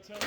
tell me?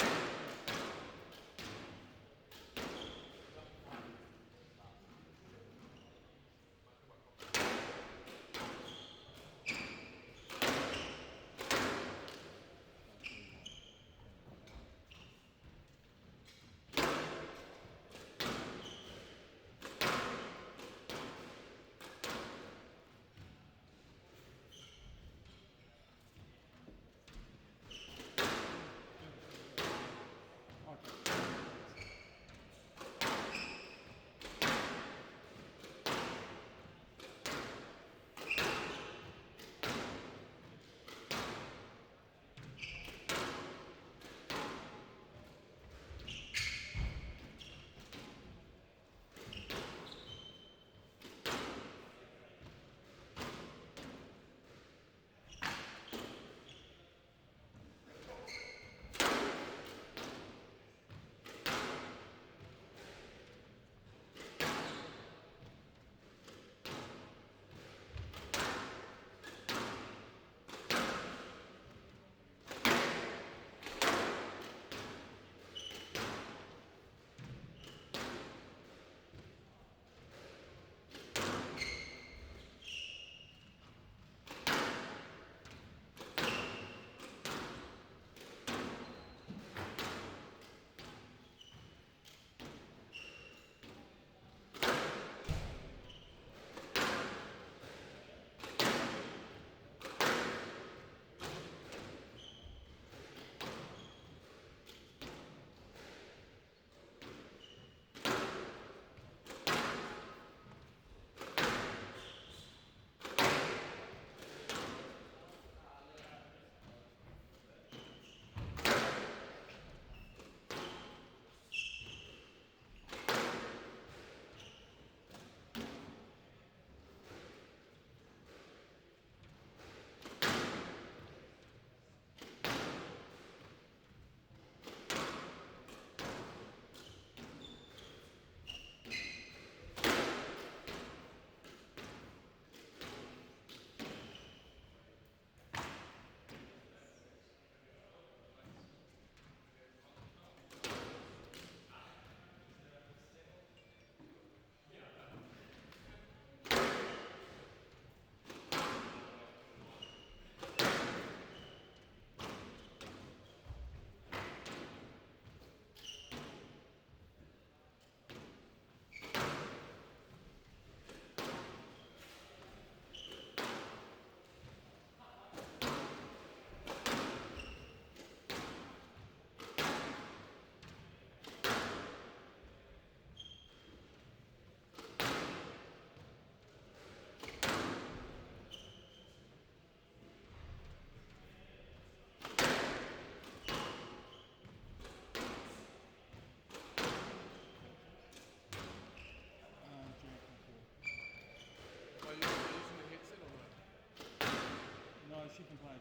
She can play the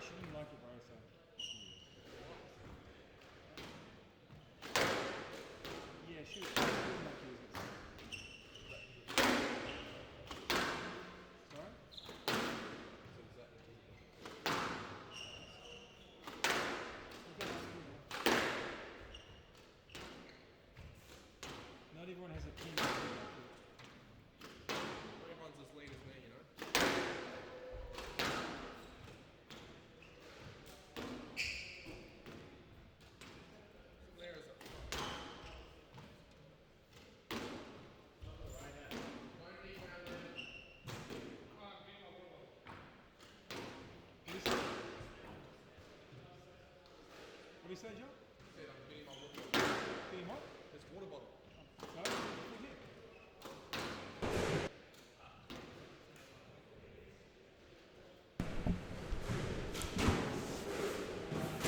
she didn't like it, bro, so. Yeah, she didn't like it. Sorry? Not everyone has a team. Everyone's as lean as me, you know. Where is it? What do you say, Joe? Said I'm getting my water bottle. Getting what? It's water bottle. Sorry?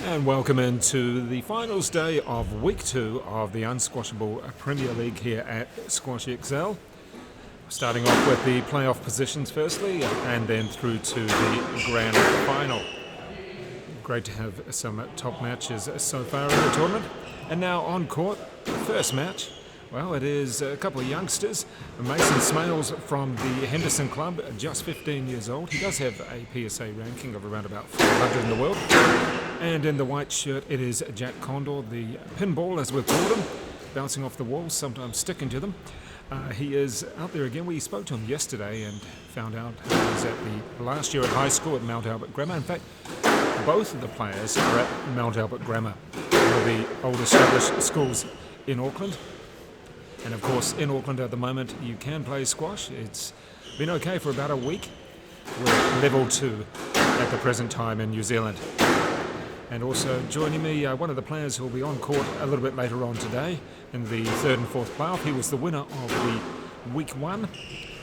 And welcome into the finals day of week 2 of the Unsquashable Premier League here at SquashXL. Starting off with the playoff positions firstly, and then through to the grand great to have some top matches so far in the tournament. And now on court, first match. Well, it is a couple of youngsters. Mason Smales from the Henderson Club, just 15 years old. He does have a PSA ranking of around about 400 in the world. And in the white shirt, it is Jack Conder, the pinball, as we've called him, bouncing off the walls, sometimes sticking to them. He is out there again. We spoke to him yesterday and found out he was at the last year at high school at Mount Albert Grammar. In fact, both of the players are at Mount Albert Grammar, one of the old established schools in Auckland. And of course, in Auckland at the moment, you can play squash. It's been okay for about a week. We're level 2 at the present time in New Zealand. And also joining me, one of the players who will be on court a little bit later on today in the third and fourth playoff. He was the winner of the week 1.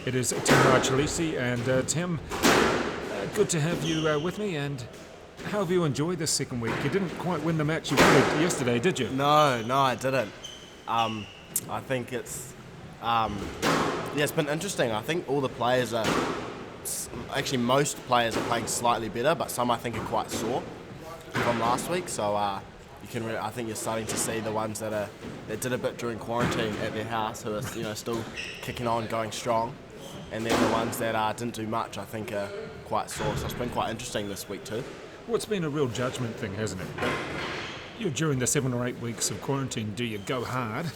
It is Tim Chileshe. And Tim, good to have you with me. And how have you enjoyed this second week? You didn't quite win the match you wanted yesterday, did you? No, I didn't. I think it's been interesting. I think all the players are, actually most players are playing slightly better, but some I think are quite sore from last week. So I think you're starting to see the ones that did a bit during quarantine at their house, who are still kicking on, going strong, and then the ones that didn't do much, I think, are quite sore. So it's been quite interesting this week too. Well, it's been a real judgment thing, hasn't it? During the 7 or 8 weeks of quarantine, do you go hard?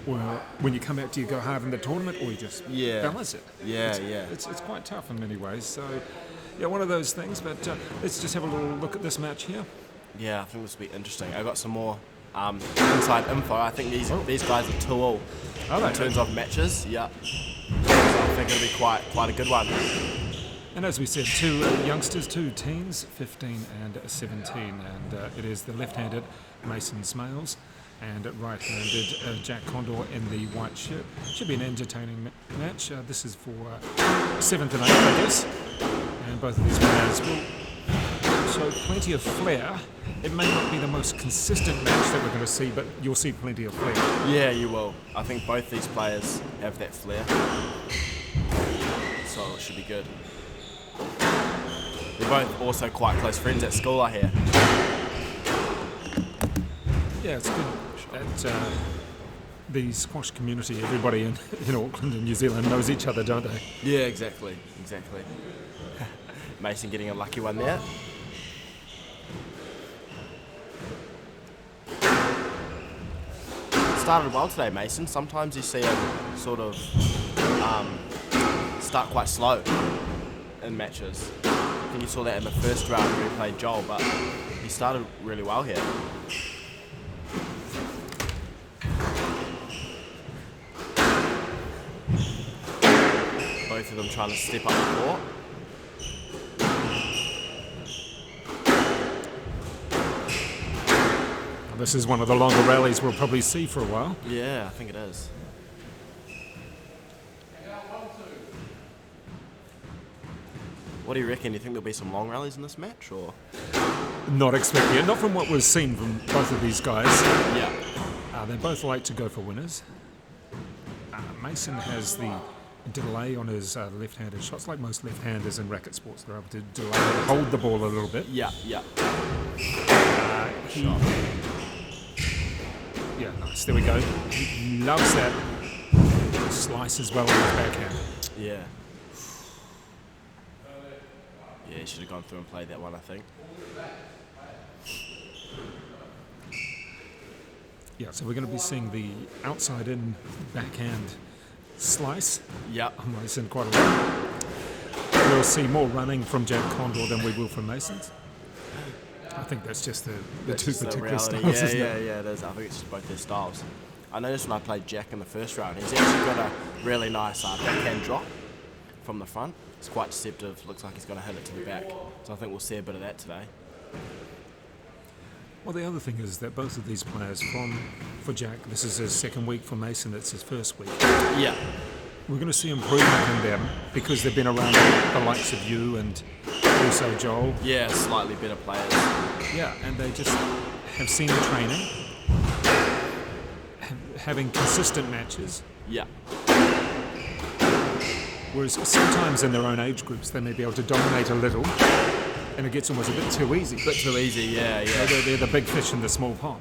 Or when you come out, do you go hard in the tournament, or you just balance it? It's quite tough in many ways. So, one of those things. But let's just have a little look at this match here. Yeah, I think this will be interesting. I got some more inside info. I think these guys are 2-all in terms of matches. Yeah, so I think it'll be quite a good one. And as we said, 2 youngsters, 2 teens, 15 and 17, and it is the left-handed Mason Smales and right-handed Jack Conder in the white shirt. Should be an entertaining match. This is for 7th and 8th, I guess. And both of these players will show plenty of flair. It may not be the most consistent match that we're going to see, but you'll see plenty of flair. Yeah, you will. I think both these players have that flair. So it should be good. They're both also quite close friends at school, I hear. Yeah, it's good that the squash community, everybody in Auckland and New Zealand knows each other, don't they? Yeah, exactly. Mason getting a lucky one there. Started well today, Mason. Sometimes you see him sort of start quite slow in matches. I think you saw that in the first round when he played Joel, but he started really well here. Both of them trying to step up the court. This is one of the longer rallies we'll probably see for a while. Yeah, I think it is. What do you reckon? Do you think there'll be some long rallies in this match, or? Not expecting it. Not from what we've seen from both of these guys. Yeah. They both like to go for winners. Mason has the delay on his left-handed shots, like most left-handers in racket sports. They're able to delay, hold the ball a little bit. Yeah. Yeah, nice. There we go. He loves that slice as well on his backhand. Yeah. Yeah, he should have gone through and played that one, I think. Yeah, so we're going to be seeing the outside-in backhand slice. Yeah. On Mason quite a lot. We'll see more running from Jack Conder than we will from Mason's. I think that's just the two particular styles, isn't it? Yeah, it is. I think it's just both their styles. I noticed when I played Jack in the first round, he's actually got a really nice backhand drop from the front. It's quite deceptive. Looks like he's going to hit it to the back. So I think we'll see a bit of that today. Well, the other thing is that both of these players, for Jack, this is his second week. For Mason, it's his first week. Yeah. We're going to see improvement in them because they've been around the likes of you and also Joel. Yeah, slightly better players. Yeah, and they just have seen the training, having consistent matches. Yeah. Whereas sometimes in their own age groups they may be able to dominate a little, and it gets almost a bit too easy. Bit too easy, yeah. They're the big fish in the small pond.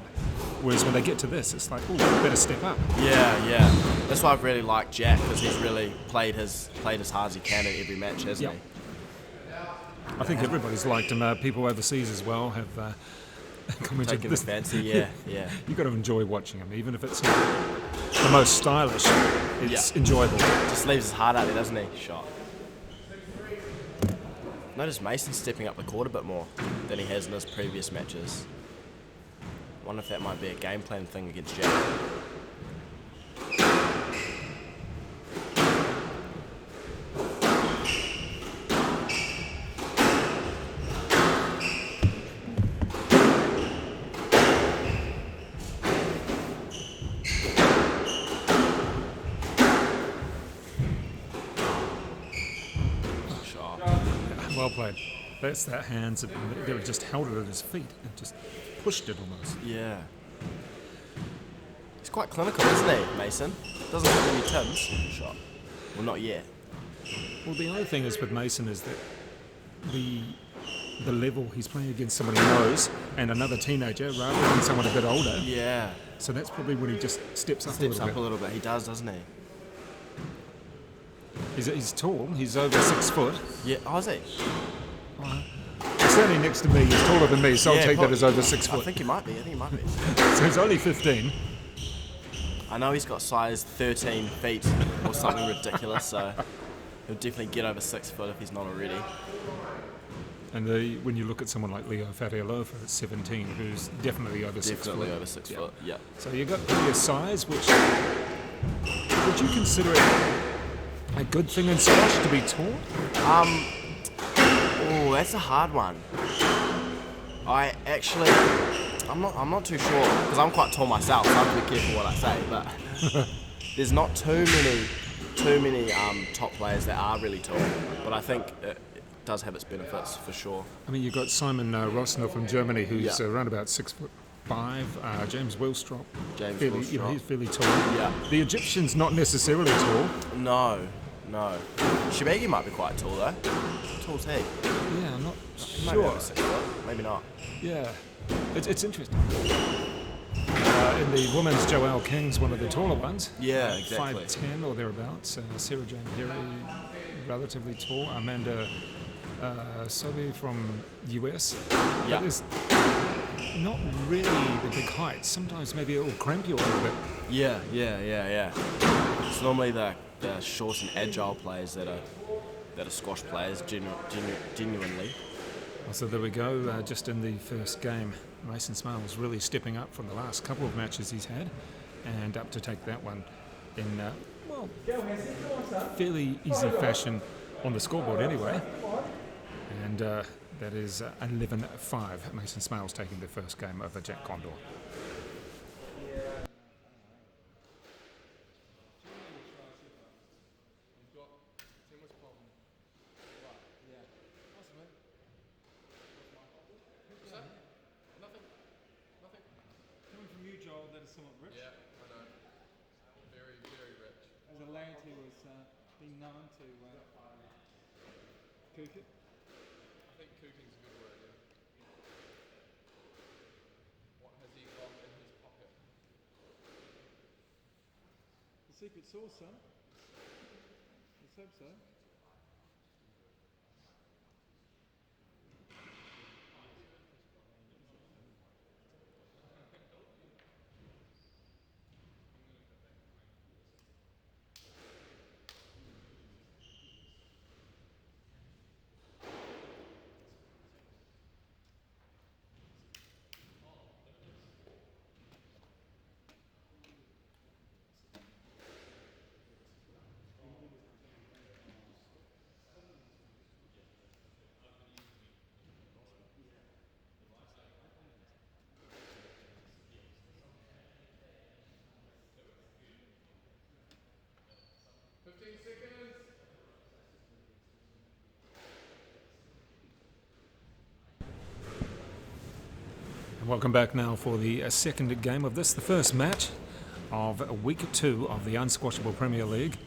Whereas when they get to this, it's like, oh, better step up. Yeah. That's why I've really liked Jack, because he's really played as hard as he can in every match, hasn't he? I think everybody's liked him. People overseas as well have commented. Taking the fancy, yeah. You've got to enjoy watching him, even if it's not the most stylish. It's enjoyable. Just leaves his heart out there, doesn't he? Shot. Notice Mason stepping up the court a bit more than he has in his previous matches. Wonder if that might be a game plan thing against Jack. Well played. That's that hands. They were just held it at his feet and just pushed it almost. Yeah. He's quite clinical, isn't he, Mason? Doesn't have any tims. Shot. Well, not yet. Well, the other thing is with Mason is that the level he's playing against someone he knows and another teenager rather than someone a bit older. Yeah. So that's probably when he just steps up a little bit. He does, doesn't he? He's tall. He's over 6 foot. Yeah. Oh, is he? He's standing next to me. He's taller than me, so I'll take that as over 6 foot. I think he might be. So he's only 15. I know he's got size 13 feet or something ridiculous, so he'll definitely get over 6 foot if he's not already. And when you look at someone like Leo Fatialofa at 17, who's definitely over 6 foot. Definitely over 6 foot, yeah. So you've got plenty of size, which would you consider it a good thing in squash to be tall? Oh, that's a hard one. I'm not too sure, because I'm quite tall myself, so I have to be careful what I say, but there's not too many top players that are really tall, but I think it does have its benefits for sure. I mean, you've got Simon Rossner from Germany, who's around about 6'5". James Wilstrop, he's fairly tall. Yeah. The Egyptian's not necessarily tall. No. Shibagi might be quite tall though. How tall's he? Yeah, I'm not Maybe sure. over 6 foot, maybe not. Yeah, it's interesting. In the women's, Joelle King's one of the taller ones. Yeah, exactly. 5'10" or thereabouts. Sarah Jane Perry, relatively tall. Amanda Sobe from US. Yeah. But there's not really the big heights. Sometimes maybe it will cramp you a little bit. Yeah. It's normally the short and agile players that are squash players, genuinely. So there we go, just in the first game. Mason Smales really stepping up from the last couple of matches he's had and up to take that one in, fairly easy fashion on the scoreboard anyway. And that is 11-5. Mason Smales taking the first game over Jack Conder. Coming from you, Joel, that is somewhat rich. Yeah, I know. Very, very rich. As a lad who has been known to cook it. I think cooking's a good word, yeah. What has he got in his pocket? The secret sauce, son. Let's hope so. Welcome back now for the second game of this, the first match of week 2 of the Unsquashable Premier League.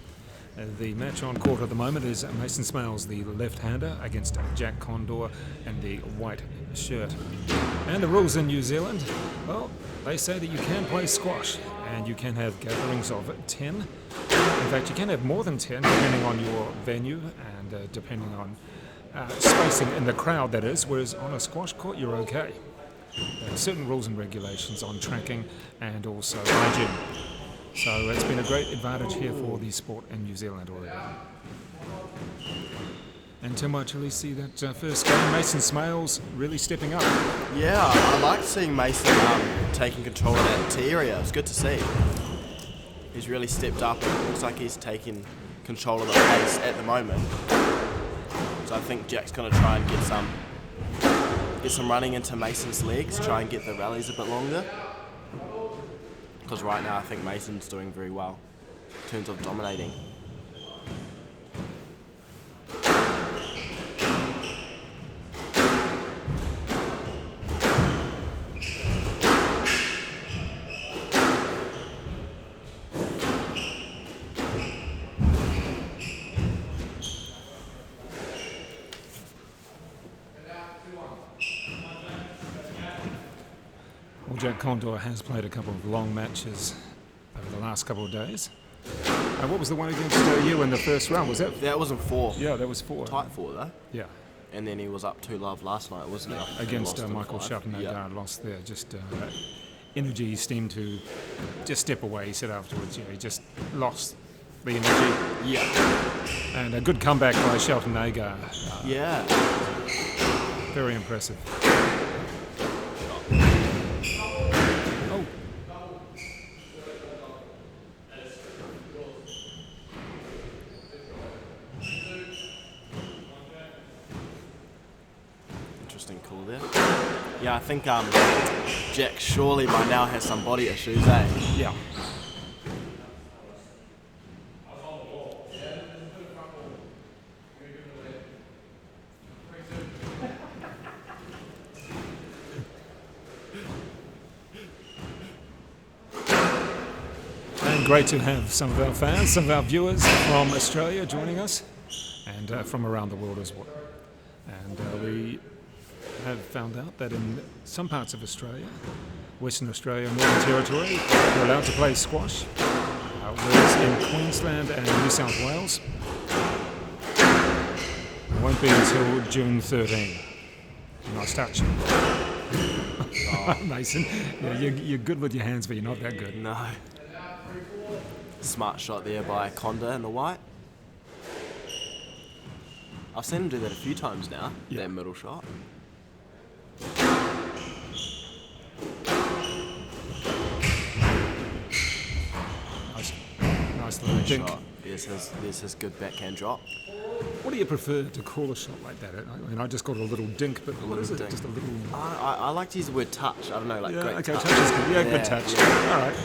The match on court at the moment is Mason Smales, the left-hander, against Jack Conder in the white shirt. And the rules in New Zealand, well, they say that you can play squash and you can have gatherings of 10. In fact, you can have more than 10 depending on your venue and depending on spacing in the crowd, that is, whereas on a squash court you're okay. There are certain rules and regulations on tracking and also hygiene. So it's been a great advantage here for the sport in New Zealand already. And Tim, I actually see that first game, Mason Smales really stepping up. Yeah, I like seeing Mason taking control of that tee area. It's good to see. He's really stepped up. It looks like he's taking control of the pace at the moment. So I think Jack's going to try and get some running into Mason's legs, try and get the rallies a bit longer. Because right now I think Mason's doing very well in terms of dominating. Jack Conder has played a couple of long matches over the last couple of days. What was the one against you in the first round? Was that? That wasn't 4. Yeah, that was 4. Tight 4 though. Yeah. And then he was up 2-love last night, wasn't he? Against Michael Shelton-Agar, lost there. Just energy seemed to just step away. He said afterwards, he just lost the energy. Yeah. And a good comeback by Shelton-Agar. Yeah. Very impressive. Call there. Yeah, I think Jack surely by now has some body issues, eh? Yeah. And great to have some of our fans, some of our viewers from Australia joining us, and from around the world as well. And we have found out that in some parts of Australia, Western Australia, Northern Territory, you're allowed to play squash, whereas in Queensland and New South Wales, it won't be until June 13. Nice touch. Mason, yeah, you're good with your hands, but you're not that good. No. Smart shot there by Conder in the white. I've seen him do that a few times now, that middle shot. Nice little dink. Shot. There's his good backhand drop. What do you prefer to call a shot like that? I mean, I just got a little dink, but what is it? Dink. Just a little. I like to use the word touch. I don't know, like Yeah, great okay, touch. touch is good. Yeah, good touch. Yeah. All right.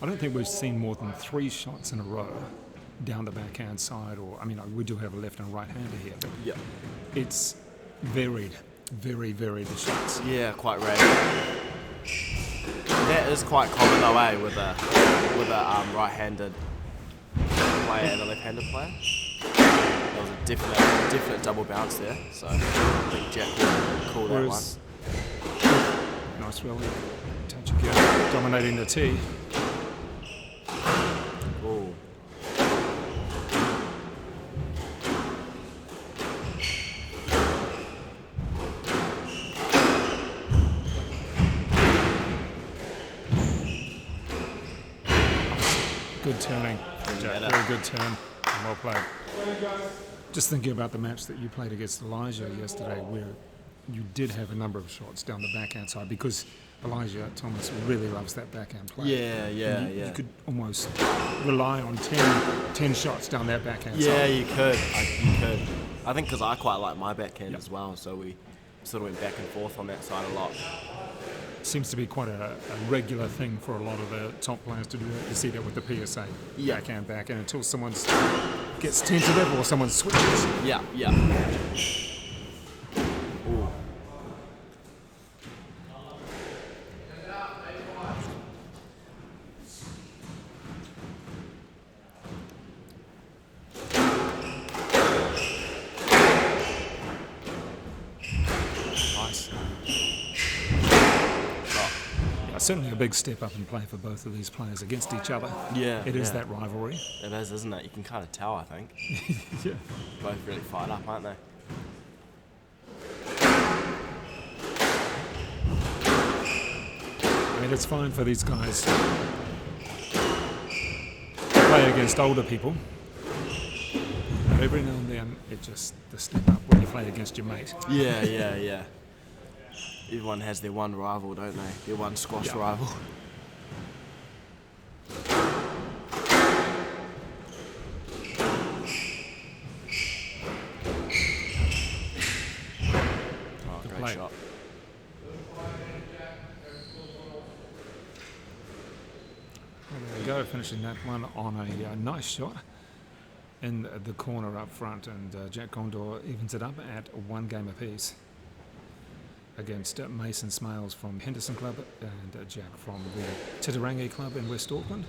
I don't think we've seen more than 3 shots in a row down the backhand side, or I mean, we do have a left and right hander here, but it's varied, very varied the shots. Yeah, quite rare. That is quite common though, eh, with a right-handed player and a left-handed player. There was a definite double bounce there, so I think Jack will call that one. Nice rally, touch again, dominating the tee. Ooh. Good turning, Jack. Very good turn and well played. Just thinking about the match that you played against Elijah yesterday, where you did have a number of shots down the backhand side, because Elijah Thomas really loves that backhand play. Yeah. You could almost rely on 10 shots down that backhand side. Yeah, you could. You could. I think because I quite like my backhand as well, so we sort of went back and forth on that side a lot. Seems to be quite a regular thing for a lot of the top players to do that. You see that with the PSA. Yeah. Backhand until someone gets tentative or someone switches. Yeah. Ooh. Nice. Certainly a big step up in play for both of these players against each other. Yeah. It is that rivalry. It is, isn't it? You can kind of tell, I think. Yeah. Both really fired up, aren't they? I mean, it's fine for these guys to play against older people. But every now and then, it's just the step up when you play against your mate. Yeah. Everyone has their one rival, don't they? Their one squash rival. Oh, great play. shot. And there we go, finishing that one on a nice shot in the corner up front, and Jack Conder evens it up at 1 game apiece against Mason Smales from Henderson Club and Jack from the Titirangi Club in West Auckland.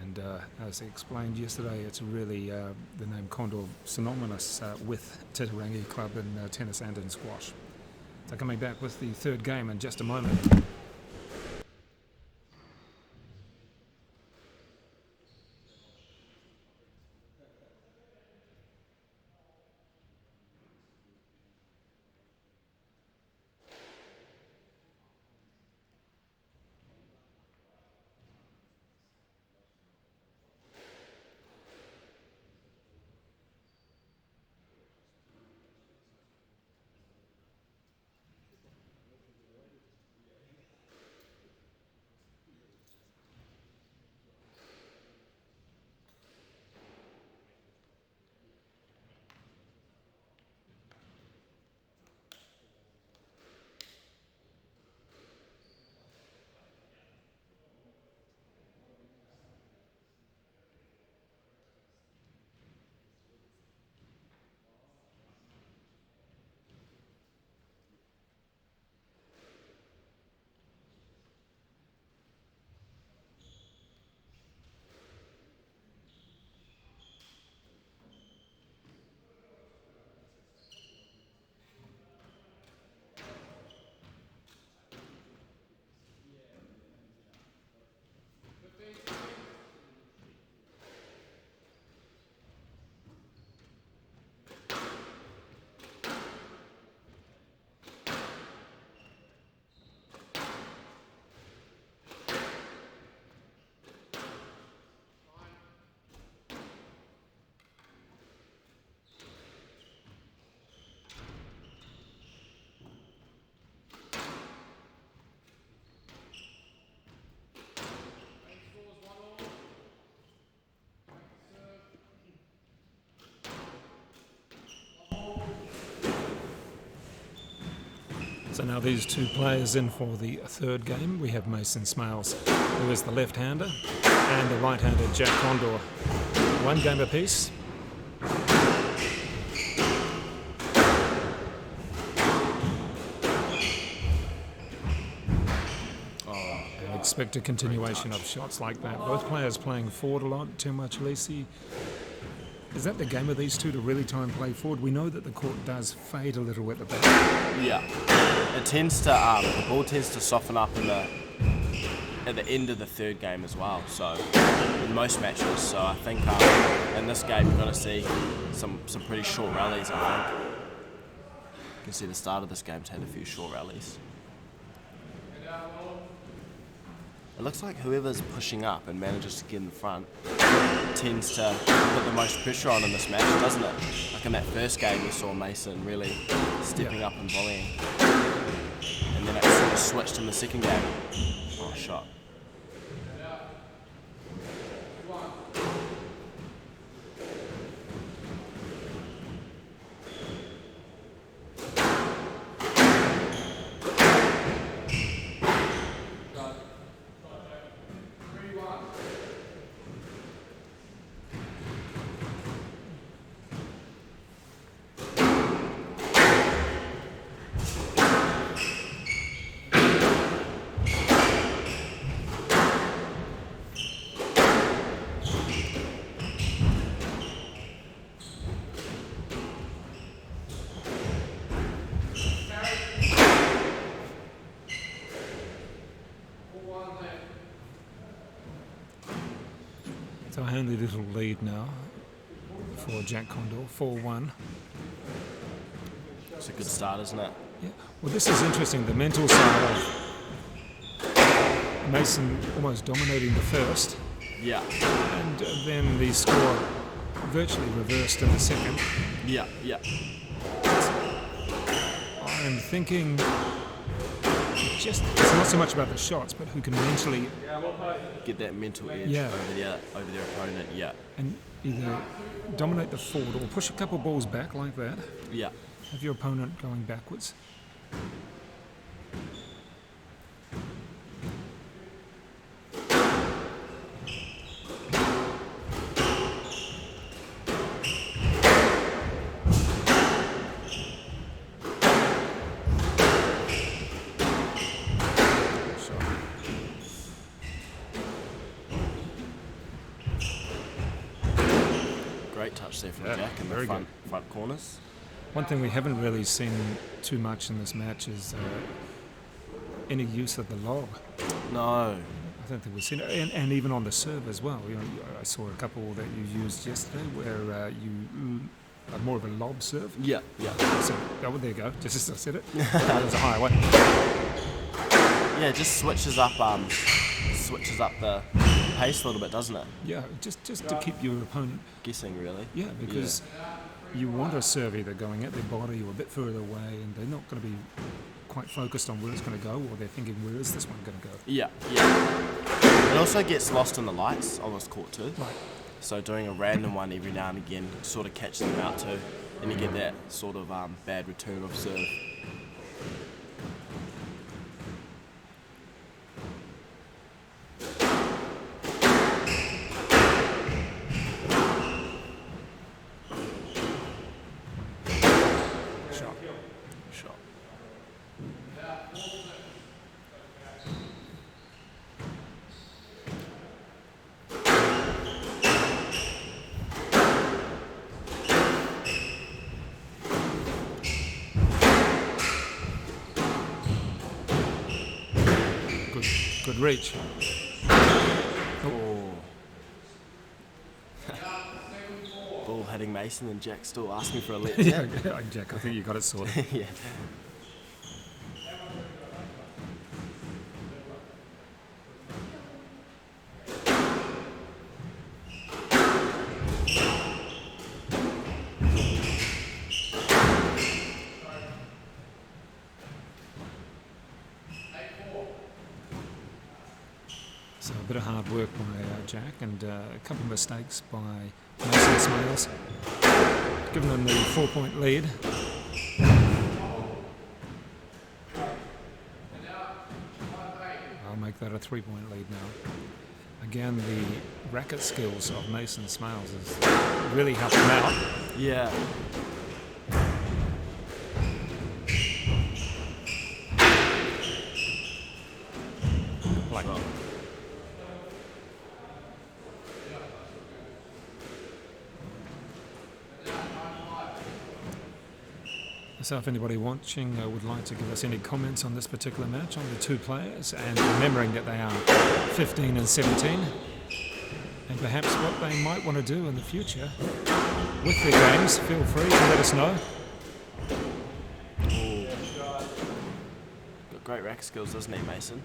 And as he explained yesterday, it's really the name Conder synonymous with Titirangi Club in tennis and in squash. So coming back with the third game in just a moment. So now these two players in for the third game. We have Mason Smales, who is the left-hander, and the right-hander Jack Conder. 1 game apiece. And expect a continuation of shots like that. Both players playing forward a lot. Too much Lisi. Is that the game of these two to really try and play forward? We know that the court does fade a little at the back. Yeah, it tends to the ball tends to soften up at the end of the third game as well. So in most matches, so I think in this game you're going to see some pretty short rallies. I think you can see the start of this game's had a few short rallies. It looks like whoever's pushing up and manages to get in front tends to put the most pressure on in this match, doesn't it? Like in that first game, we saw Mason really stepping up and volleying. And then it sort of switched in the second game. Oh, shot. So a handy little lead now for Jack Conder, 4-1. It's a good start, isn't it? Yeah. Well, this is interesting. The mental side of Mason almost dominating the first, Yeah. and then the score virtually reversed in the second. Yeah. I'm thinking just it's not so much about the shots, but who can mentally Get that mental edge Yeah. over their opponent. Yeah. and either dominate the forward or push a couple of balls back like that. Yeah. Have your opponent going backwards. Great touch there from Yeah, Jack in the very front corners. One thing we haven't really seen too much in this match is any use of the lob. No. I don't think we've seen it, and even on the serve as well. You know, I saw a couple that you used yesterday where you are more of a lob serve. Yeah. So oh, there you go. Just as I said it, that was a high one. Yeah, it just switches up the pace a little bit, doesn't it? Yeah, just to keep your opponent Guessing, really. Yeah, because you want a serve either going at their body or a bit further away, and they're not going to be quite focused on where it's going to go, or they're thinking, where is this one going to go? Yeah. It also gets lost in the lights on this court too. Right. So doing a random one every now and again sort of catches them out too, and you get that sort of bad return of serve. Shot. Good reach. Oh. Ball hitting Mason and Jack still asking for a let. Yeah, Jack, I think you got it sorted. Yeah. So a bit of hard work by Jack, and a couple of mistakes by Mason Smales, giving them the 4-point lead. I'll make that a 3-point lead now. Again, the racket skills of Mason Smales has really helped him out. Yeah. Like, so if anybody watching would like to give us any comments on this particular match, on the two players, and remembering that they are 15 and 17, and perhaps what they might want to do in the future with their games, feel free to let us know. Got great racket skills, doesn't he, Mason?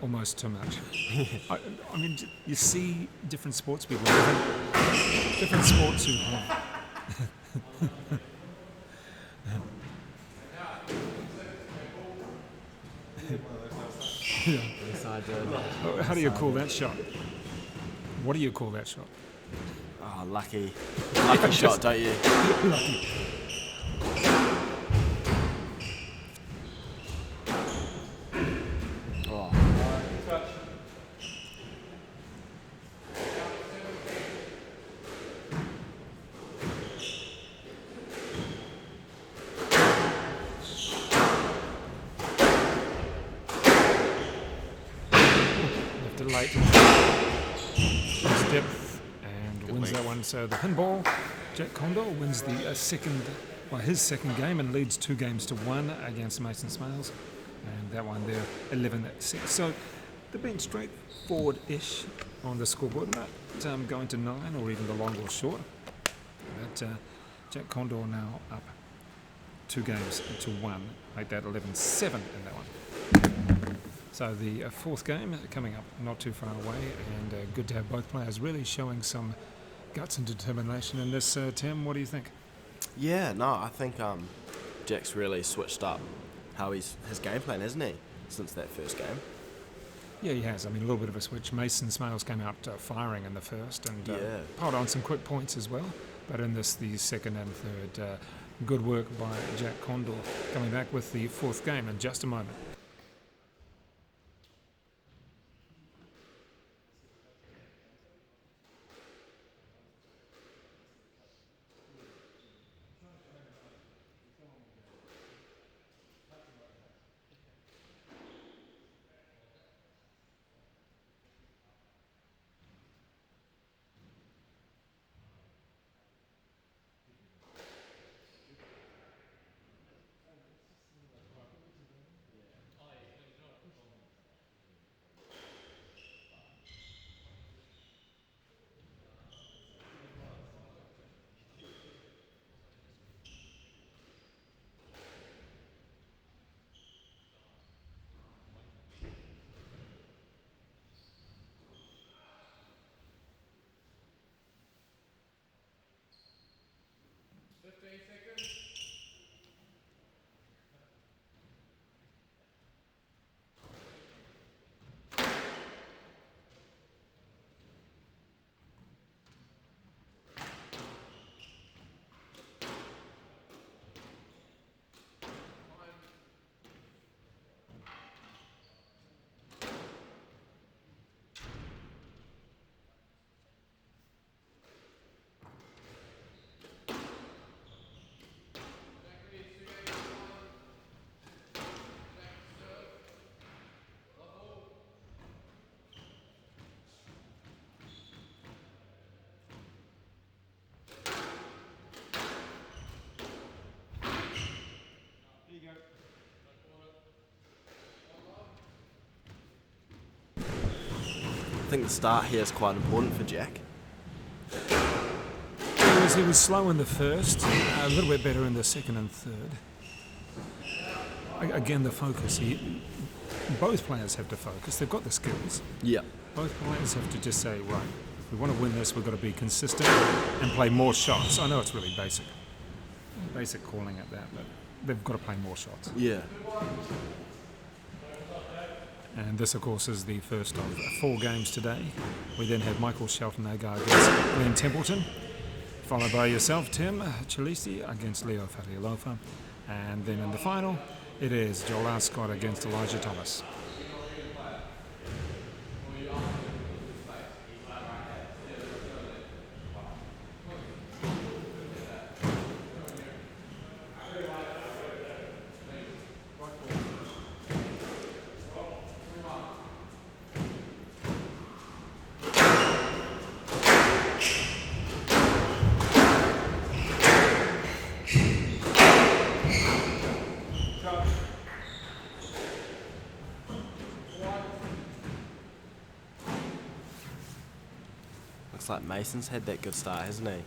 Almost too much. I mean, you see different sports people, different sports who have. How do you call that shot? What do you call that shot? Oh, lucky shot, don't you? Lucky. Oh. Left it late. Depth and wins that one. So the pinball, Jack Conder wins the his second game and leads 2-1 against Mason Smales. And that one there, 11-6. So they've been straightforward-ish on the scoreboard, not going to 9 or even the long or short. But Jack Conder now up 2 games to 1, make that 11-7 in that one. So the 4th game coming up not too far away, and good to have both players really showing some guts and determination in this. Tim, what do you think? Yeah, no, I think Jack's really switched up how his game plan, hasn't he, since that first game? Yeah, he has. I mean, a little bit of a switch. Mason Smales came out firing in the first and piled on some quick points as well. But in this, the second and third, good work by Jack Conder, coming back with the 4th game in just a moment. I think the start here is quite important for Jack. He was slow in the first, a little bit better in the second and third. Again, the focus. Both players have to focus. They've got the skills. Yeah. Both players have to just say, right, if we want to win this, we've got to be consistent and play more shots. I know it's really basic calling at that, but they've got to play more shots. Yeah. And this, of course, is the first of 4 games today. We then have Michael Shelton-Agar against Glenn Templeton, followed by yourself, Tim, Chileshe against Leo Fatialofa. And then in the final, it is Joel Arscott against Elijah Thomas. Looks like Mason's had that good start, hasn't he? I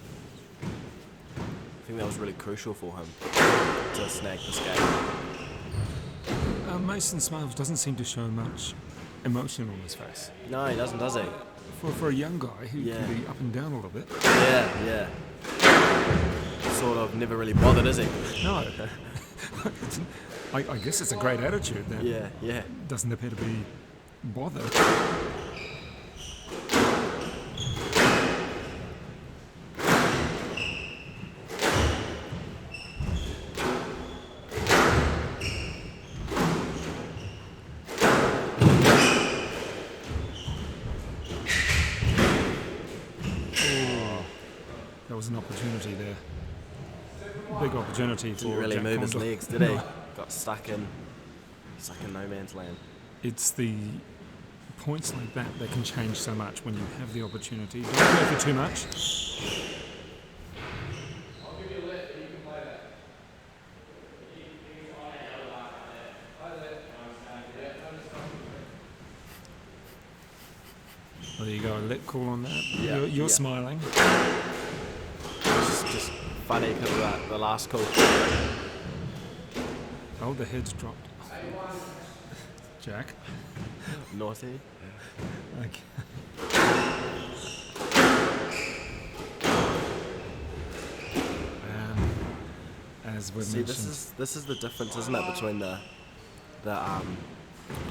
think that was really crucial for him to snag this game. Mason Smales doesn't seem to show much emotion on his face. No, he doesn't, does he? For a young guy who can be up and down a little bit. Yeah. Sort of never really bothered, is he? No. I guess it's a great attitude that Yeah. doesn't appear to be bothered. There was an opportunity there. Big opportunity for Didn't really Jack move his Conder. legs, did he? Got stuck in no man's land. It's the points like that can change so much when you have the opportunity. Don't go for too much. There you go, let call on that. Yeah, You're yeah. smiling. It's just funny because of the last call. Oh, the head's dropped. Jack. Naughty. Okay. As we've See, mentioned, this is the difference, isn't it, between the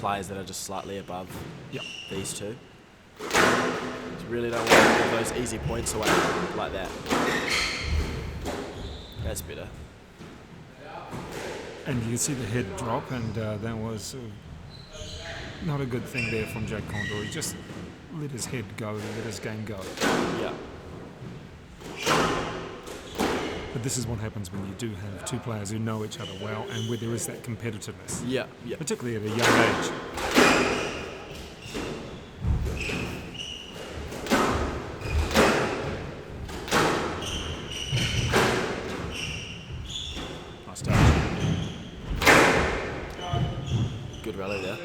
players that are just slightly above yep. these two. You really don't want to give those easy points away like that. That's better. And you can see the head drop, and that was not a good thing there from Jack Conder. He just let his head go, let his game go. Yeah. But this is what happens when you do have two players who know each other well and where there is that competitiveness. Yeah, yeah. Particularly at a young age. Nice touch. Good rally there.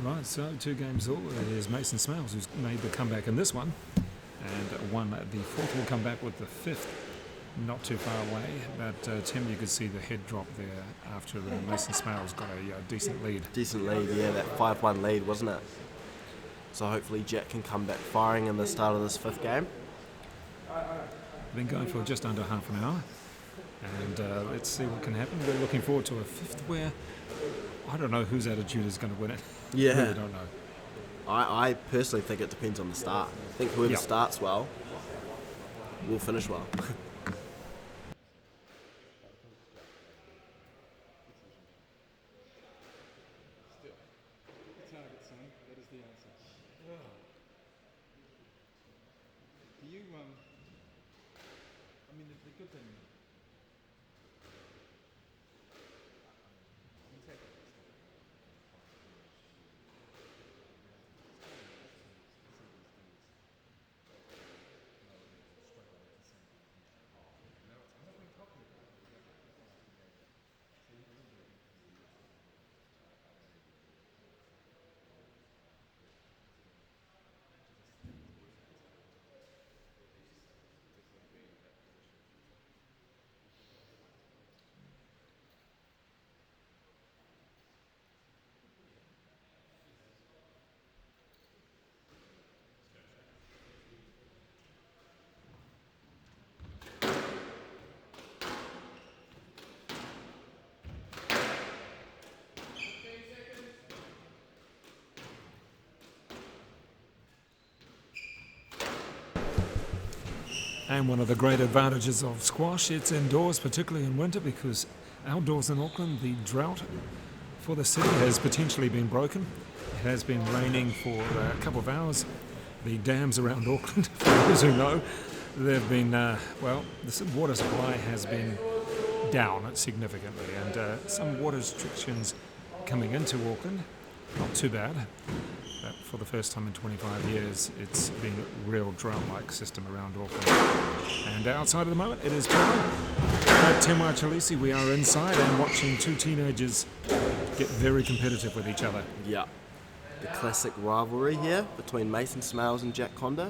Right, so 2 games all. There's Mason Smales who's made the comeback in this one. And won the fourth, will come back with the 5th, not too far away. But Tim, you could see the head drop there after Mason Smales got a decent lead. Decent lead, yeah, that 5-1 lead, wasn't it? So hopefully Jack can come back firing in the start of this 5th game. Been going for just under half an hour. And let's see what can happen. We're looking forward to a 5th where I don't know whose attitude is going to win it. Yeah. I really don't know. I personally think it depends on the start. I think whoever Yep. starts well will finish well. The target, son. That is the answer. Do you, I mean, the good thing. You take it. And one of the great advantages of squash, it's indoors, particularly in winter, because outdoors in Auckland, the drought for the city has potentially been broken. It has been raining for a couple of hours. The dams around Auckland, for those who know, they've been, well, the water supply has been down significantly, and some water restrictions coming into Auckland, not too bad. But for the first time in 25 years, it's been a real drought-like system around Auckland. And outside at the moment, it is pouring. At Chileshe, we are inside and watching 2 teenagers get very competitive with each other. Yeah. The classic rivalry here between Mason Smales and Jack Conder.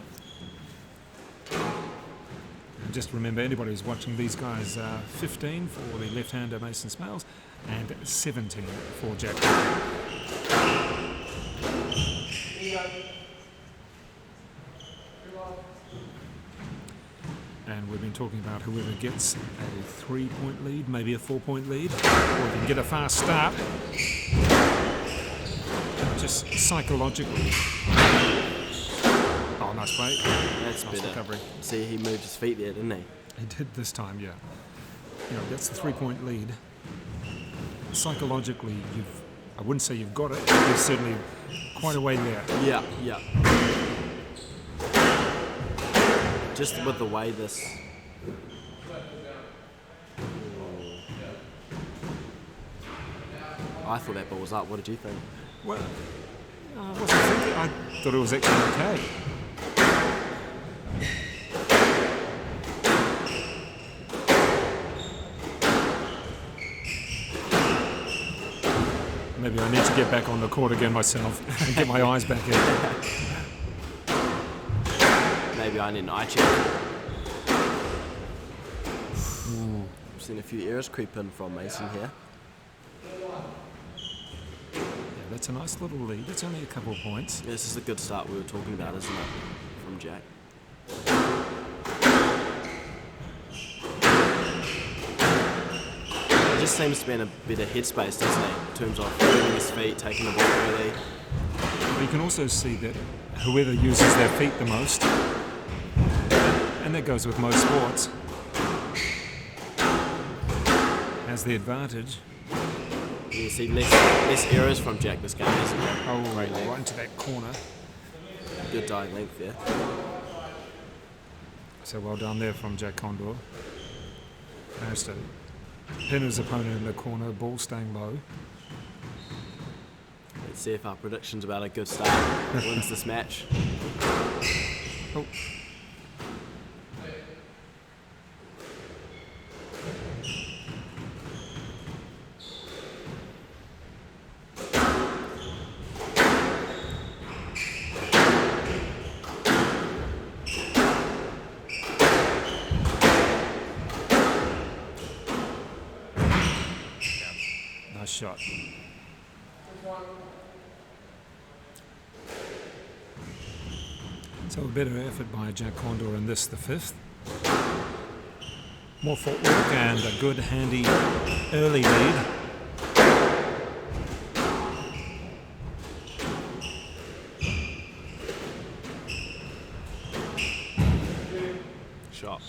And just remember, anybody who's watching these guys, 15 for the left-hander Mason Smales and 17 for Jack Conder. And we've been talking about whoever gets a 3-point lead, maybe a 4-point lead, or can get a fast start, just psychologically. Oh, nice play. That's Nice better. recovery. See, he moved his feet there, didn't he? He did this time, yeah. You know, that's the 3-point lead. Psychologically, I wouldn't say you've got it, but you're certainly quite a way there. Yeah, yeah. Just with the way this... I thought that ball was up. What did you think? Well, I wasn't thinking. I thought it was actually okay. Maybe I need to get back on the court again myself and get my eyes back in. Maybe I need an eye check. I've seen a few errors creep in from Mason here. Yeah, that's a nice little lead. It's only a couple of points. This is a good start we were talking about, isn't it? From Jack. He just seems to be in a better headspace, doesn't he? In terms of moving his feet, taking the ball early. But you can also see that whoever uses their feet the most, and that goes with most sports, has the advantage. You see less errors from Jack this game, isn't it? Oh, right into that corner. Good diving length there. So well done there from Jack Conder. Managed to pin his opponent in the corner, ball staying low. Let's see if our prediction's about a good start wins this match. Oh. Nice shot. So a better effort by Jack Conder in this, the fifth. More footwork and a good, handy early lead. Shot.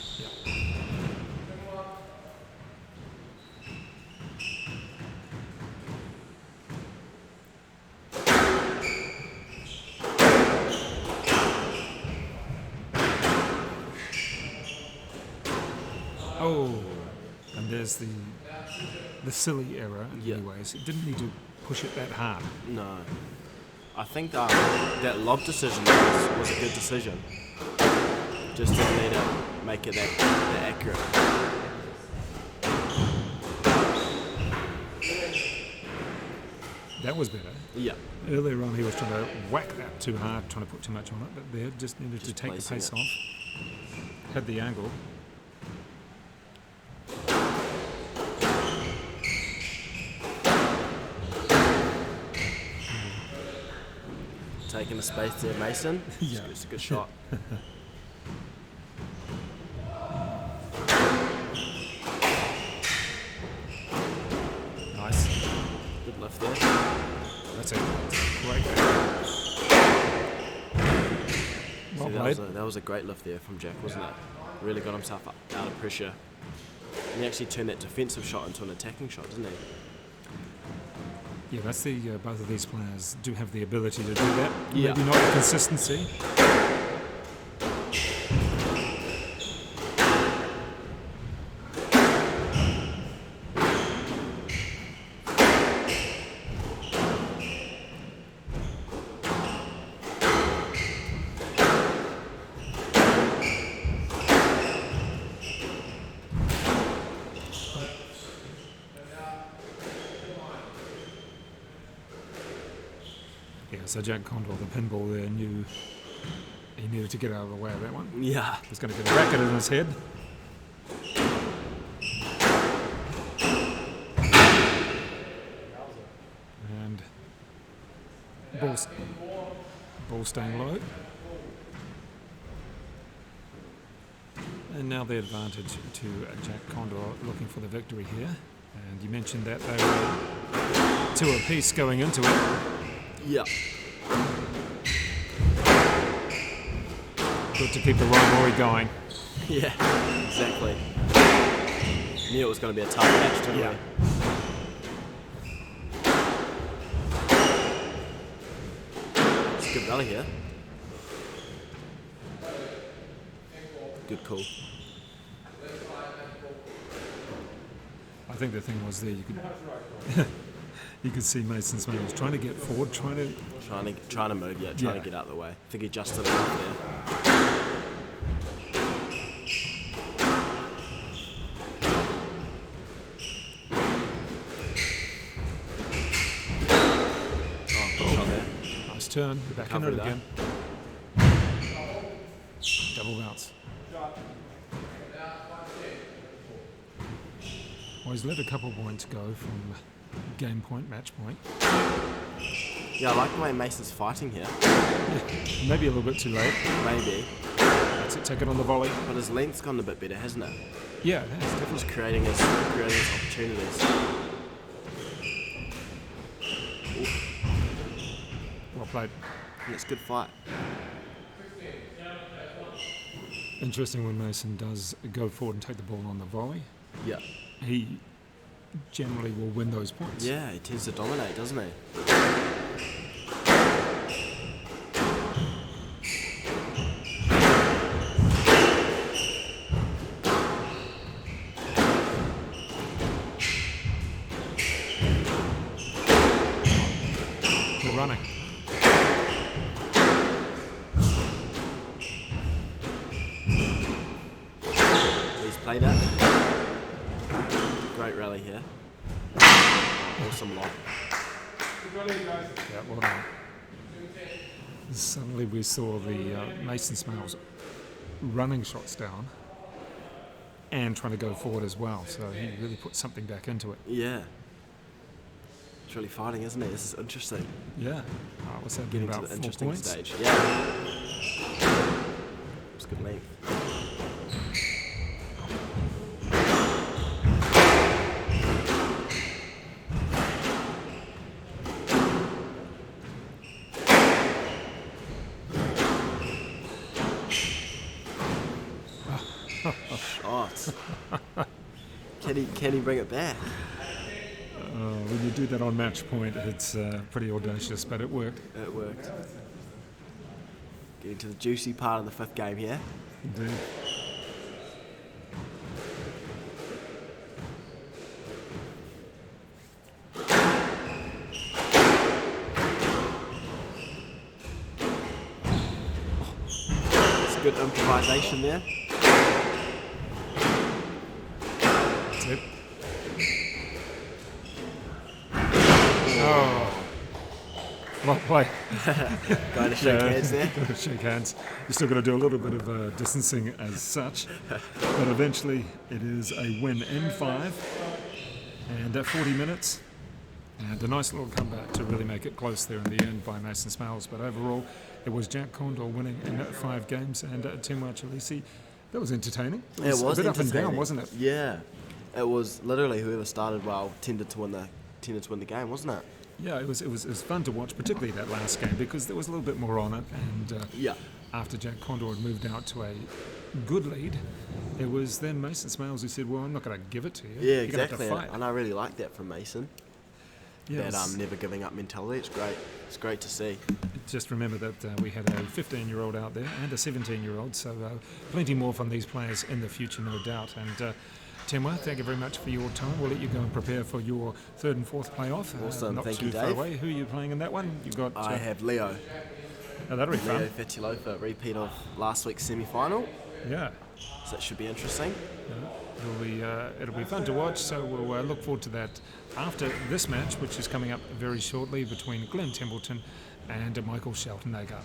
Oh, and there's the silly error in Yeah. many ways. It didn't need to push it that hard. No. I think that lob decision was a good decision. Just didn't need to make it that accurate. That was better. Yeah. Earlier on he was trying to whack that too hard, trying to put too much on it, but there just needed to take the placing pace it. off. Had the angle. Taking the space there, Mason. Yeah. It's a good shot. Nice. Good lift there. That's a great game. Well See, played. that was a great lift there from Jack, wasn't it? Really got himself out of pressure. And he actually turned that defensive shot into an attacking shot, didn't he? Yeah, that's the both of these players do have the ability to do that. Yeah. Maybe not the consistency. Yeah, so Jack Conder, the pinball there, knew he needed to get out of the way of that one. Yeah. He was going to get a racket in his head. And ball staying low. And now the advantage to Jack Conder looking for the victory here. And you mentioned that they were two apiece going into it. Yeah. Good to keep the rivalry going. Yeah, exactly. Knew it was going to be a tough match, didn't Yeah. we? It's a good rally here. Good call. I think the thing was there you could you could see Mason Smales trying to get forward, trying to Trying to Yeah. get out of the way. I think he adjusted enough there. turn. Back in Recovery it again. Double bounce. Well, he's let a couple points go from game point, match point. Yeah, I like the way Mason's fighting here. Maybe a little bit too late. Maybe. That's it, take it on the volley. But his length's gone a bit better, hasn't it? Yeah, that's definitely. He's creating his opportunities. Well played. And it's a good fight. Interesting when Mason does go forward and take the ball on the volley. Yeah. He generally will win those points. Yeah, he tends to dominate, doesn't he? Good running. He's played it. Great rally here. Awesome lock. Yeah, well done. Suddenly we saw the Mason Smales running shots down and trying to go forward as well. So he really put something back into it. Yeah. It's really fighting, isn't it? This is interesting. Yeah. What's that? Getting to about the 4 interesting points? stage. Yeah. It's good length. Shots. Can he bring it back? When you do that on match point, it's pretty audacious, but it worked. It worked. Getting to the juicy part of the 5th game here. Indeed. It's a good improvisation there. That's it. Oh. Well played. Going to shake hands there. Got to shake hands. You still got to do a little bit of distancing as such, but eventually it is a win in 5 and at 40 minutes. And a nice little comeback to really make it close there in the end by Mason Smales. But overall, it was Jack Conder winning in 5 games and Timwa Chileshe. That was entertaining. It was a bit up and down, wasn't it? Yeah. It was literally whoever started well tended to win the game, wasn't it? Yeah, it was fun to watch, particularly that last game, because there was a little bit more on it. And Yeah. after Jack Conder had moved out to a good lead, it was then Mason Smales who said, well, I'm not going to give it to you. Yeah, You're gonna have to exactly. fight. And I really like that from Mason. Yeah, That never giving up mentality. It's great. It's great to see. just remember that we had a 15-year-old out there and a 17-year-old, so plenty more from these players in the future, no doubt. And Timwa, thank you very much for your time. We'll let you go and prepare for your 3rd and 4th playoff. Awesome. Not Thank too you, far Dave. away. Who are you playing in that one? You've got. I have Leo. Oh, that'll be fun. Leo Fatialofa, repeat of last week's semi-final. Yeah. So that should be interesting. It'll be fun to watch, so we'll look forward to that after this match, which is coming up very shortly between Glenn Templeton and Michael Shelton-Agar.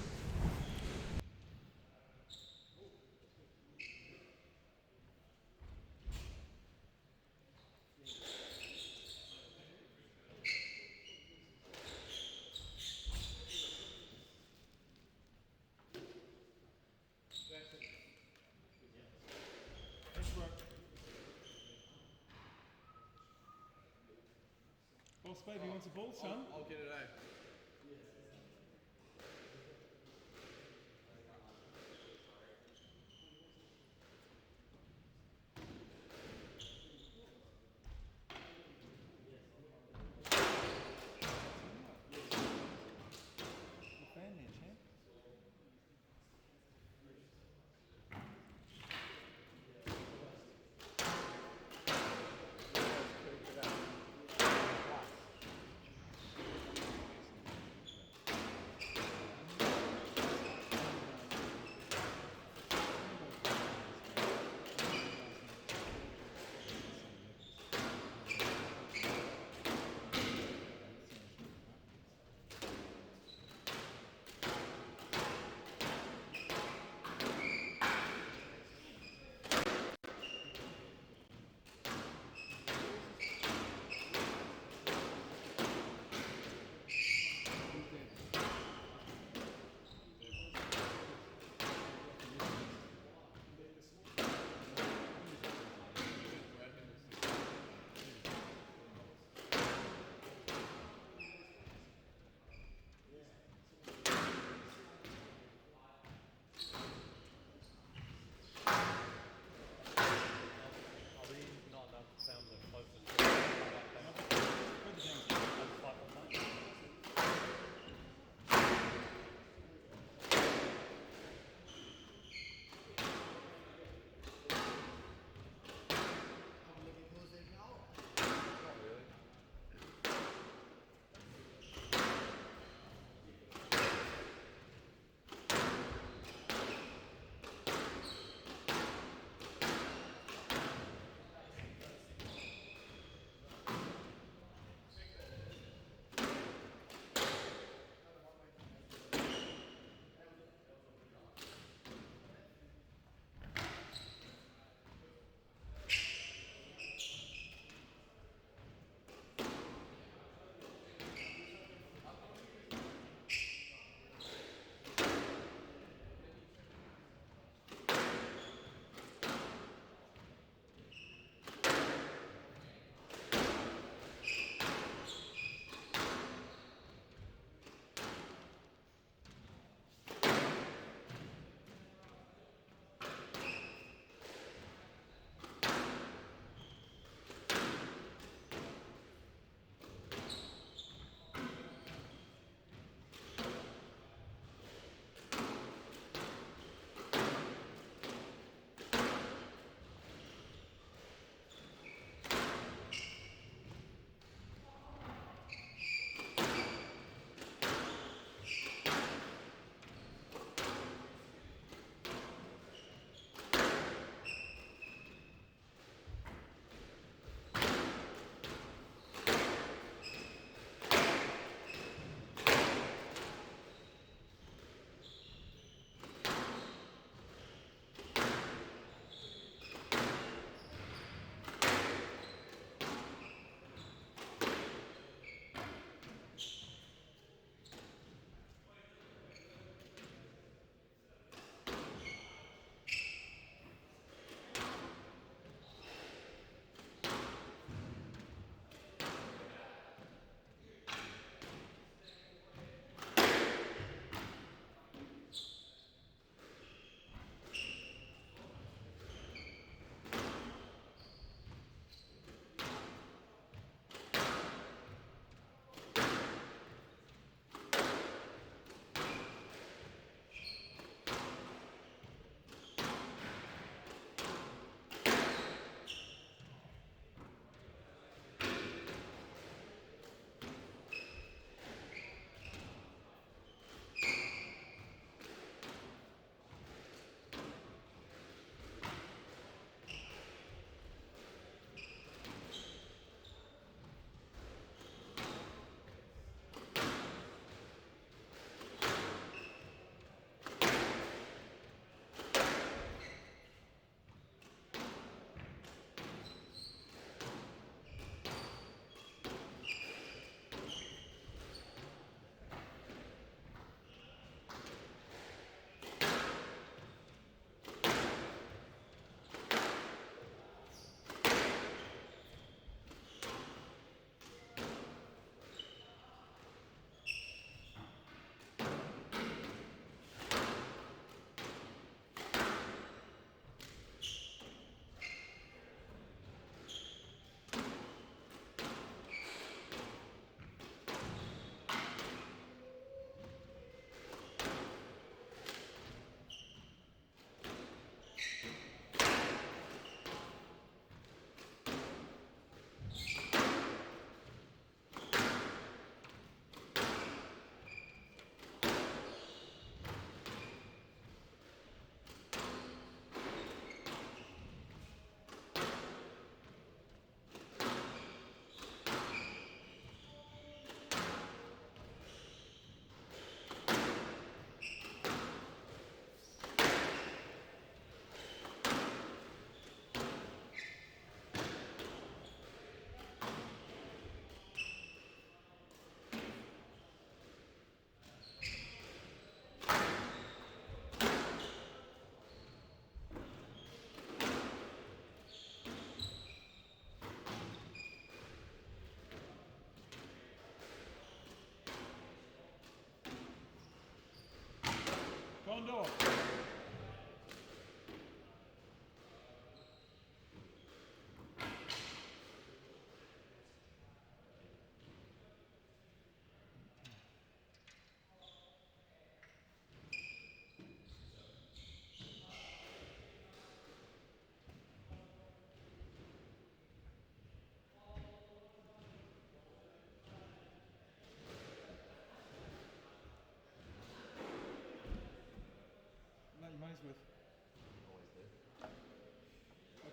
Boss baby wants a ball, son. I'll get it, eh? Fan there, champ.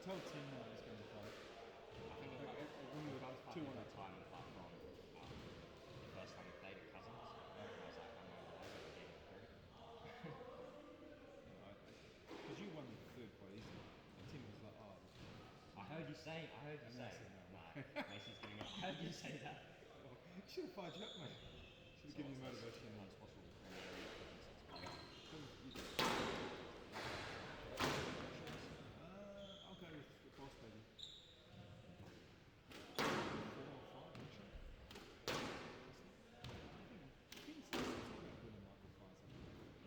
told Tim I was going to play. I think it When we were was 2 2 on that it. time, apart from the first time we played at Cousins. I was like, I'm not getting through. Because you won the third quite easily. And Tim was like, oh. I heard you say. And then I said no. Mason's getting up. I heard you say that. Should have fired you up, mate. Should have given you motivation. Unsquashable Premier League I'll go with the boss, baby. 4 or 5, actually. I think it's about winning Michael Pfizer.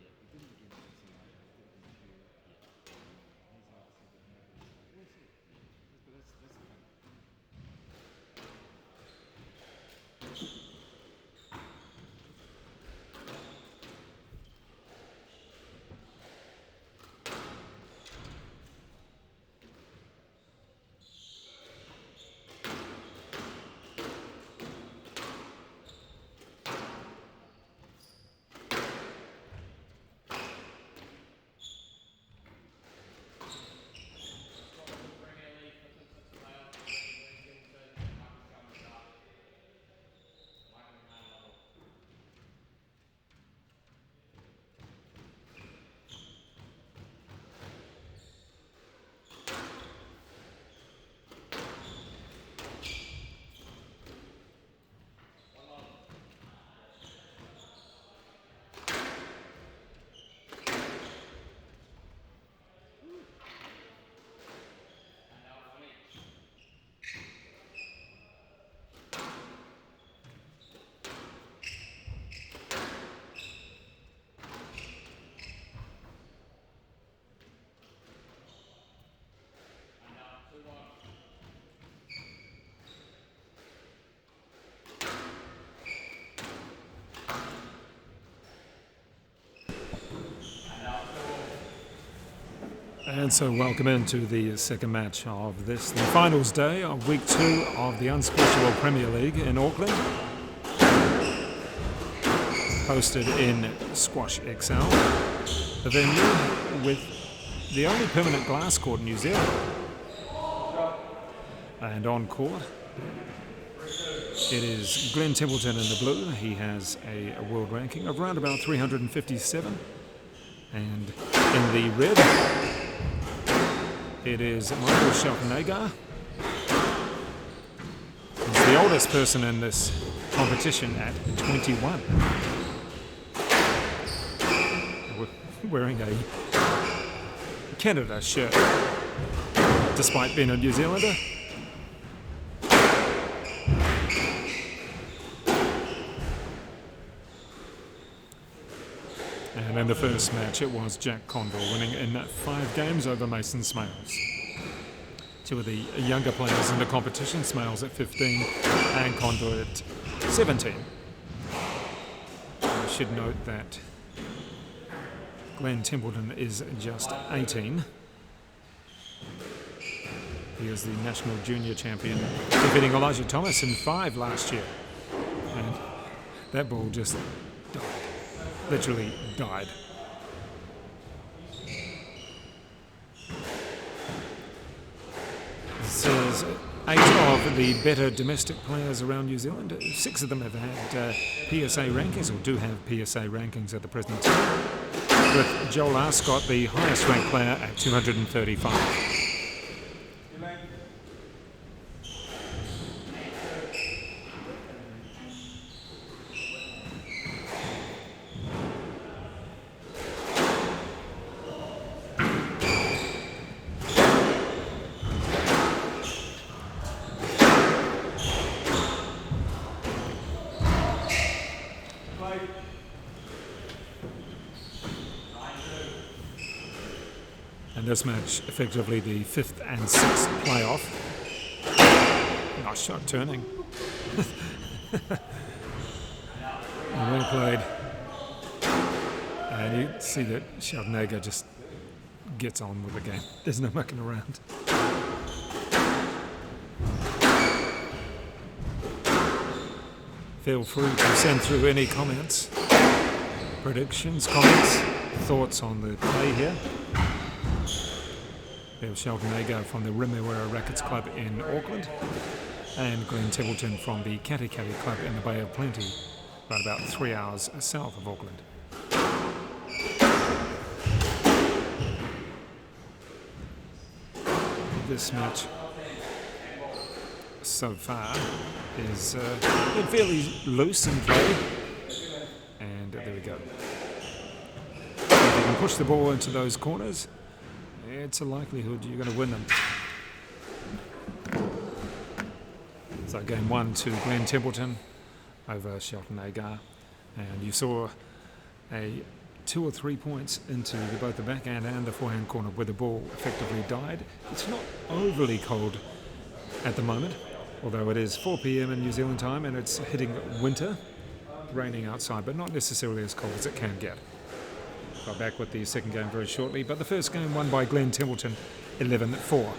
Yeah. He did it again against United. He did it against you. He's obviously a bit nervous. We'll see. But that's the thing. And so welcome into the second match of this, the finals day of week 2 of the Unsquashable Premier League in Auckland. Hosted in SquashXL, the venue with the only permanent glass court in New Zealand. And on court, it is Glenn Templeton in the blue. He has a world ranking of around about 357. And in the red, it is Michael Shelton-Agar. He's the oldest person in this competition at 21. Wearing a Canada shirt, despite being a New Zealander. And in the first match, it was Jack Conder winning in 5 games over Mason Smales. 2 of the younger players in the competition, Smales at 15 and Conder at 17. I should note that Glenn Templeton is just 18. He is the national junior champion, defeating Elijah Thomas in 5 last year. And that ball just died. Literally died. This is 8 of the better domestic players around New Zealand. 6 of them have had PSA rankings, or do have PSA rankings at the present time, with Joel Arscott the highest ranked player at 235. And this match, effectively the 5th and 6th playoff. Nice shot turning. And well played. And you see that Shelton-Agar just gets on with the game. There's no mucking around. Feel free to send through any comments, predictions, comments, thoughts on the play here. There's Shelton-Agar from the Remuera Rackets Club in Auckland, and Glenn Templeton from the Katikati Club in the Bay of Plenty, right about 3 hours south of Auckland. This match so far is been fairly loose in play, and there we go. If you can push the ball into those corners, it's a likelihood you're going to win them. So game 1 to Glenn Templeton over Shelton-Agar, and you saw a 2 or 3 points into both the backhand and the forehand corner where the ball effectively died. It's not overly cold at the moment, although it is 4 p.m. in New Zealand time and it's hitting winter, raining outside, but not necessarily as cold as it can get. I'll be back with the second game very shortly, but the first game won by Glenn Templeton 11-4.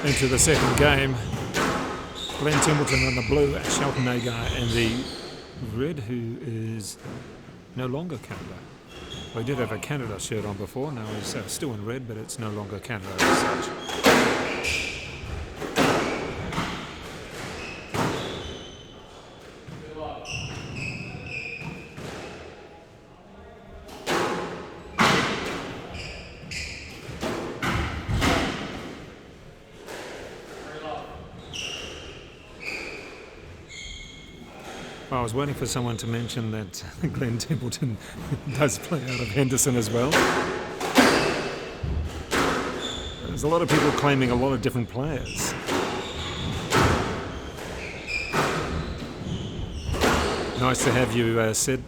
Into the second game, Glenn Templeton on the blue, Shelton-Agar in the red, who is no longer Canada. We did have a Canada shirt on before, now he's still in red, but it's no longer Canada as such. I was waiting for someone to mention that Glenn Templeton does play out of Henderson as well. There's a lot of people claiming a lot of different players. Nice to have you, Sid.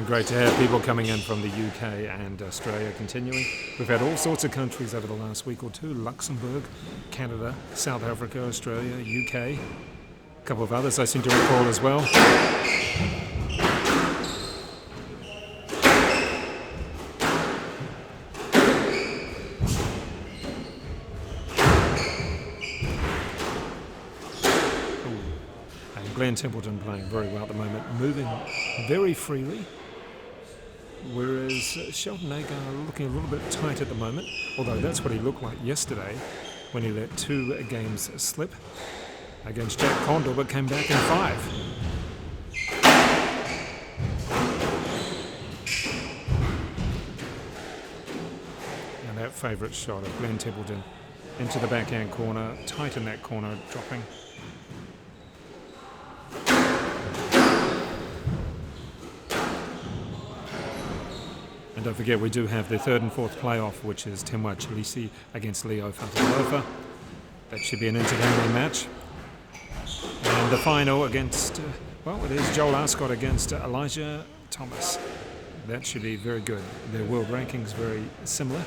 Great to have people coming in from the UK and Australia continuing. We've had all sorts of countries over the last week or two: Luxembourg, Canada, South Africa, Australia, UK. A couple of others I seem to recall as well. And Glenn Templeton playing very well at the moment, moving very freely. Whereas Shelton-Agar looking a little bit tight at the moment, although that's what he looked like yesterday when he let 2 games slip against Jack Conder, but came back in 5. And that favourite shot of Glenn Templeton into the backhand corner, tight in that corner, dropping. And don't forget, we do have the 3rd and 4th playoff, which is Chileshe against Leo Fatialofa. That should be an entertaining match. And the final against, well, it is Joel Arscott against Elijah Thomas. That should be very good. Their world rankings very similar.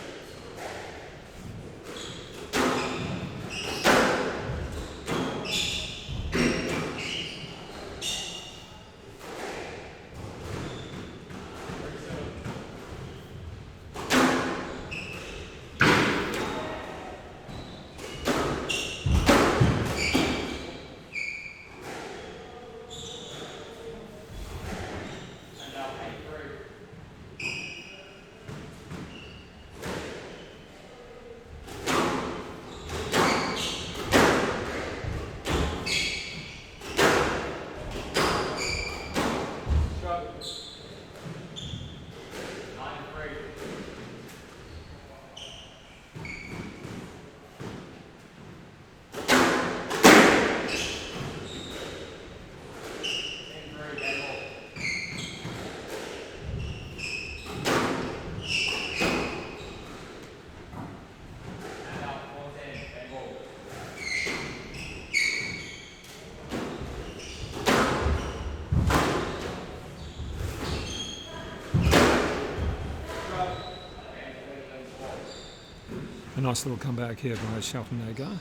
Nice little comeback here by Shelton-Agar.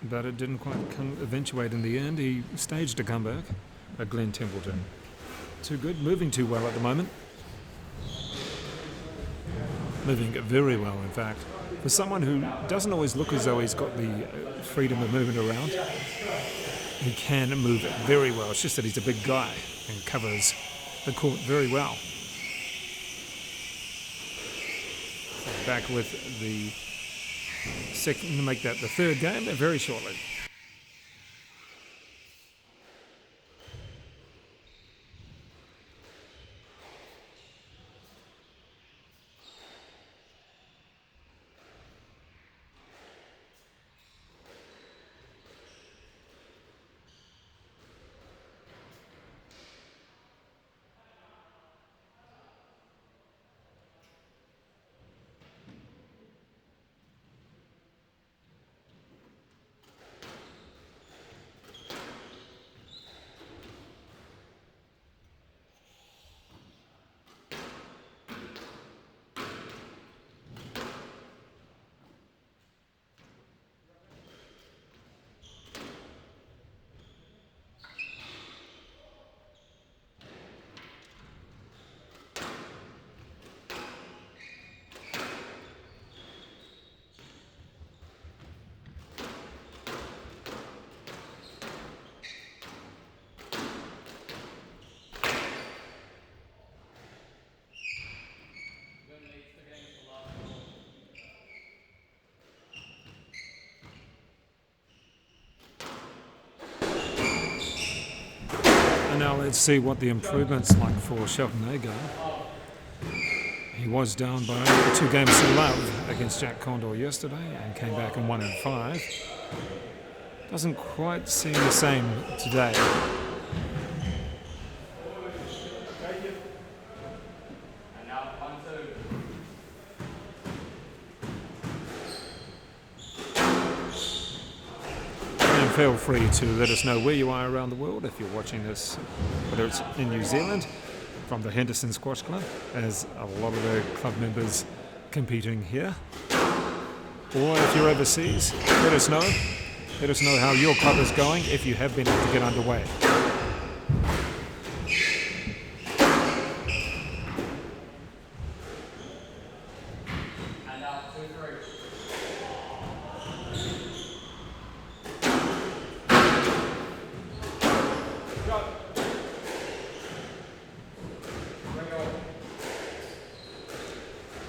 But it didn't quite eventuate in the end. He staged a comeback. But Glenn Templeton, too good, moving too well at the moment. Moving very well, in fact. For someone who doesn't always look as though he's got the freedom of movement around, he can move it very well. It's just that he's a big guy and covers the court very well. Back with the second, make that the third game very shortly. And now let's see what the improvement's like for Shelton-Agar. He was down by 2 games to love against Jack Conder yesterday and came back and won in 5. Doesn't quite seem the same today. Feel free to let us know where you are around the world if you're watching this, whether it's in New Zealand from the Henderson Squash Club, as a lot of the club members competing here, or if you're overseas, let us know. Let us know how your club is going if you have been able to get underway.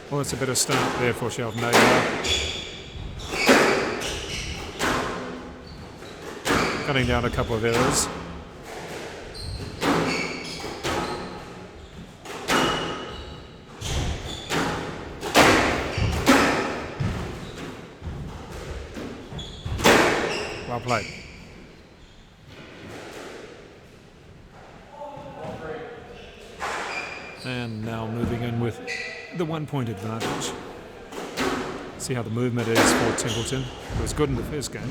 Well, it's a bit of start there for Shelton-Agar. Cutting down a couple of errors. Well played. And now moving in with the 1-point advantage. See how the movement is for Templeton. It was good in the first game.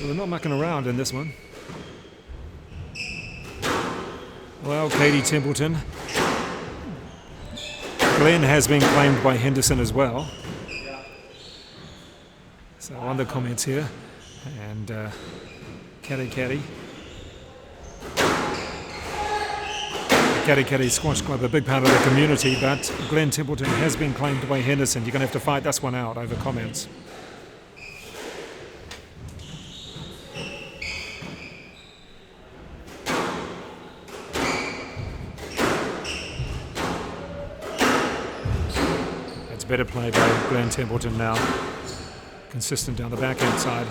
We're not mucking around in this one. Well, Katie Templeton. Glenn has been claimed by Henderson as well. So on the comments here. And Caddy. Caddy Squash Club, a big part of the community, but Glenn Templeton has been claimed by Henderson. You're going to have to fight this one out over comments. Better play by Glenn Templeton now. Consistent down the backhand side.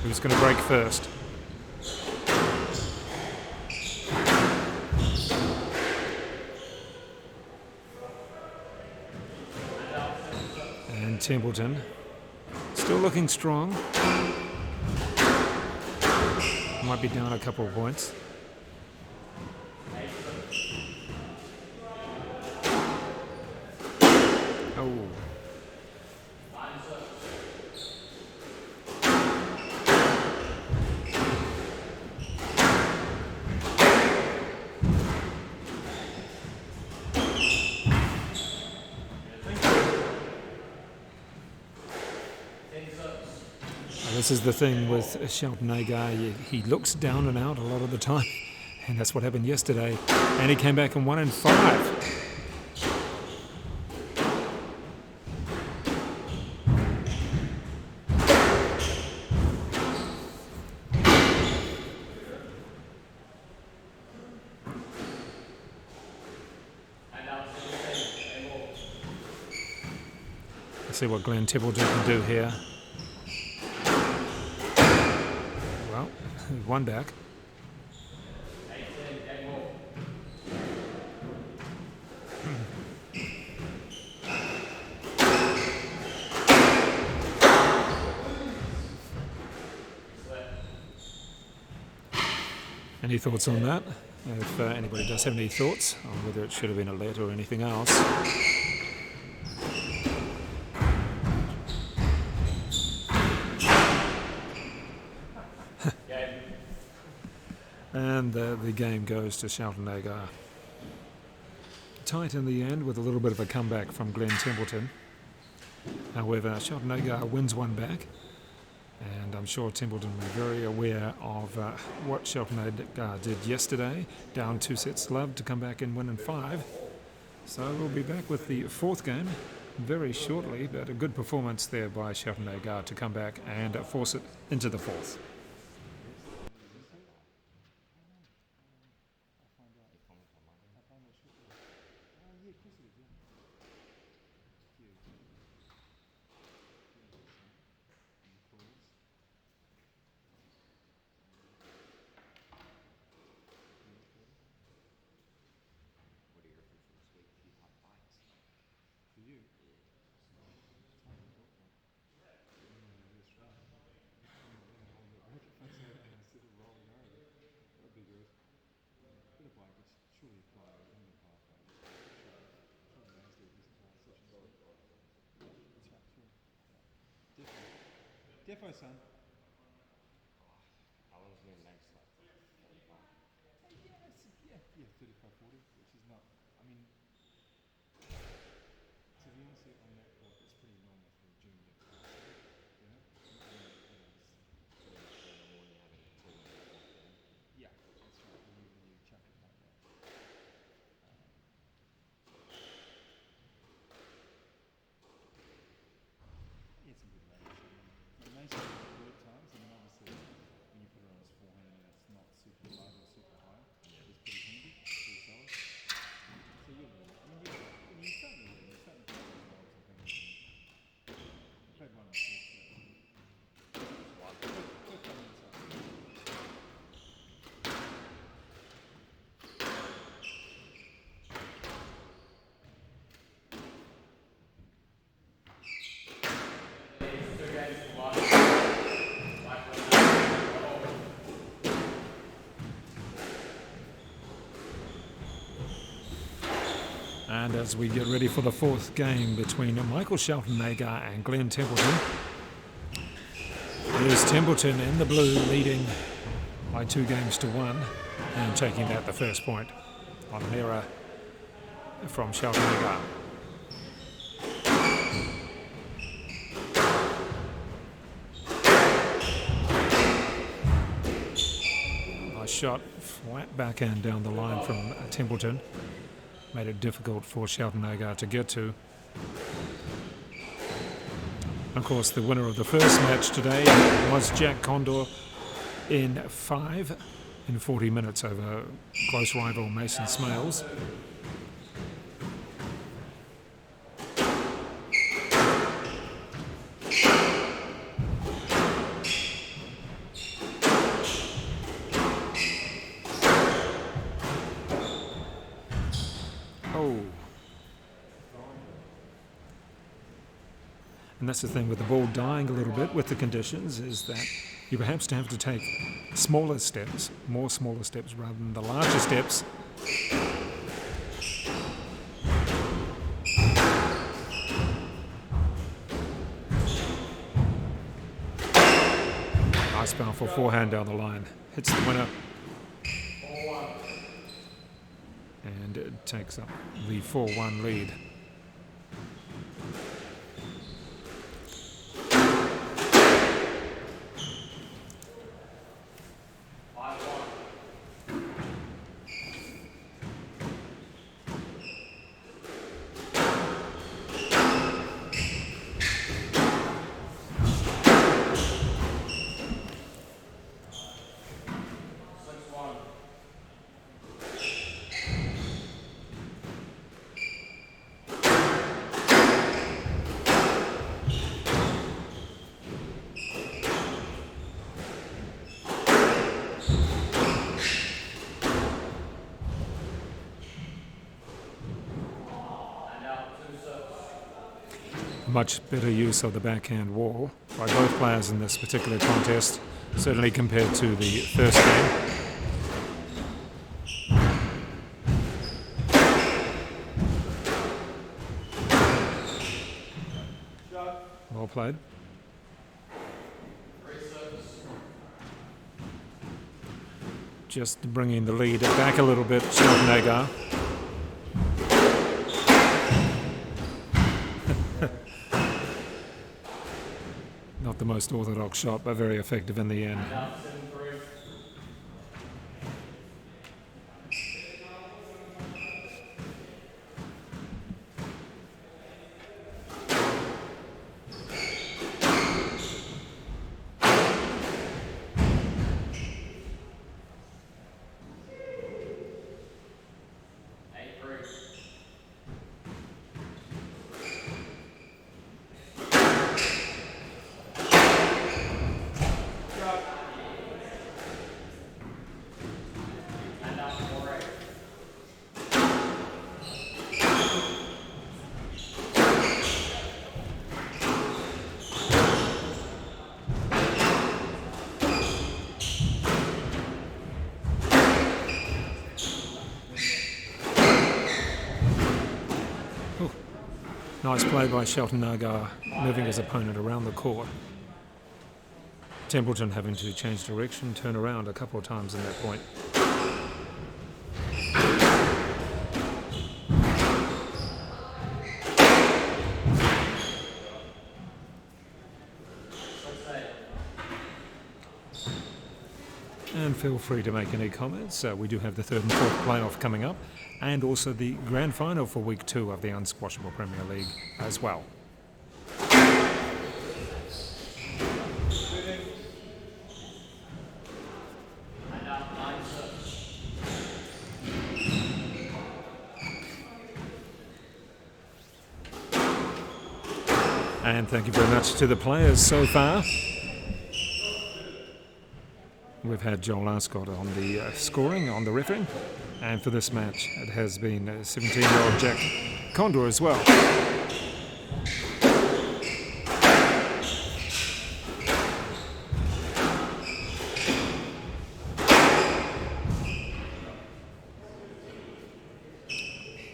who's going to break first. And Templeton still looking strong. Might be down a couple of points. Oh. This is the thing with Shelton-Agar. He looks down and out a lot of the time, and that's what happened yesterday. And he came back and won in 5. Let's see what Glenn Templeton can do here. Well, one back. Any thoughts on that? If anybody does have any thoughts on whether it should have been a let or anything else. And the game goes to Shelton-Agar. Tight in the end with a little bit of a comeback from Glenn Templeton. However, Shelton-Agar wins one back. And I'm sure Templeton will be very aware of what Shelton-Agar did yesterday. Down 2 sets love to come back and win in 5. So we'll be back with the 4th game very shortly. But a good performance there by Shelton-Agar to come back and force it into the 4th. Defo, son. How long is the next like 35? Yeah, 35, 40, which is not, I mean, to be honest, on that court, it's pretty normal for a junior class, you know? Yeah, that's right, when you chuck it like that. Yeah, some good range. Mason good at times, and then obviously when you put it on his forehand and it's not super light or super high, it's pretty handy, pretty solid. So you'll learn. I mean, you're starting to learn. You're starting to play as well, so I think I played one on the fourth set. Quick 5 minutes up. And as we get ready for the 4th game between Michael Shelton-Agar and Glenn Templeton, here's Templeton in the blue leading by 2 games to 1 and taking out the first point on an error from Shelton-Agar. Nice shot, flat backhand down the line from Templeton. Made it difficult for Shelton-Agar to get to. Of course, the winner of the first match today was Jack Conder in 5 in 40 minutes over close rival Mason Smales. And that's the thing with the ball dying a little bit with the conditions, is that you perhaps have to take smaller steps, more smaller steps rather than the larger steps. Nice powerful forehand down the line. Hits the winner. And it takes up the 4-1 lead. Much better use of the backhand wall by both players in this particular contest, certainly compared to the first game. Well played. Just bringing the lead back a little bit, Shelton-Agar. Not the most orthodox shot, but very effective in the end. Nice play by Shelton-Agar, moving his opponent around the court. Templeton having to change direction, turn around a couple of times in that point. And feel free to make any comments. We do have the third and fourth playoff coming up, and also the grand final for week 2 of the Unsquashable Premier League as well. And thank you very much to the players so far. We've had Joel Arscott on the scoring, on the refereeing, and for this match it has been 17-year-old Jack Conder as well.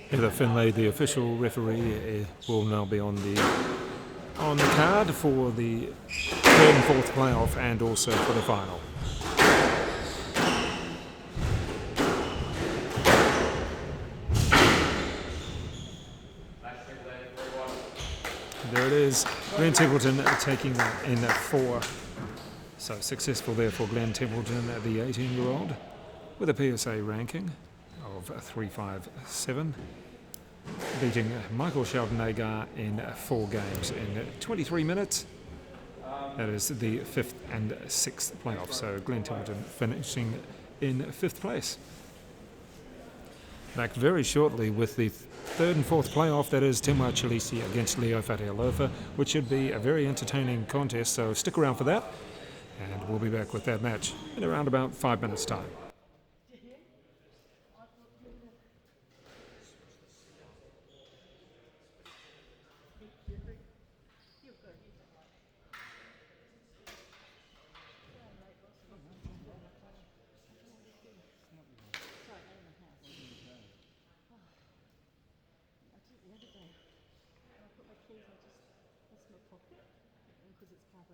Heather Finlay, the official referee, will now be on the card for the third and fourth playoff and also for the final. There it is, Glenn Templeton taking that in at 4. So successful there for Glenn Templeton, the 18-year-old, with a PSA ranking of 357, beating Michael Shelton-Agar in 4 games in 23 minutes. That is the 5th and 6th playoff, so Glenn Templeton finishing in 5th place. Back very shortly with the third and fourth playoff, that is Chileshe against Leo Fatialofa, which should be a very entertaining contest, so stick around for that, and we'll be back with that match in around about 5 minutes' time.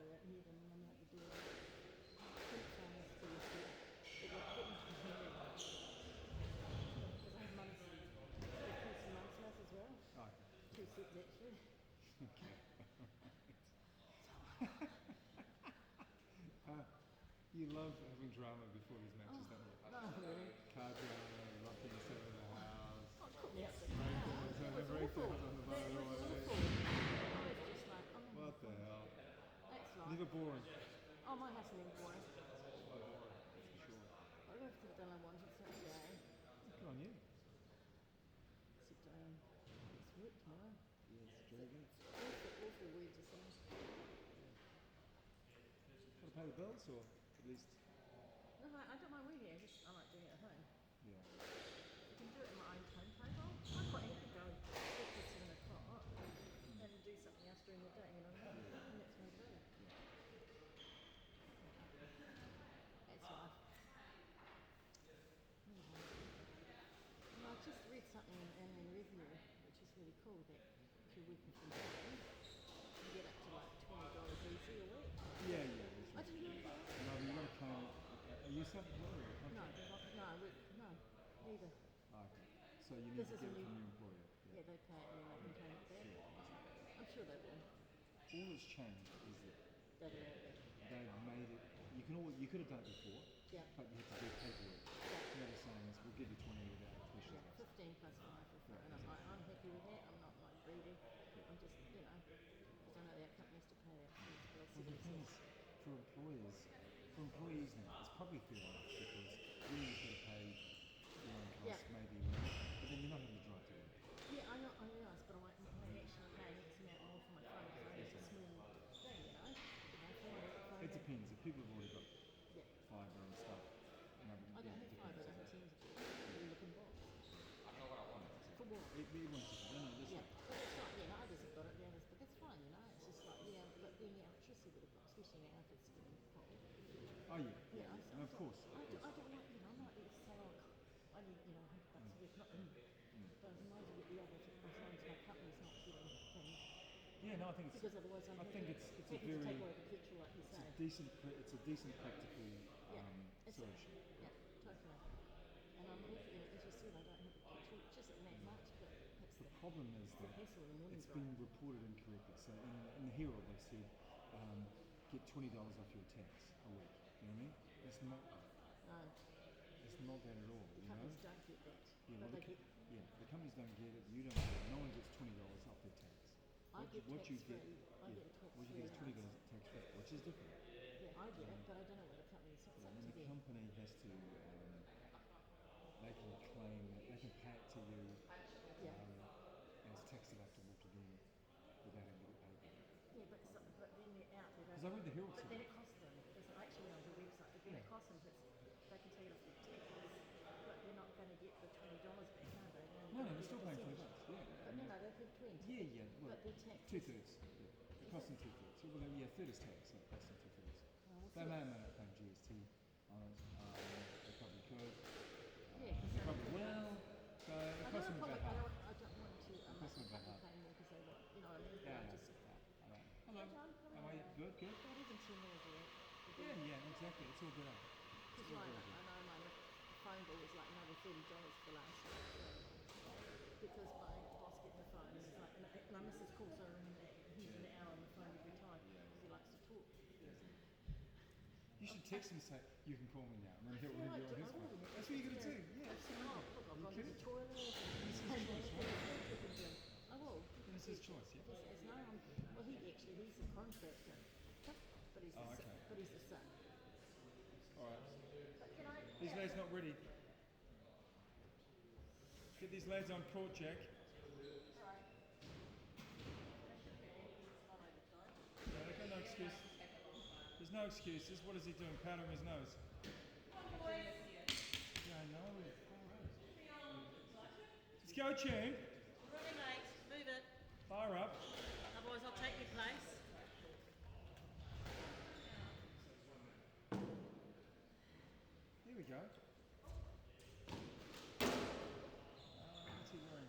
put it here and I'm out the door. I think Simon Steve's it. It was getting to me. Because I have mums, they call some mum's house as well. Oh, okay. 2 sets actually. You love having drama before these matches, don't you? No, really. Car drama, locking us out of the house. Oh, put me out the Breakdance, car. It was breakdance awful. on the That was motorway. awful. I was just like, oh, What the hell? that's like, Never boring. oh, my house is never boring. For sure. I left it done I wanted Saturday. Good on you. Except it's work tomorrow. Yes, very good. Awful weird to say. Want to pay the bills or at least? No, I don't mind working. I like doing it at home. Yeah. I can do it in my own timetable. I'm quite happy to go 6 to 7 o'clock and do something else during the day, you know what I mean? And that's my day. That's life. And I just read something in Annual Review, which is really cool, that if you're working from home, you get up to like $20 easy a week. Yeah, yeah. That's I right. didn't know that. No, but you got to claim. Are you self-employed or a No, contractor? no, neither. Oh, okay. So you need This to is get a it new- from your employer. Yeah, they pay it and then they can claim it back. I'm sure they will. All that's changed is that They will. they've made it. You could have done it before, Yeah. but you had to do paperwork. Yeah. Now they're saying is we'll give you 20 without questions Yeah, asked. 15 plus 5 for free. And I'm like, I'm happy with that. I'm not like greedy. I'm just, you know, because I know that company has to pay that. Well, the thing is, for employees now, it's probably fair enough because you've got to pay your own costs, Yeah. maybe, but then you're not having to drive to work. Yeah, I know, I realise, but I actually pay X amount more for my phone because I have a small thing, you know? It depends. If people have already got Yeah. fibre and stuff, you know, I don't have fibre, I have Teams. Really looking box. For what? Everyone's different. No, Yeah, but it's like, you know, others have got it, the others, but that's fine, you know, it's just like, yeah, but then the electricity with the box, especially now if it's getting cold. Oh yeah. Yeah, No, of course. I don't like, you know, I'm not really say, I need, you know, $100 a week, not me. But I might as well get the other, as long as my company's not getting things. Yeah, no, I think it's. Because otherwise I'm I think it's a happy to very. take away the petrol, like you say. It's a decent practical It's solution. Yeah, totally. And I'm happy, as you said, I don't have petrol, just that much, but it's The problem is the that hassle in the morning it's drive. been reported incorrectly. So in the Herald they said get $20 off your tax a week. You know what I mean? It's not. No, It's not that at all. the You know? companies don't get that. Yeah, But well, they get, the companies don't get it. You don't get it. No one gets $20 off their tax. I get what you tax-free. get, I get a what you get is tax-free $20 tax free, which is different. yeah, I get it, but I don't know what the company is. It's Yeah, up and to the them. company has to. They can claim. They can pay it to you Yeah. as tax deductible to them without having to get paid back. Yeah, but then they're out there. Because I read the Herald But said then that. it costs them. There's actually on the website, but then it costs them. They can take it off their tax, but they're not going to get the $20 back, are they? No, they're still paying $20. Yeah. But no, they pay 20. Yeah. Well, But their tax. 2/3. Yeah. It costs them 2/3. So, well, yeah, third is tax. So it costs them 2/3. They may or may not pay GST on it. They probably could. Yeah, because They probably will. So it I costs don't them want about half. I don't want to Costs them about half. pay more because they want, you know what I mean? But Yeah. I just, Hello. Hey, John, come How are you? on. Good. Not even 10 minutes away. Yeah, exactly. It's all good. Because like, I know my phone bill was like another $30 for last year. Because my boss gets the phone and it's like, and I miss his call, so I ring him back. He's an hour on the phone every time because he likes to talk. You should text him and say, you can call me now, and then he'll Yeah, ring you on his I phone. will. That's what you're going to do. Yeah, Oh, absolutely. look, I've gone to the kidding? toilet. I will. It's his choice, yeah. It's no, well, he's a contractor. But he's the Oh, son. okay. But he's the son. All right. But can I? These lads not ready. Get these lads on court, Jack. Yeah, they got no excuse. There's no excuses. What is he doing? Powdering his nose. Yeah, I know. Let's go, Tune. Ready, mate. Move it. Fire up. Otherwise, I'll take your place. Here we go. What's he wearing?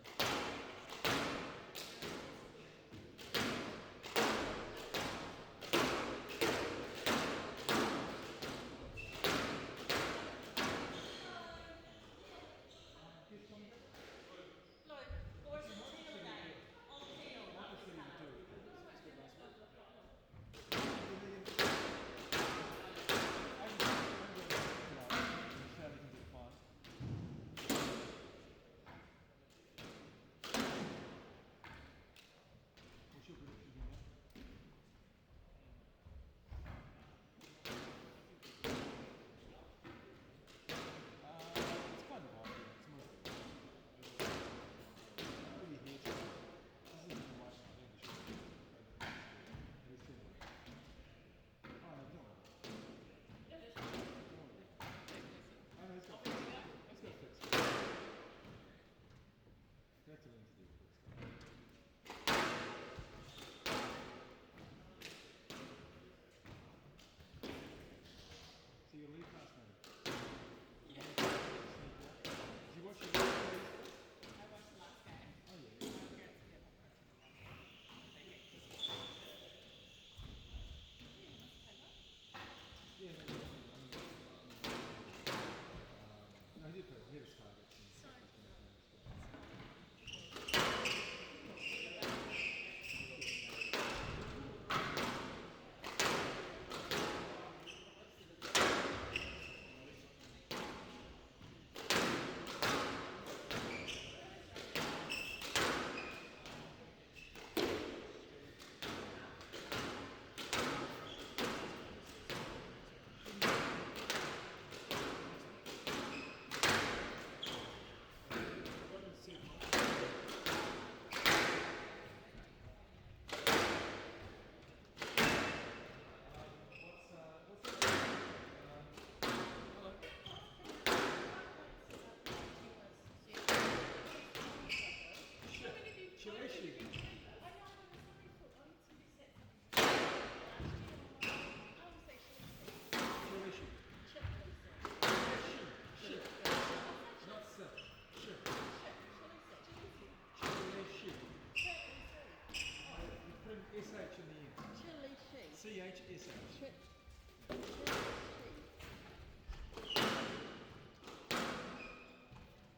Chileshe.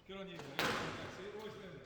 Good on you, man. That's it. Always learning.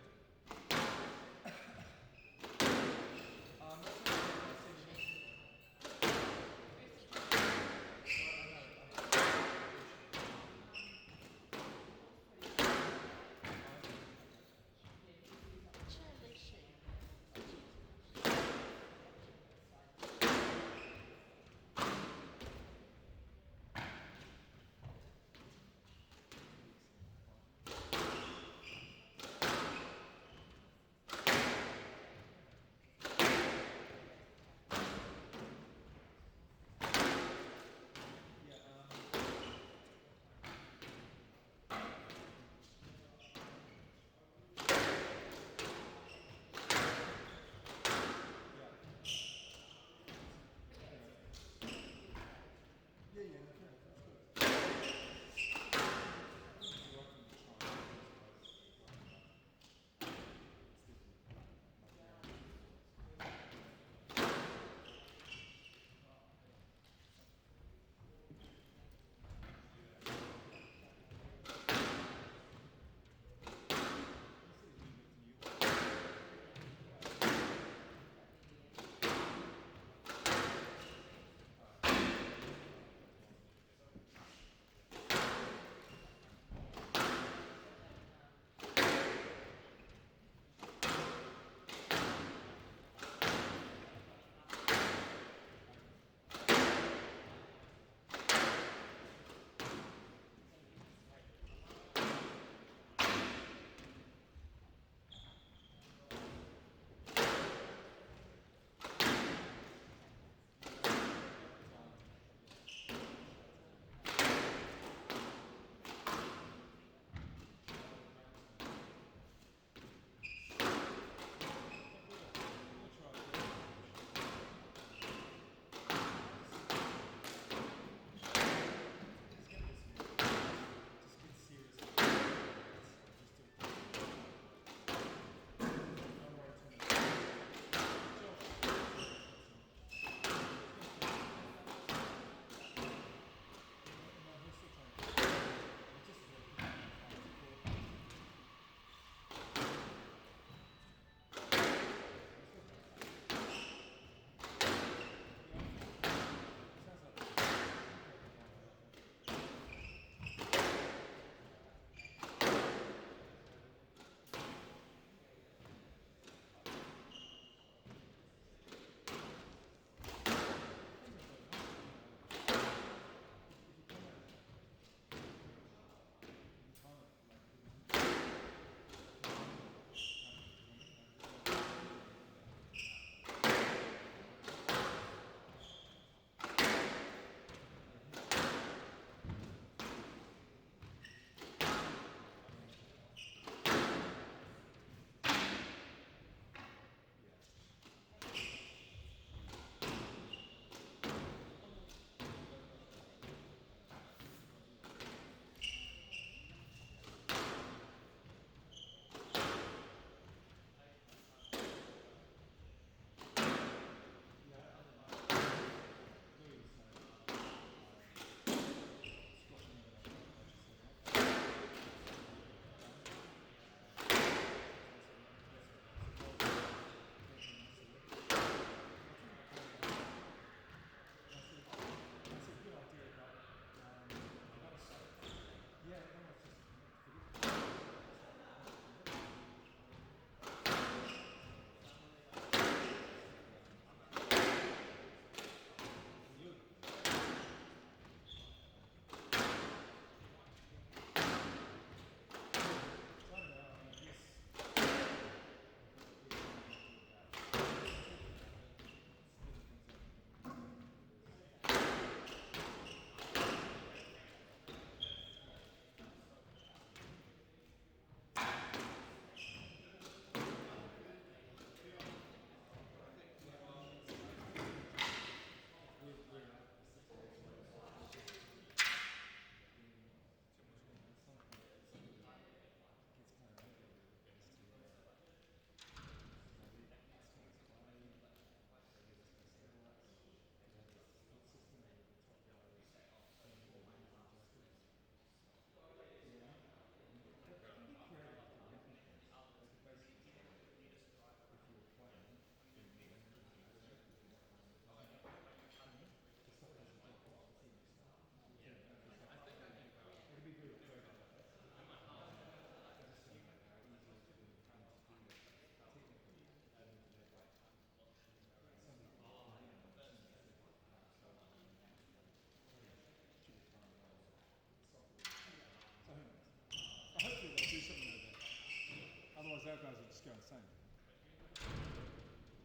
Otherwise, our guys would just go insane.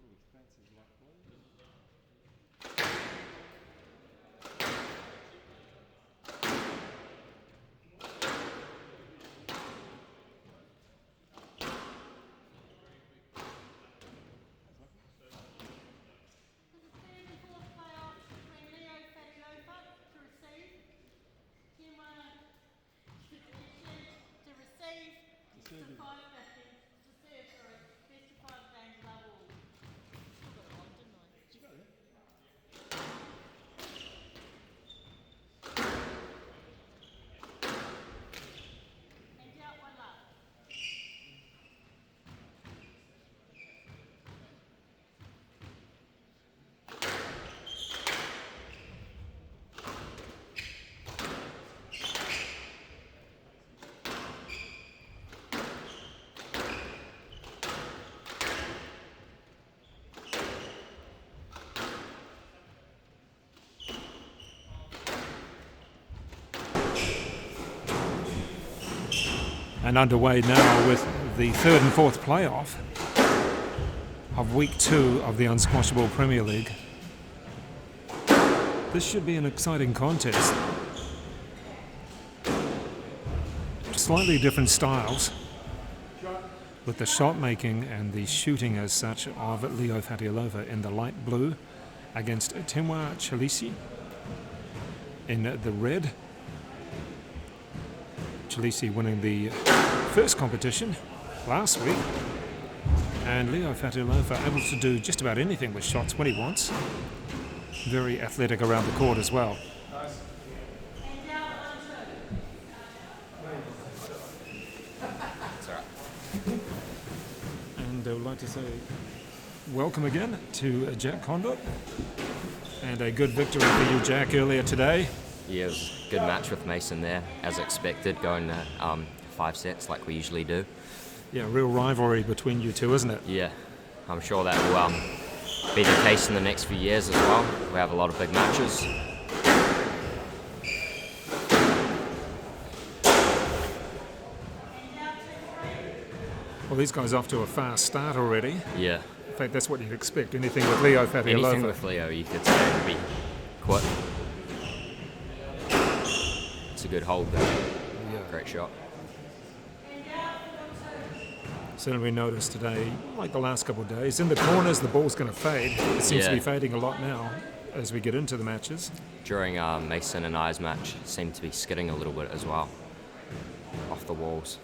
Ooh, fancy light blue. Third and fourth playoff between Leo Fatialofa to receive. Timwa to receive. To five games. To serve, sorry. Best of 5 games love all. Still got it on, didn't I? Did you go there? And out one love. And underway now with the third and fourth playoff of week 2 of the Unsquashable Premier League. This should be an exciting contest. Slightly different styles with the shot making and the shooting as such of Leo Fatialofa in the light blue against Chileshe in the red. Chileshe winning the first competition last week, and Leo Fatialofa able to do just about anything with shots when he wants. Very athletic around the court as well. And I would like to say welcome again to Jack Conder, and a good victory for you, Jack, earlier today. Yeah, it was a good match with Mason there, as expected, going 5 sets like we usually do. Yeah, real rivalry between you two, isn't it? Yeah, I'm sure that will be the case in the next few years as well. We have a lot of big matches. Well, these guys off to a fast start already. Yeah. In fact, that's what you'd expect. Anything with Leo Fatialofa. Anything with Leo, you could say would be quick. It's a good hold though. Yeah. Great shot. Certainly noticed today, like the last couple of days, in the corners the ball's going to fade. It seems to be fading a lot now as we get into the matches. During Mason and I's match, it seemed to be skidding a little bit as well, off the walls.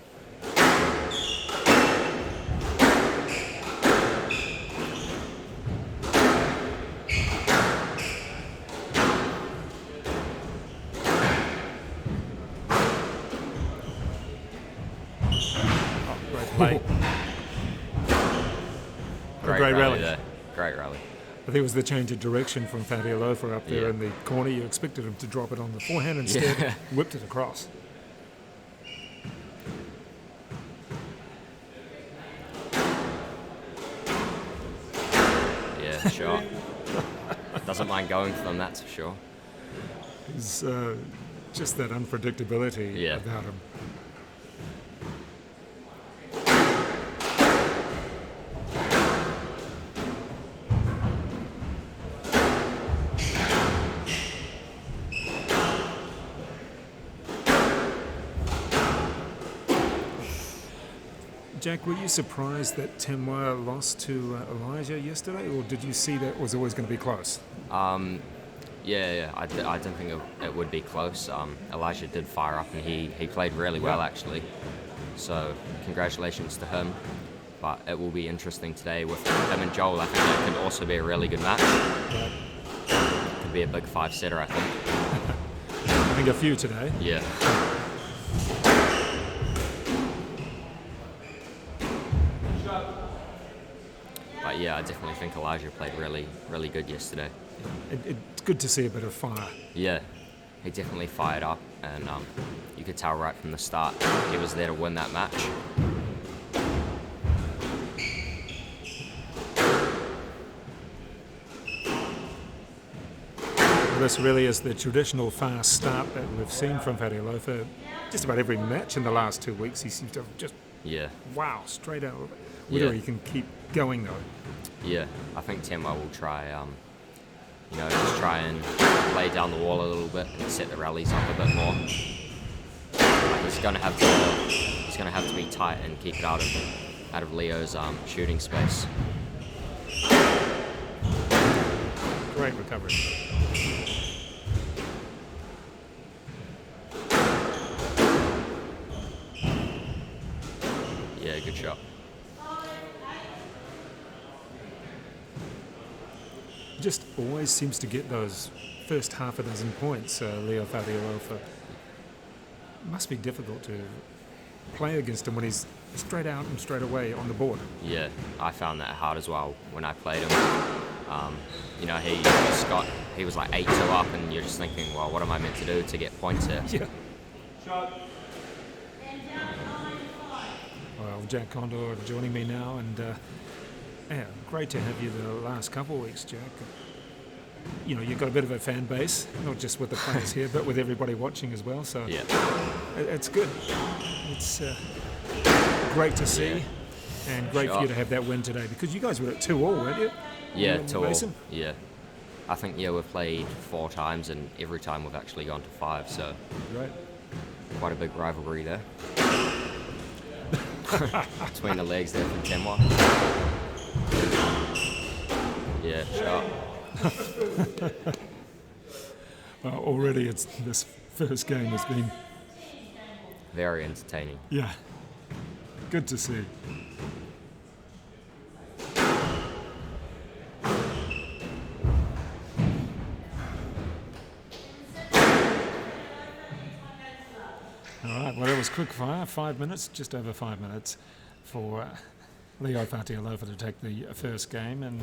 Great Great rally there. Great rally. I think it was the change of direction from Fatialofa up there in the corner. You expected him to drop it on the forehand, instead whipped it across. Yeah, sure. Doesn't mind going for them, that's for sure. It's just that unpredictability about him. Jack, were you surprised that Timwa lost to Elijah yesterday, or did you see that was always going to be close? I didn't think it would be close. Elijah did fire up and he played really well actually. So congratulations to him. But it will be interesting today with him and Joel. I think that could also be a really good match. Could be a big 5-setter, I think. I think a few today. Yeah. But yeah, I definitely think Elijah played really, really good yesterday. It's good to see a bit of fire. Yeah, he definitely fired up, and you could tell right from the start he was there to win that match. This really is the traditional fast start that we've seen from Fatialofa. Just about every match in the last 2 weeks, he seems to have just Yeah, Wow, straight out. Whether Yeah. he can keep going though. yeah. I think Tenwa will try, just try and lay down the wall a little bit and set the rallies up a bit more. Like he's gonna have to be tight and keep it out of Leo's shooting space. Great recovery. Yeah, good shot. Just always seems to get those first half a dozen points, Leo Fatialofa. Must be difficult to play against him when he's straight out and straight away on the board. Yeah, I found that hard as well when I played him. He was like 8-2 up, and you're just thinking, well, what am I meant to do to get points here? Yeah. Well, Jack Conder joining me now, and yeah, great to have you the last couple of weeks, Jack. You know, you've got a bit of a fan base, not just with the players here, but with everybody watching as well. So Yeah, it's good. It's great to see, Yeah. and great for you to have that win today, because you guys were at 2-2, weren't you? yeah, You and 2-2. Mason? Yeah, I think we've played 4 times, and every time we've actually gone to 5. So Right. quite a big rivalry there between the legs there from Tenwa. Yeah, sharp. Well, already this first game has been, Very entertaining. yeah, good to see. All right, well, it was quick fire, 5 minutes, just over 5 minutes for Leo Fatialofa to take the first game, and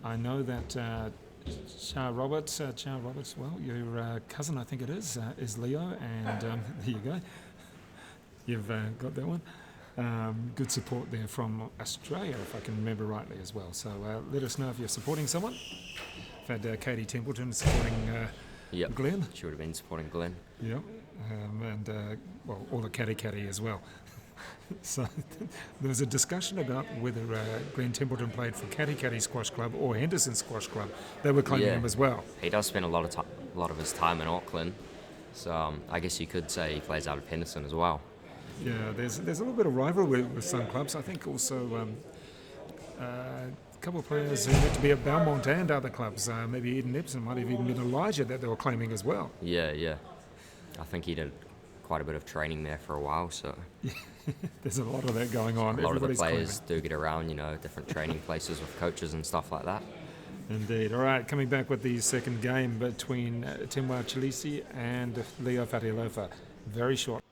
I know that Charles Roberts, well, your cousin, I think it is Leo, and there you go. You've got that one. Good support there from Australia, if I can remember rightly as well. So let us know if you're supporting someone. I've had Katie Templeton supporting Yep. Glenn. She would have been supporting Glenn. Yep, and well, all the caddy as well. So there was a discussion about whether Glenn Templeton played for Caddy Squash Club or Henderson Squash Club. They were claiming Yeah. him as well. He does spend a lot of his time in Auckland, so I guess you could say he plays out of Henderson as well. Yeah, there's a little bit of rivalry with some clubs. I think also a couple of players who had to be at Belmont and other clubs, maybe Eden Epsom, might have even been Elijah that they were claiming as well. Yeah. I think he did quite a bit of training there for a while, so There's a lot of that going on. a lot of the Everybody's players do get around, different training places with coaches and stuff like that. claiming. Indeed. All right, coming back with the second game between Timwa Chileshe and Leo Fatialofa. Very short.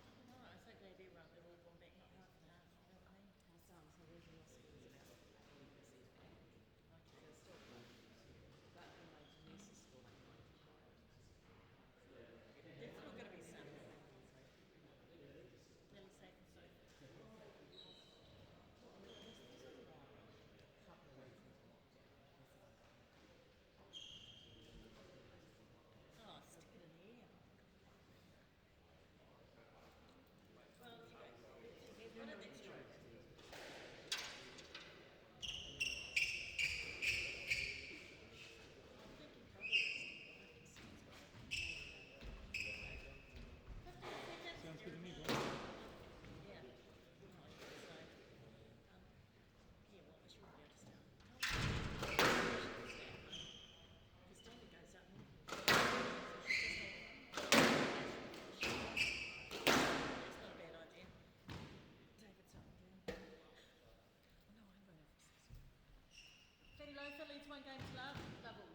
Fatialofa leads 1 game to love. Double.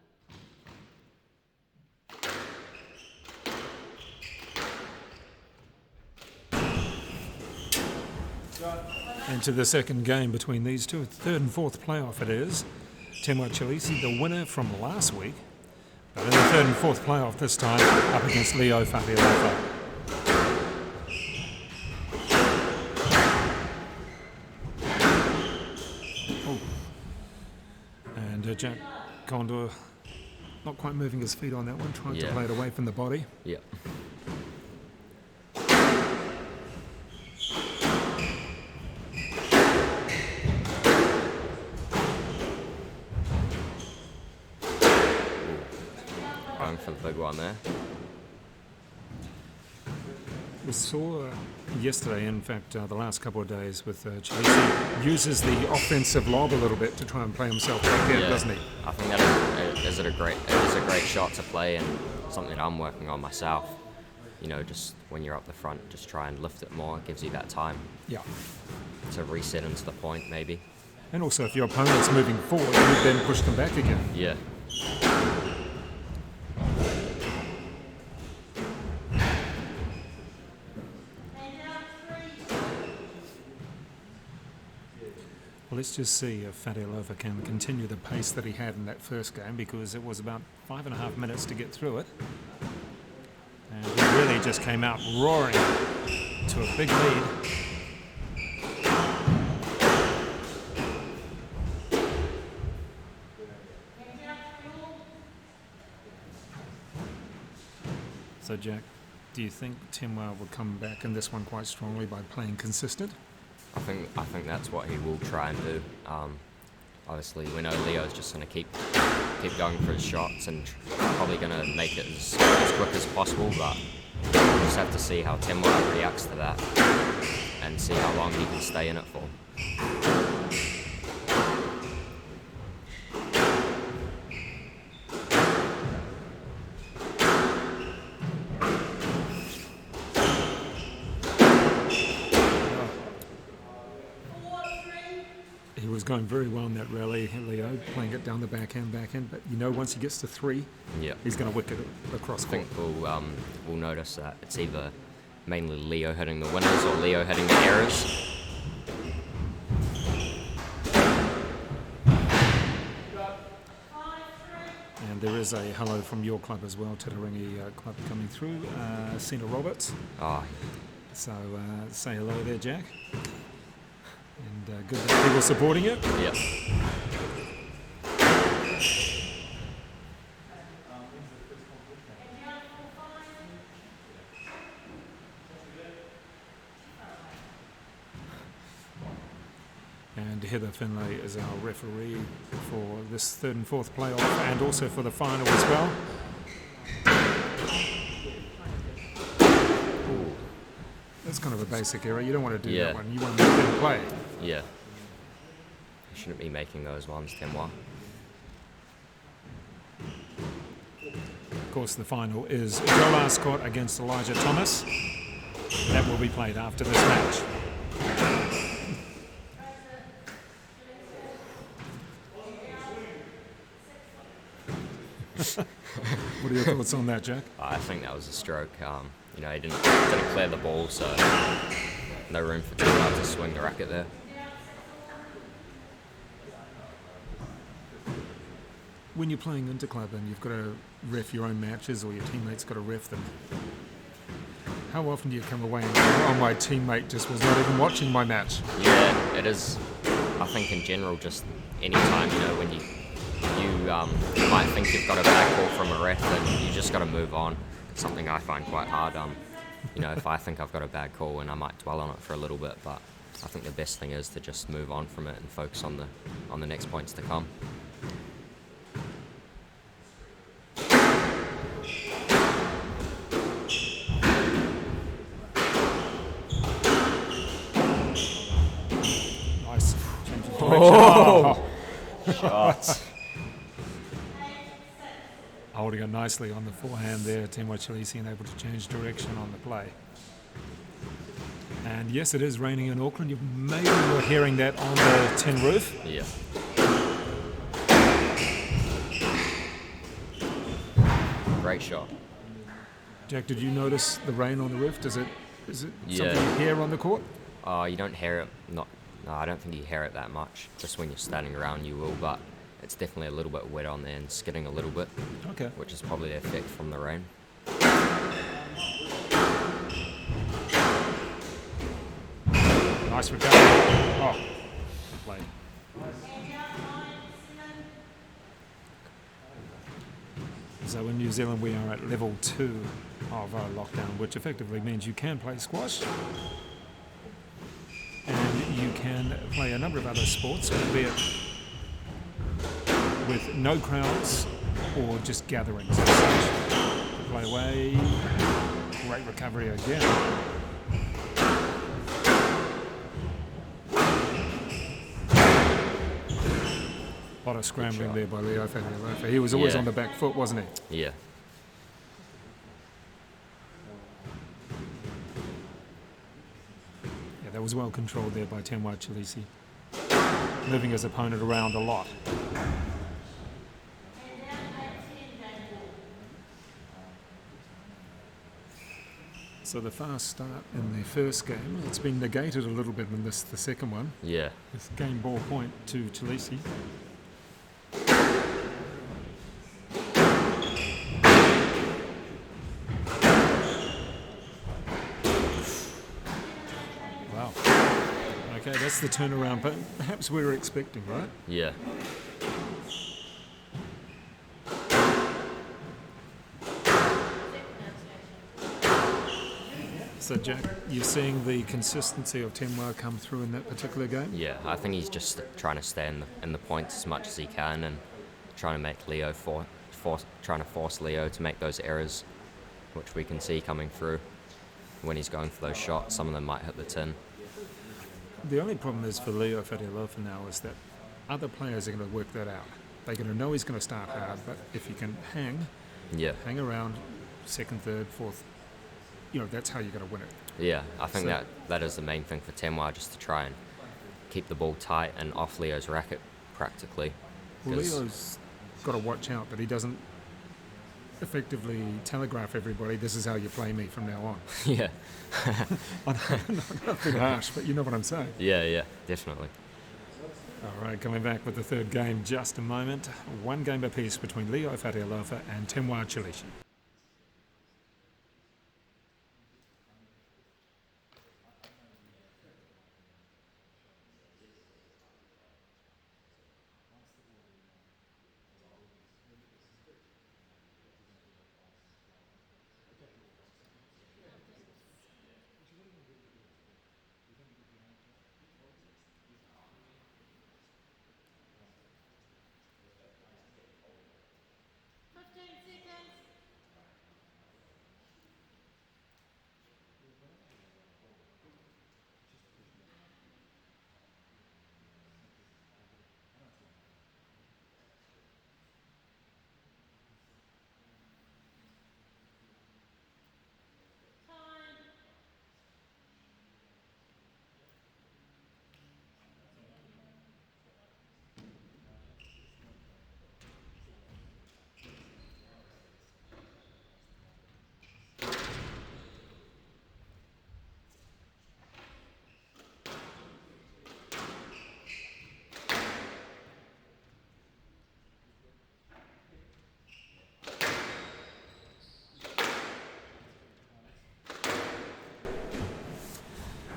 Into the second game between these two, third and fourth playoff it is. Timwa Chileshe, the winner from last week, but in the third and fourth playoff this time, up against Leo Fatialofa. Oh. And Jack Conder not quite moving his feet on that one, trying to Yeah. play it away from the body. Yeah. for the big one there. We saw yesterday, in fact, the last couple of days with Chileshe, uses the offensive lob a little bit to try and play himself back there, doesn't he? I think that is a great shot to play, and something I'm working on myself. You know, just when you're up the front, just try and lift it more. It gives you that time to reset into the point, maybe. And also, if your opponent's moving forward, you then push them back again. Yeah. Well, let's just see if Fatialofa can continue the pace that he had in that first game, because it was about 5.5 minutes to get through it. And he really just came out roaring to a big lead. So, Jack, do you think Timwa will come back in this one quite strongly by playing consistent? I think that's what he will try and do. Obviously, we know Leo's just going to keep going for his shots and probably going to make it as quick as possible, but we'll just have to see how Timwa reacts to that and see how long he can stay in it for. He was going very well in that rally, Leo, playing it down the backhand, but you know, once he gets to 3, he's going to wick it across court. I think we'll notice that it's either mainly Leo hitting the winners or Leo hitting the errors. And there is a hello from your club as well, Titiringi club coming through, Sina Roberts. Oh. So say hello there, Jack. And good that people supporting you. Yep. And Heather Finlay is our referee for this 3rd and 4th playoff, and also for the final as well. Ooh. That's kind of a basic error. You don't want to do that one. You want to make them play. Yeah. You shouldn't be making those ones, Timwa. Of course, the final is Joel Arscott against Elijah Thomas. That will be played after this match. What are your thoughts on that, Jack? I think that was a stroke. You know, he didn't clear the ball, so no room for Timwa to swing the racket there. When you're playing interclub and you've got to ref your own matches, or your teammates got to ref them, how often do you come away and go, oh, my teammate just was not even watching my match? Yeah, it is. I think in general, just any time, you know, when you might think you've got a bad call from a ref, and you just got to move on. It's something I find quite hard. You know, if I think I've got a bad call, and I might dwell on it for a little bit, but I think the best thing is to just move on from it and focus on the next points to come. Nice. Oh! Shots. Holding it nicely on the forehand there, Timwa Chileshe, and able to change direction on the play. And yes, it is raining in Auckland. Maybe you're hearing that on the tin roof. Yeah. Great shot. Jack, did you notice the rain on the roof? Is it something you hear on the court? You don't hear it. No, I don't think you hear it that much. Just when you're standing around, you will, but it's definitely a little bit wet on there and skidding a little bit. Okay. Which is probably the effect from the rain. Nice recovery. Oh, good play. So in New Zealand we are at level 2 of lockdown, which effectively means you can play squash and you can play a number of other sports, albeit with no crowds or just gatherings as such. play away. Great recovery again. A lot of scrambling there by Leo Fatialofa. He was always Yeah. on the back foot, wasn't he? Yeah. Yeah, that was well controlled there by Tenwa Chileshe. Moving his opponent around a lot. So the fast start in the first game, it's been negated a little bit in the second one. Yeah. This game ball point to Chileshe. Wow. Okay, that's the turnaround, but perhaps we were expecting, right? Yeah. So Jack, you're seeing the consistency of Tenwa come through in that particular game? Yeah, I think he's just trying to stay in the points as much as he can and trying to make Leo trying to force Leo to make those errors, which we can see coming through when he's going for those shots. Some of them might hit the tin. The only problem is for Leo Fatialofa now is that other players are going to work that out. They're going to know he's going to start hard, but if he can hang around second, third, fourth, that's how you're going to win it. Yeah, I think that is the main thing for Tenwa, just to try and keep the ball tight and off Leo's racket practically. Well, Leo's got to watch out that he doesn't effectively telegraph everybody, this is how you play me from now on. Yeah. Not a bit harsh, but you know what I'm saying. Yeah, definitely. All right, coming back with the third game just a moment. One game apiece between Leo Fatialofa and Tenwa Chileshe.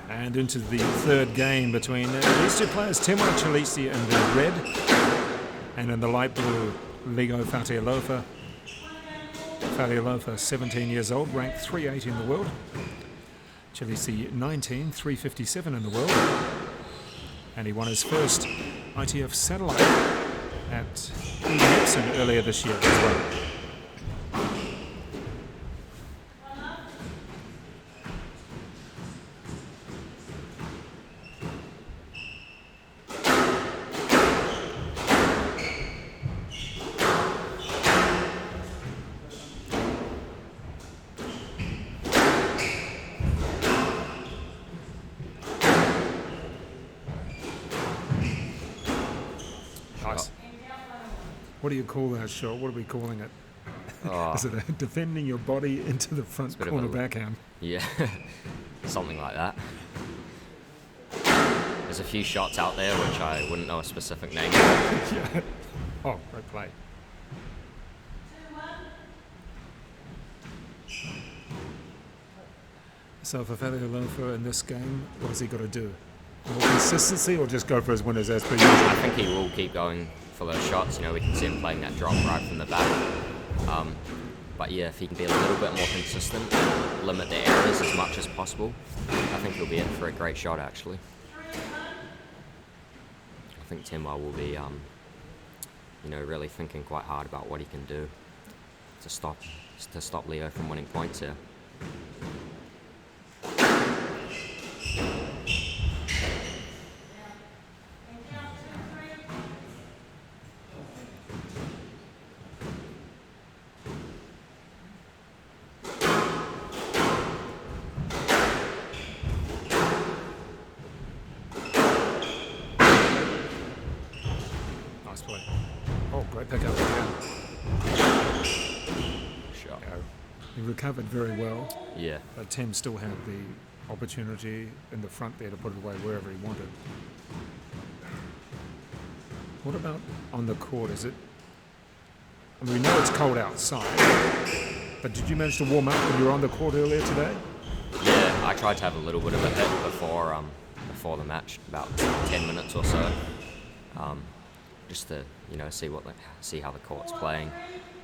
And into the third game between these two players, Tenwa Chileshe in the red, and in the light blue, Leo Fatialofa. Fatialofa, 17 years old, ranked 380 in the world. Chileshe, 19, 357 in the world. And he won his first ITF satellite at Epsom earlier this year as well. Nice. What do you call that shot? What are we calling it? Oh, Is it defending your body into the front bit of corner a- backhand? yeah, something like that. There's a few shots out there which I wouldn't know a specific name for. Yeah. Oh, great play. So for Fatialofa in this game, what has he got to do? More consistency or just go for his winners as per usual? I think he will keep going for those shots. We can see him playing that drop right from the back. But yeah, if he can be a little bit more consistent, limit the errors as much as possible, I think he'll be in for a great shot actually. I think Tenwa will be, really thinking quite hard about what he can do to stop just to stop Leo from winning points here. Nice play. Oh, great pick up again. Shot. He recovered very well. Yeah. But Tim still had the opportunity in the front there to put it away wherever he wanted. What about on the court? Is it? I mean, we know it's cold outside, but did you manage to warm up when you were on the court earlier today? Yeah, I tried to have a little bit of a hit before the match, about 10 minutes or so, just to see how the court's playing,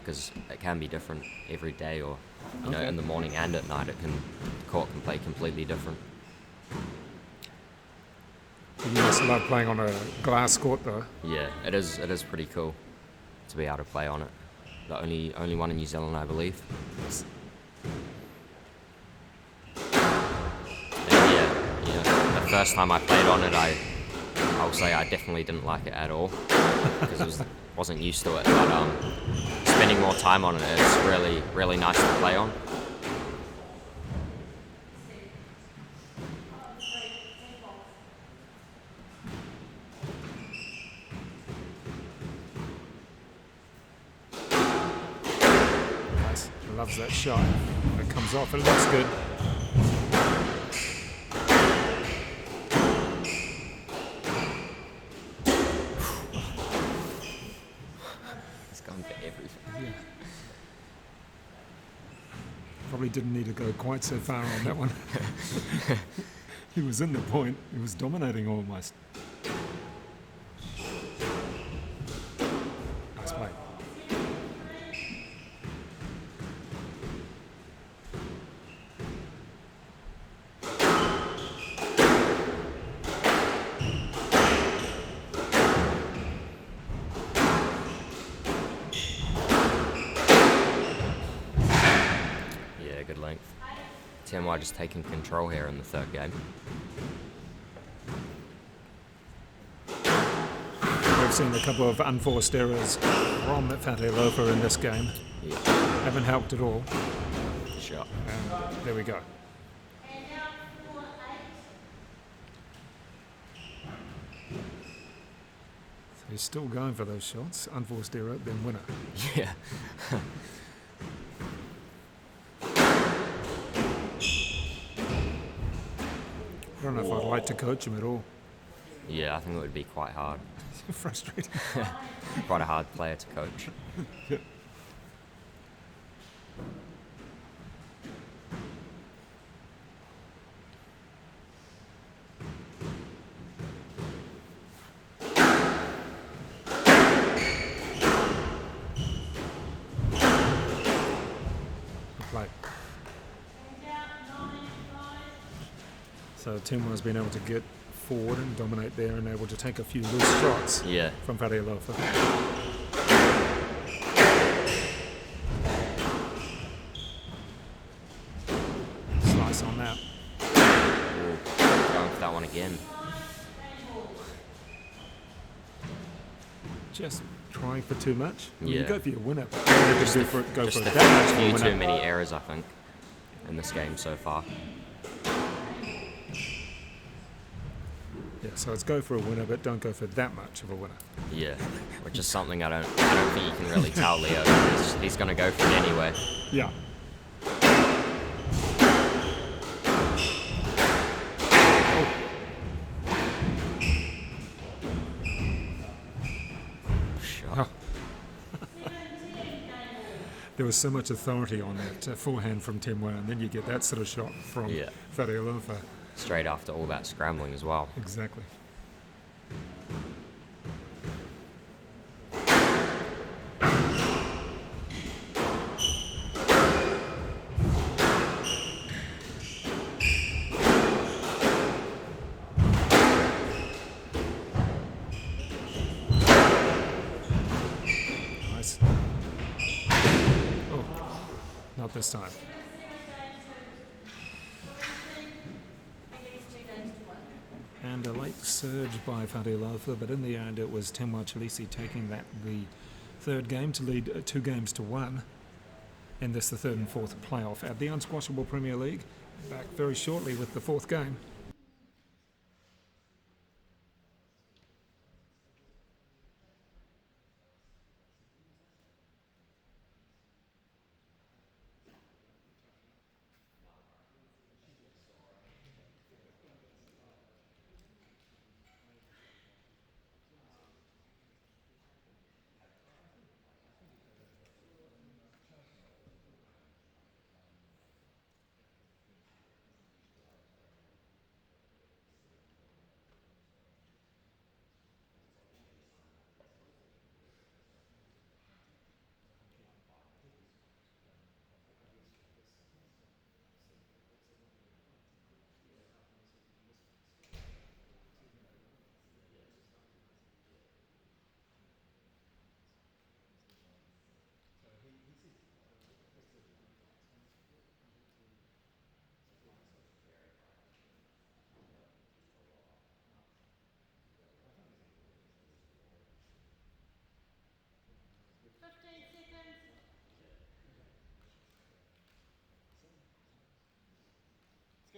because it can be different every day, or in the morning and at night. The court can play completely different. You must love playing on a glass court, though. Yeah, it is pretty cool to be able to play on it. The only one in New Zealand, I believe. And yeah, the first time I played on it, I'll say I definitely didn't like it at all, because wasn't used to it. But spending more time on it, it's really, really nice to play on. Nice. He loves that shot. When it comes off, it looks good. It's gone for everything. Probably didn't need to go quite so far on that one. He was in the point. He was dominating almost. Nice play. Yeah, good length. TMY just taking control here in the third game. We've seen a couple of unforced errors from Fatialofa in this game. Yeah, Haven't helped at all. shot. And there we go. So he's still going for those shots. Unforced error, then winner. Yeah. I don't know if I'd like to coach him at all. Yeah, I think it would be quite hard. Frustrating. Quite a hard player to coach. Good play. So Timwa's been able to get forward and dominate there and able to take a few loose shots Yeah. from Fatialofa. Slice on that. Ooh, going for that one again. Just trying for too much. I mean, you Yeah. go for your winner, but you could go for Just a that much few for a too winner. many errors, I think, in this game so far. Yeah, so it's go for a winner, but don't go for that much of a winner. Yeah, which is something I don't think you can really tell Leo. He's going to go for it anyway. Yeah. Shot. There was so much authority on that forehand from Timwa, and then you get that sort of shot from Yeah. Fatialofa. Straight after all that scrambling as well. Exactly. Nice. Oh, not this time. And a late surge by Fatialofa, but in the end it was Chileshe taking the third game to lead 2 games to 1. And this the third and fourth playoff at the Unsquashable Premier League. Back very shortly with the fourth game.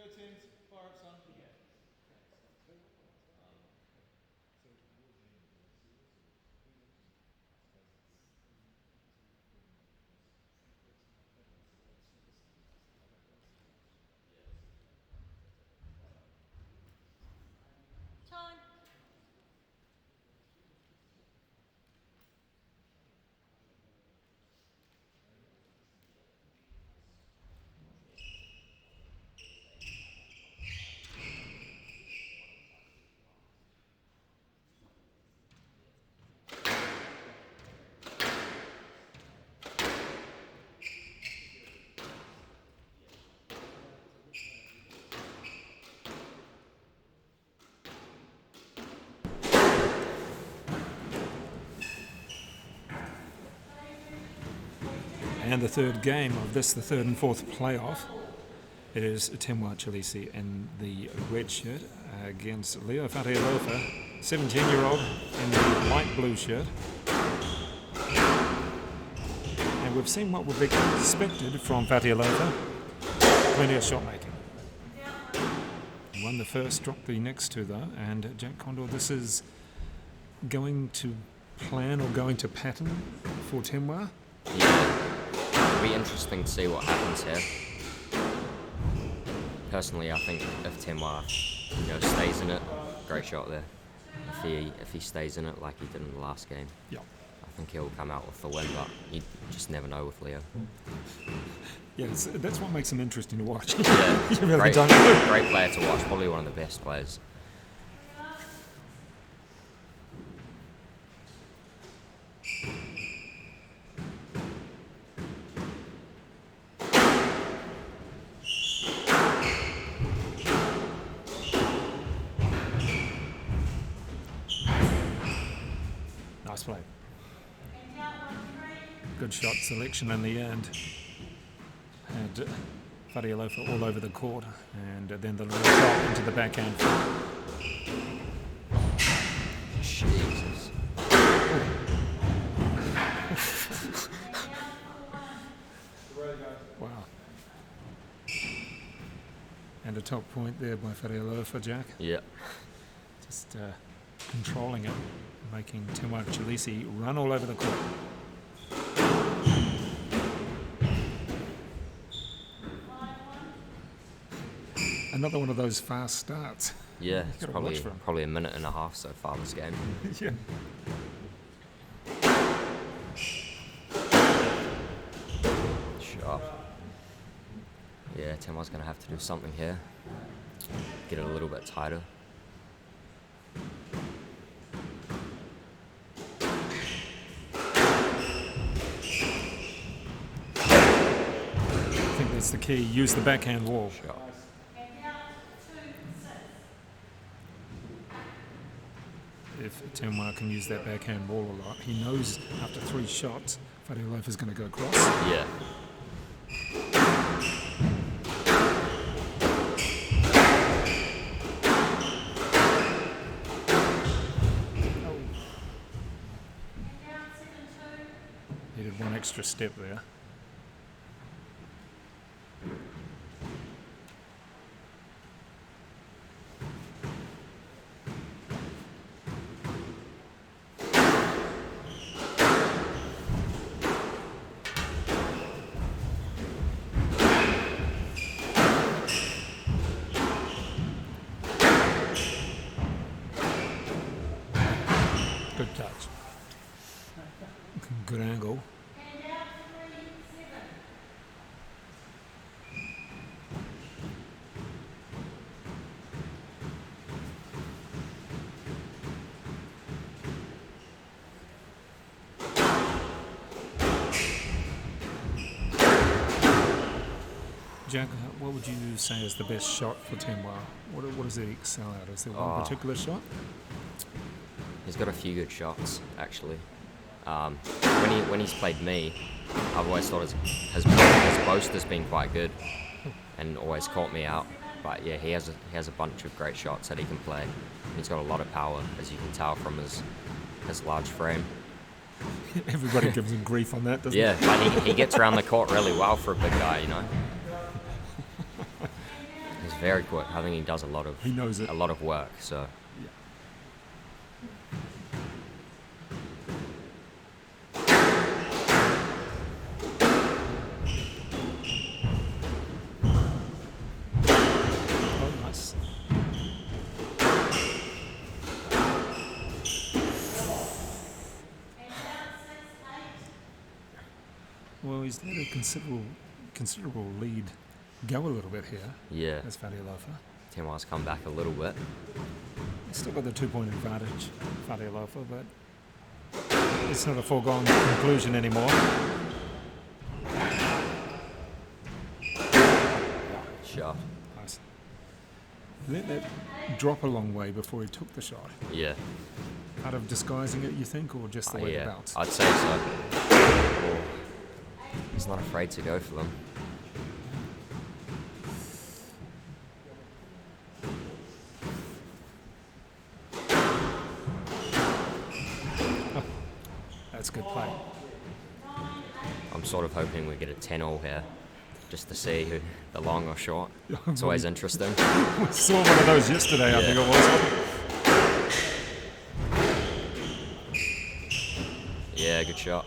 Let's go, Tims. Fire up, son. Time. And the third game of this, the third and fourth playoff, it is Chileshe in the red shirt against Leo Fatialofa, 17-year-old in the light blue shirt. And we've seen what we've expected from Fatialofa, plenty of shot making. Won the first, dropped the next two though, and Jack Conder, this is going to plan or going to pattern for Temwa. Yeah. It'll be interesting to see what happens here. Personally, I think if Temwa, stays in it, great shot there. If he stays in it like he did in the last game, Yep. I think he'll come out with the win. But you just never know with Leo. Yeah, that's what makes him interesting to watch. Yeah, You really great, don't know. great player to watch. Probably one of the best players. Nice play. Good shot selection in the end. And Fatialofa all over the court, and then the little drop into the backhand. Jesus. Wow. And a top point there by Fatialofa, Jack. Yeah. Just controlling it, making Chileshe run all over the court. Another one of those fast starts. Yeah, it's gotta watch for him. probably a minute and a half so far this game. Yeah. Sharp. Yeah, Temwa's going to have to do something here. Get it a little bit tighter. I think that's the key. Use the backhand wall. Sharp. If Temwa can use that backhand wall a lot, he knows after 3 shots, Fatialofa is going to go across. Yeah. extra step there. Good touch. Good angle. Jack, what would you say is the best shot for Tim Wow? What does he excel at? Is there one particular shot? He's got a few good shots, actually. When he's played me, I've always thought his post has been quite good and always caught me out. But yeah, he has a bunch of great shots that he can play. He's got a lot of power, as you can tell from his large frame. Everybody gives him grief on that, doesn't Yeah, but he gets around the court really well for a big guy, you know. He's very quick. I think he does He knows it. a lot of work. So Oh, nice. Well, he's let a considerable lead go a little bit here. yeah, That's Fatialofa. Tim Wau's come back a little bit. He's still got the 2-point advantage, Fatialofa, but it's not a foregone conclusion anymore. Shot. Nice. Let that drop a long way before he took the shot. Yeah. Out of disguising it, you think, or just the way it Yeah, bounced? I'd say so. Oh, he's not afraid to go for them. That's good play. I'm sort of hoping we get a 10-all here, just to see who the long or short. It's always interesting. We saw one of those yesterday, I think it was. Yeah, good shot.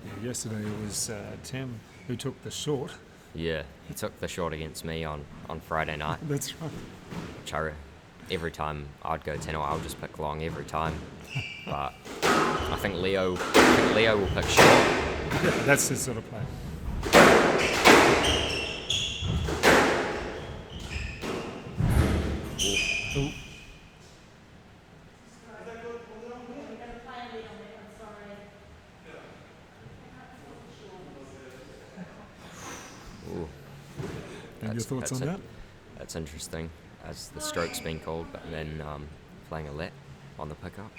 Yeah, yesterday it was Tim who took the short. Yeah, he took the shot against me on Friday night. That's right. Which every time I'd go 10-all, I'll just pick long every time. But I think Leo will pick short. That's his sort of play. Ooh. Ooh, And your thoughts on that? That's interesting, as the stroke's been called, but then playing a let on the pickup.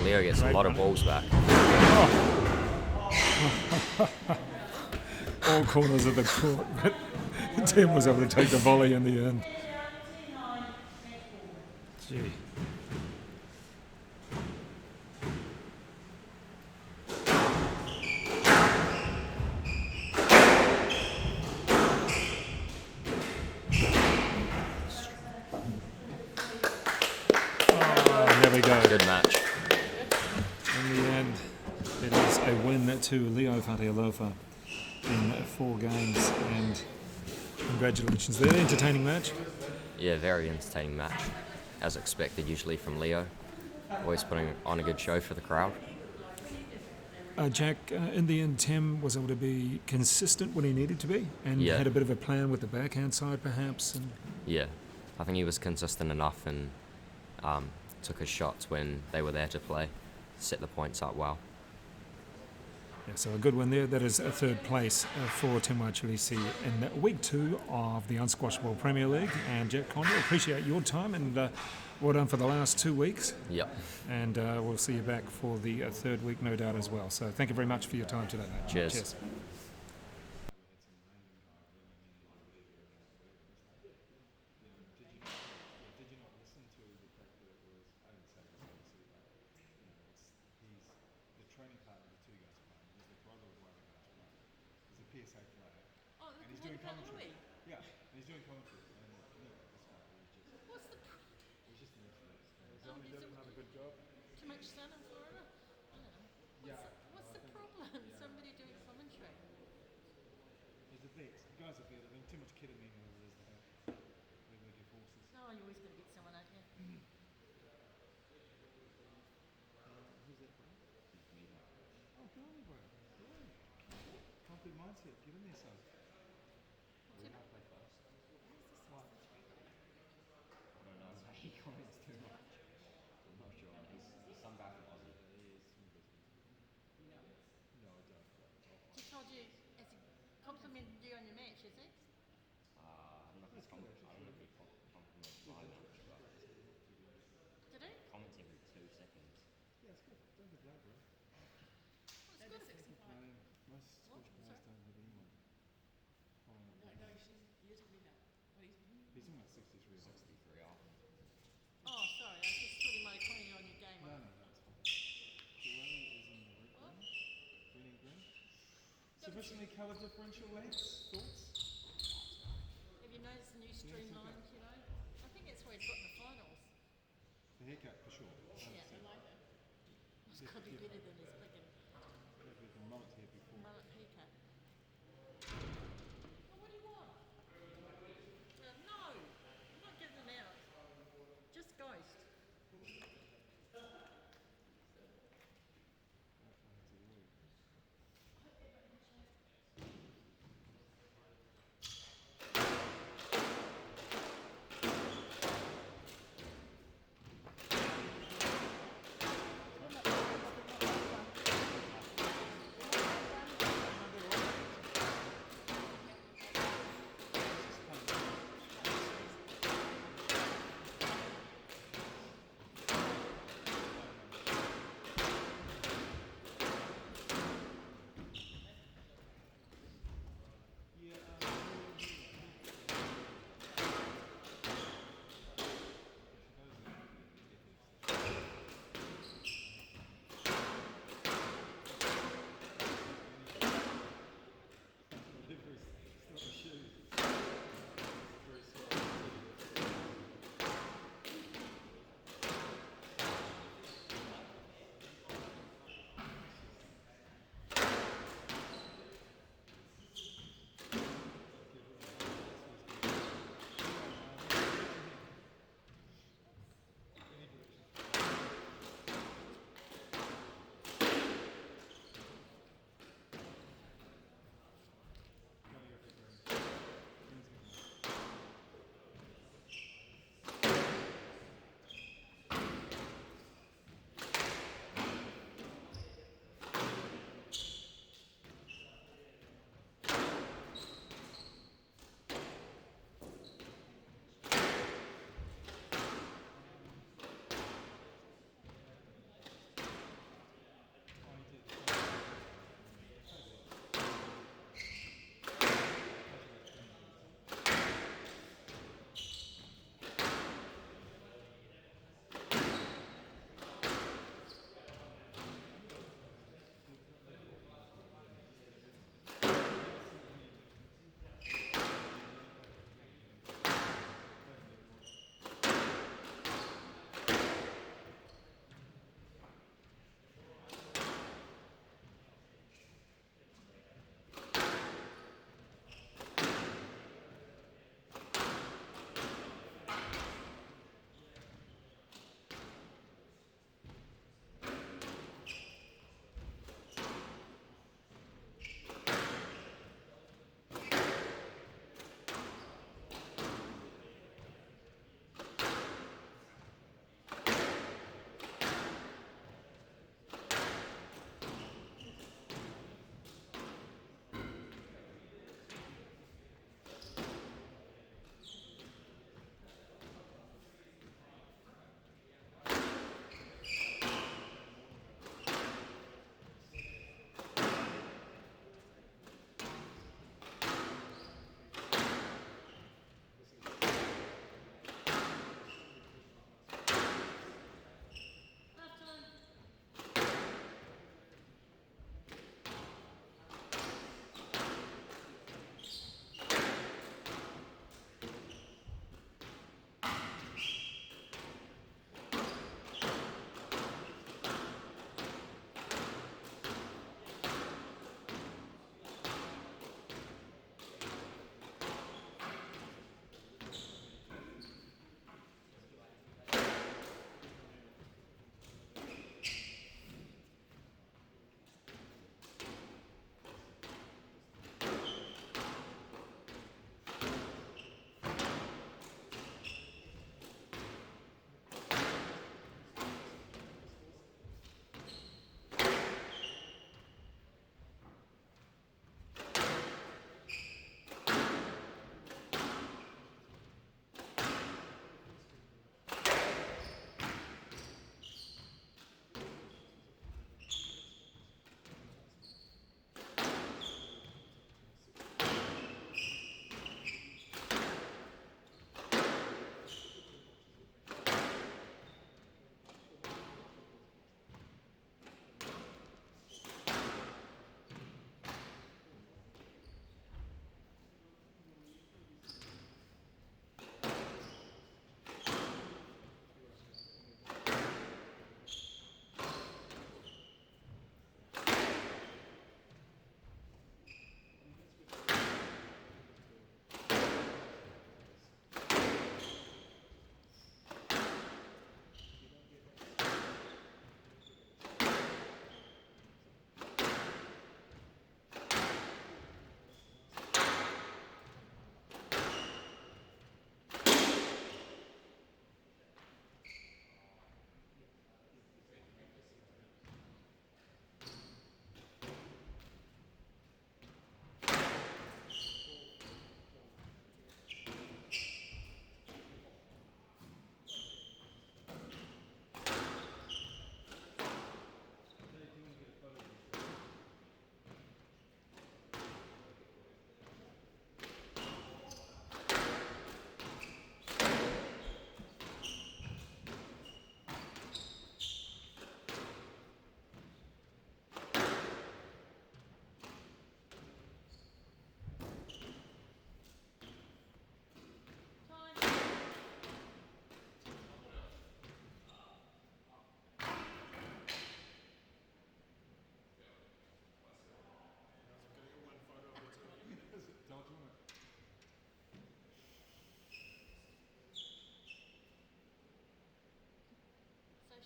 Leo gets a lot of balls back. All corners of the court, but Tim was able to take the volley in the end. Gee. Oh, there we go. Good match. In the end, it is a win to Leo Fatialofa in 4 games, and congratulations there. Entertaining match. Yeah, very entertaining match, as expected usually from Leo. Always putting on a good show for the crowd. Jack, in the end, Tim was able to be consistent when he needed to be, and Yeah. had a bit of a plan with the backhand side, perhaps. And Yeah, I think he was consistent enough and took his shots when they were there to play, set the points up well. Yeah, so a good win there. That is a third place for Teamwide Chileshe in week 2 of the Unsquashable Premier League. And Jack Conder, appreciate your time and well done for the last 2 weeks. Yep. And we'll see you back for the third week, no doubt, as well. So thank you very much for your time today, mate. Cheers. Did you not listen to the fact that it was, I didn't say this obviously, but he's the training partner the two guys playing. He's the brother of one of the guys playing. He's a PSA player. Oh, And he's what doing about commentary. Louis? Yeah, and he's doing commentary. And this guy What's the was just an influence. He's only he's doing another good job. too much sun in Florida? I don't know. Yeah. What's the problem? Somebody doing commentary. He's a vet. The guy's a vet. I mean, too much ketamine or whatever it is to have. Whatever they give horses. No, you always got to get someone out here. Who's that, bro? Oh, good on you, bro. Good. Confident mindset. Get in there, son. Did I play first? What? I don't know. He comments too much. I'm not sure. He's some guy from Aussie. No, I don't. He told you, as he complimented you on your match, is he? I don't know if he's I don't know if he complimented my match, but Did he? comments every 2 seconds. Yeah, it's good. Don't get that, bro. Well, it's good. No, most squash players don't have anyone following up. He's talking about 63. 63 off. Oh, sorry. I just thought he might have commented on your game. No, that's fine. Joelle is in the red What? green. Green and green. Sufficiently colour differential, lads? Thoughts? Have you noticed the new streamlined, you know? I think that's where he's got in the finals. The haircut, for sure. Yeah. It's got to be better than his fucking With the mullet here before. mullet haircut. Oh, what do you want? No, I'm not giving them out. Just ghost.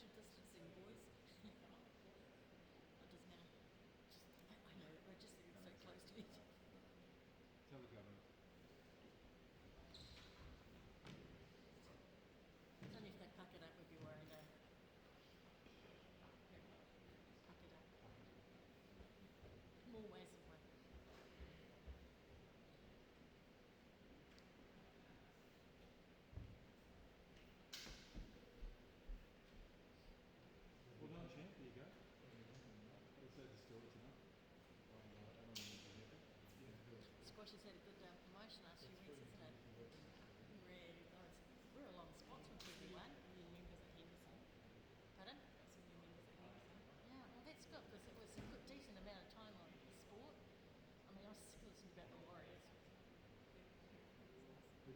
social distancing, boys. I just now. I know. I just think it's so close to each other. Tell the government. It's only if they pack it up we'd be worried. Pack it up. More ways than one. Well done, champ. There you go. Let's say the story tonight. Squash has had a good promotion last few weeks, isn't it? Really good. We're a long spot from everyone. New members at Henderson. Pardon? Got some new members at Henderson. Yeah, well that's good because it was a good, decent amount of time on the sport. I mean, I was sick of listening about the Warriors. So who was serving? Thank you.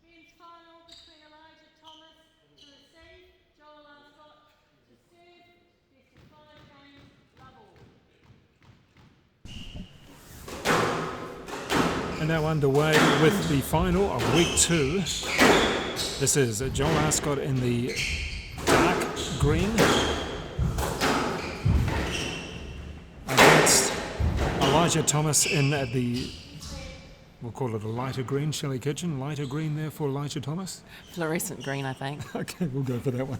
Men's final between Elijah Thomas to receive, Joel Arscott to serve, best of 5 games, level. And now underway with the final of week 2. This is Joel Arscott in the dark green against Elijah Thomas in the, we'll call it a lighter green, Shelley Kitchen. Lighter green there for Elijah Thomas. Fluorescent green, I think. Okay, we'll go for that one.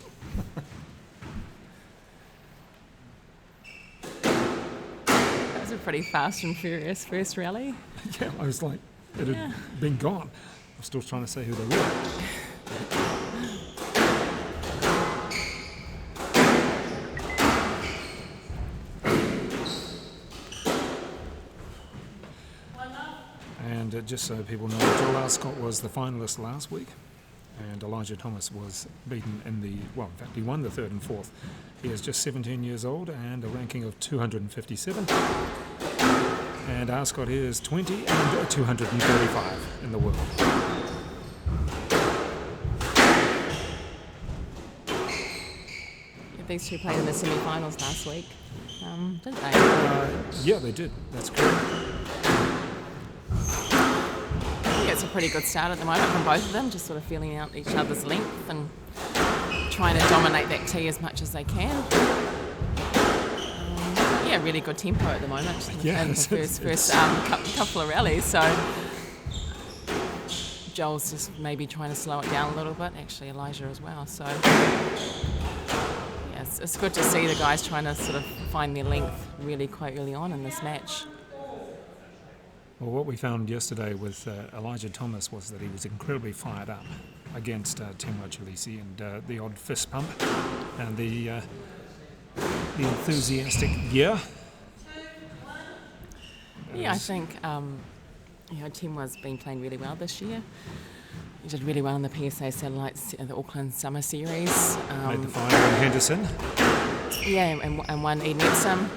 That was a pretty fast and furious first rally. Yeah, I was like, it had been gone. I'm still trying to say who they were. And just so people know, Joel Arscott was the finalist last week, and Elijah Thomas was beaten in the, well, in fact, he won the 3rd and 4th. He is just 17 years old and a ranking of 257. And Arscott is 20 and 235 in the world. These two played in the semi-finals last week, didn't they? Yeah, they did. That's correct. I think it's a pretty good start at the moment from both of them, just sort of feeling out each other's length and trying to dominate that tee as much as they can. Yeah, really good tempo at the moment in the first couple of rallies. So Joel's just maybe trying to slow it down a little bit. Actually, Elijah as well. So yeah, it's good to see the guys trying to sort of find their length really quite early on in this match. Well, what we found yesterday with Elijah Thomas was that he was incredibly fired up against Chileshe, and the odd fist pump and the enthusiastic yeah. Yeah, I think Tim was been playing really well this year. He did really well in the PSA Satellites, the Auckland Summer Series. Made the final in Henderson. Yeah, and won Eden Epsom.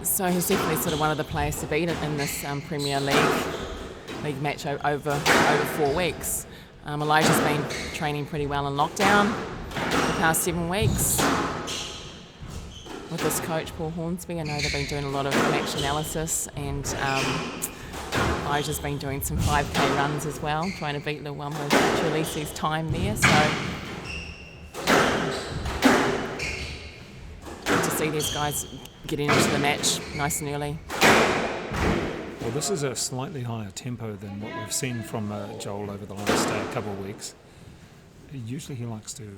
So he's definitely sort of one of the players to beat in this Premier League match over 4 weeks. Elijah's been training pretty well in lockdown the past 7 weeks with his coach Paul Hornsby. I know they've been doing a lot of match analysis, and Elijah's been doing some 5k runs as well, trying to beat the one with Chileshe's time there. So good to see these guys getting into the match nice and early. Well, this is a slightly higher tempo than what we've seen from Joel over the last couple of weeks. Usually he likes to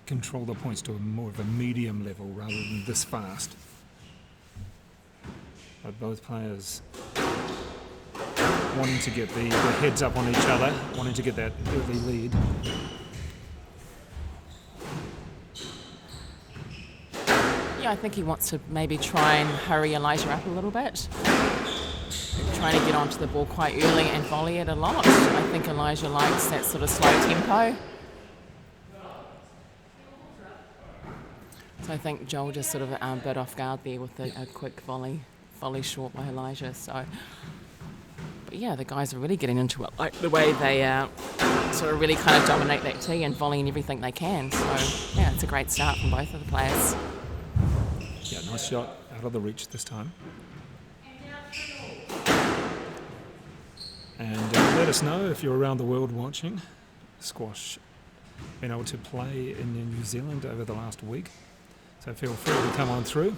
control the points to a more of a medium level rather than this fast. But both players wanting to get the heads up on each other, wanting to get that early lead. Yeah, I think he wants to maybe try and hurry Elijah up a little bit. Trying to get onto the ball quite early and volley it a lot. I think Elijah likes that sort of slow tempo. So I think Joel just sort of bit off guard there with a quick volley short by Elijah. So, but yeah, the guys are really getting into it, like the way they sort of really kind of dominate that tee and volleying everything they can. So yeah, it's a great start from both of the players. Yeah, nice shot out of the reach this time. And let us know if you're around the world watching squash, been able to play in New Zealand over the last week. So feel free to come on through.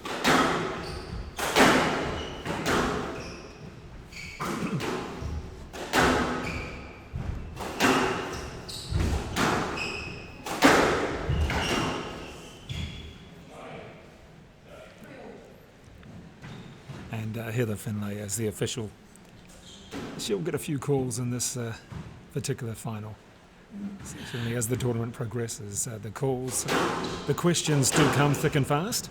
And Heather Finlay as the official. She'll get a few calls in this particular final. Certainly as the tournament progresses, the calls, the questions do come thick and fast.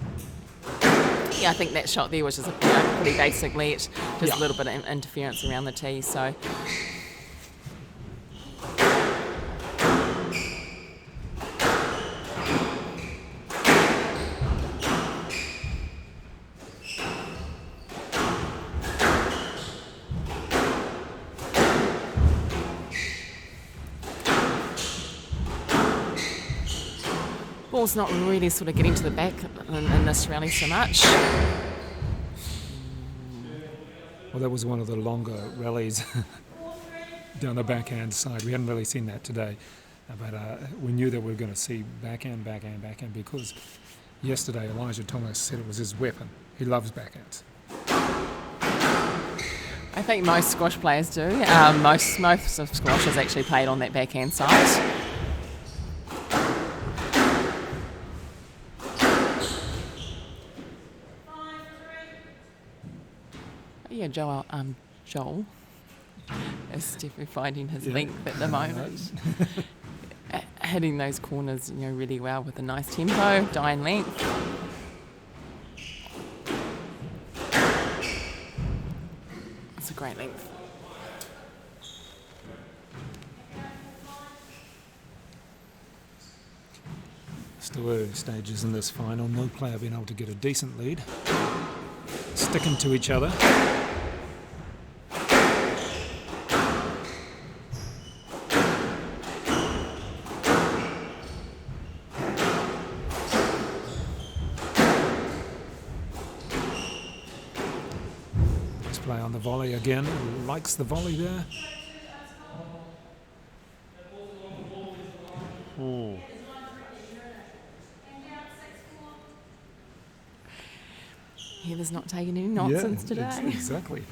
Yeah, I think that shot there was just a pretty basic let, just a little bit of interference around the tee, so... Ball's not really sort of getting to the back in this rally so much. Well, that was one of the longer rallies down the backhand side. We hadn't really seen that today, but we knew that we were going to see backhand because yesterday Elijah Thomas said it was his weapon. He loves backhands. I think most squash players do. Most of squash is actually played on that backhand side. Yeah, Joel is definitely finding his length at the moment. Hitting those corners, really well with a nice tempo, dying length. It's a great length. Still early stages in this final. No player being able to get a decent lead. Sticking to each other. Let's play on the volley again. Likes the volley there. Oh. Heather's not taking any nonsense today. Exactly.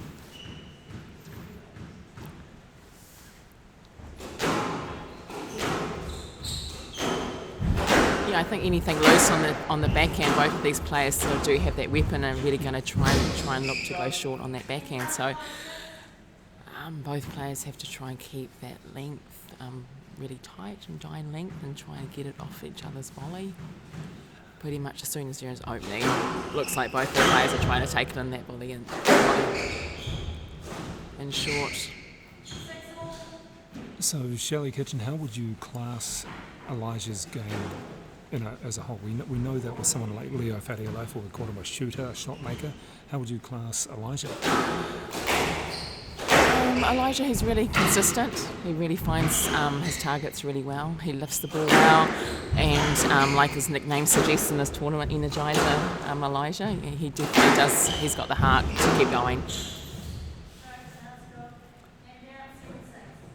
Yeah, I think anything loose on the backhand, both of these players sort of do have that weapon and really going to try and look to go short on that backhand. So both players have to try and keep that length really tight and dying length and try and get it off each other's volley. Pretty much as soon as there's opening, looks like both the players are trying to take it in that volley and short. So, Shelley Kitchen, how would you class Elijah's game as a whole? We know that with someone like Leo Fatialofa, we call him a shooter, a shot maker. How would you class Elijah? Elijah is really consistent. He really finds his targets really well. He lifts the ball well, and like his nickname suggests in this tournament, Energizer Elijah, he definitely does. He's got the heart to keep going.